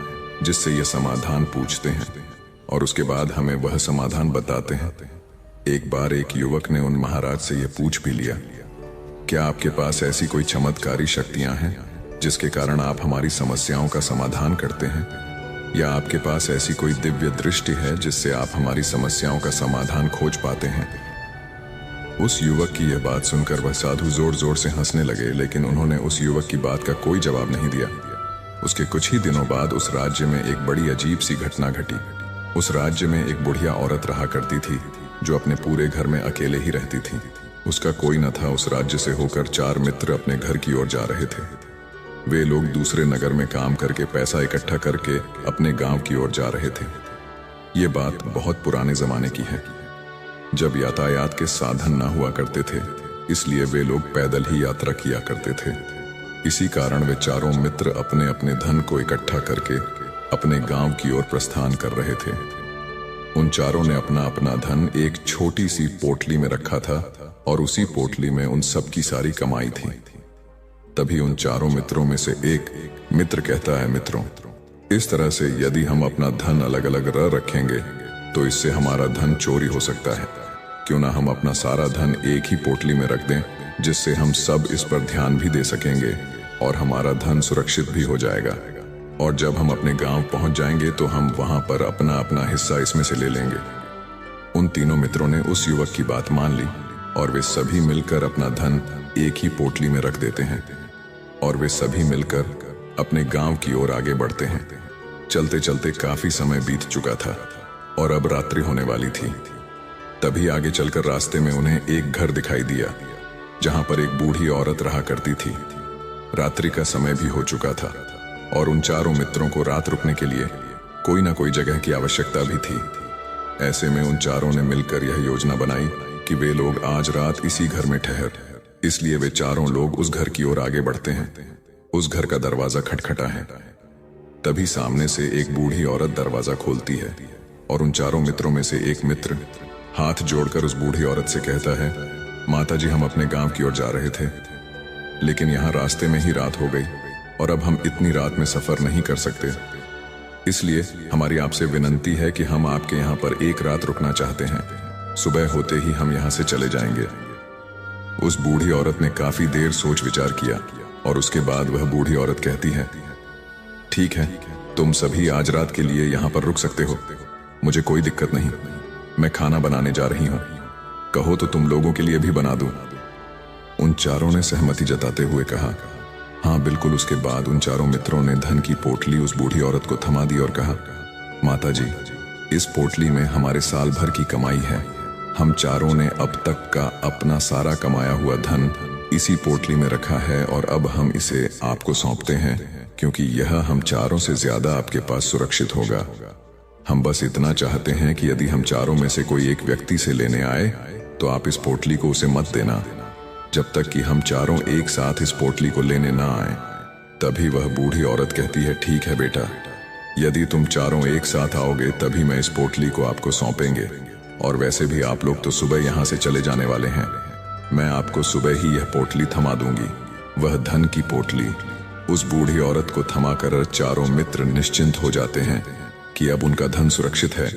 जिससे ये समाधान पूछते हैं और उसके बाद हमें वह समाधान बताते हैं। एक बार एक युवक ने उन महाराज से यह पूछ भी लिया, क्या आपके पास ऐसी कोई चमत्कारी शक्तियां हैं जिसके कारण आप हमारी समस्याओं का समाधान करते हैं, या आपके पास ऐसी कोई दिव्य दृष्टि है जिससे आप हमारी समस्याओं का समाधान खोज पाते हैं। उस युवक की यह बात सुनकर वह साधु जोर जोर से हंसने लगे, लेकिन उन्होंने उस युवक की बात का कोई जवाब नहीं दिया। उसके कुछ ही दिनों बाद उस राज्य में एक बड़ी अजीब सी घटना घटी। उस राज्य में एक बुढ़िया औरत रहा करती थी जो अपने पूरे घर में अकेले ही रहती थी। उसका कोई न था। उस राज्य से होकर 4 मित्र अपने घर की ओर जा रहे थे। वे लोग दूसरे नगर में काम करके पैसा इकट्ठा करके अपने गांव की ओर जा रहे थे। ये बात बहुत पुराने जमाने की है, जब यातायात के साधन ना हुआ करते थे, इसलिए वे लोग पैदल ही यात्रा किया करते थे। इसी कारण वे चारों मित्र अपने अपने धन को इकट्ठा करके अपने गांव की ओर प्रस्थान कर रहे थे। उन चारों ने अपना अपना धन एक छोटी सी पोटली में रखा था और उसी पोटली में उन सब की सारी कमाई थी। तभी उन चारों मित्रों में से एक मित्र कहता है, मित्रों, इस तरह से यदि हम अपना धन अलग अलग रखेंगे तो इससे हमारा धन चोरी हो सकता है। क्यों ना हम अपना सारा धन एक ही पोटली में रख दें, जिससे हम सब इस पर ध्यान भी दे सकेंगे और हमारा धन सुरक्षित भी हो जाएगा। और जब हम अपने गांव पहुंच जाएंगे तो हम वहां पर अपना अपना हिस्सा इसमें से ले लेंगे। उन तीनों मित्रों ने उस युवक की बात मान ली और वे सभी मिलकर अपना धन एक ही पोटली में रख देते हैं और वे सभी मिलकर अपने गांव की ओर आगे बढ़ते हैं। चलते चलते काफी समय बीत चुका था और अब रात्रि होने वाली थी। तभी आगे चलकर रास्ते में उन्हें एक घर दिखाई दिया जहां पर एक बूढ़ी औरत रहा करती थी। रात्रि का समय भी हो चुका था और उन चारों मित्रों को रात रुकने के लिए कोई ना कोई जगह की आवश्यकता भी थी। ऐसे में उन चारों ने मिलकर यह योजना बनाई कि वे लोग आज रात इसी घर में ठहर। इसलिए वे चारों लोग उस घर की ओर आगे बढ़ते हैं। उस घर का दरवाजा खटखटा है। तभी सामने से एक बूढ़ी औरत दरवाजा खोलती है और उन चारों मित्रों में से एक मित्र हाथ जोड़कर उस बूढ़ी औरत से कहता है, माताजी, हम अपने गांव की ओर जा रहे थे, लेकिन यहाँ रास्ते में ही रात हो गई और अब हम इतनी रात में सफर नहीं कर सकते। इसलिए हमारी आपसे विनंती है कि हम आपके यहाँ पर एक रात रुकना चाहते हैं। सुबह होते ही हम यहाँ से चले जाएंगे। उस बूढ़ी औरत ने काफी देर सोच विचार किया और उसके बाद वह बूढ़ी औरत कहती है, ठीक है, तुम सभी आज रात के लिए यहाँ पर रुक सकते हो, मुझे कोई दिक्कत नहीं। मैं खाना बनाने जा रही हूँ, कहो तो तुम लोगों के लिए भी बना दूं। उन चारों ने सहमति जताते हुए कहा, हाँ बिल्कुल। उसके बाद उन चारों मित्रों ने धन की पोटली उस बूढ़ी औरत को थमा दी और कहा, माताजी, इस पोटली में हमारे साल भर की कमाई है। हम चारों ने अब तक का अपना सारा कमाया हुआ धन इसी पोटली में रखा है और अब हम इसे आपको सौंपते हैं, क्योंकि यह हम चारों से ज्यादा आपके पास सुरक्षित होगा। हम बस इतना चाहते हैं कि यदि हम चारों में से कोई एक व्यक्ति से लेने आए तो आप इस पोटली को उसे मत देना जब तक कि हम चारों एक साथ इस पोटली को लेने ना आए। तभी वह बूढ़ी औरत कहती है, ठीक है बेटा, यदि तुम चारों एक साथ आओगे तभी मैं इस पोटली को आपको सौंपेंगे। और वैसे भी आप लोग तो सुबह यहाँ से चले जाने वाले हैं। मैं आपको सुबह ही यह पोटली थमा दूंगी, वह धन की पोटली। उस बूढ़ी औरत को थमाकर चारों मित्र निश्चिंत हो जाते हैं कि अब उनका धन सुरक्षित है।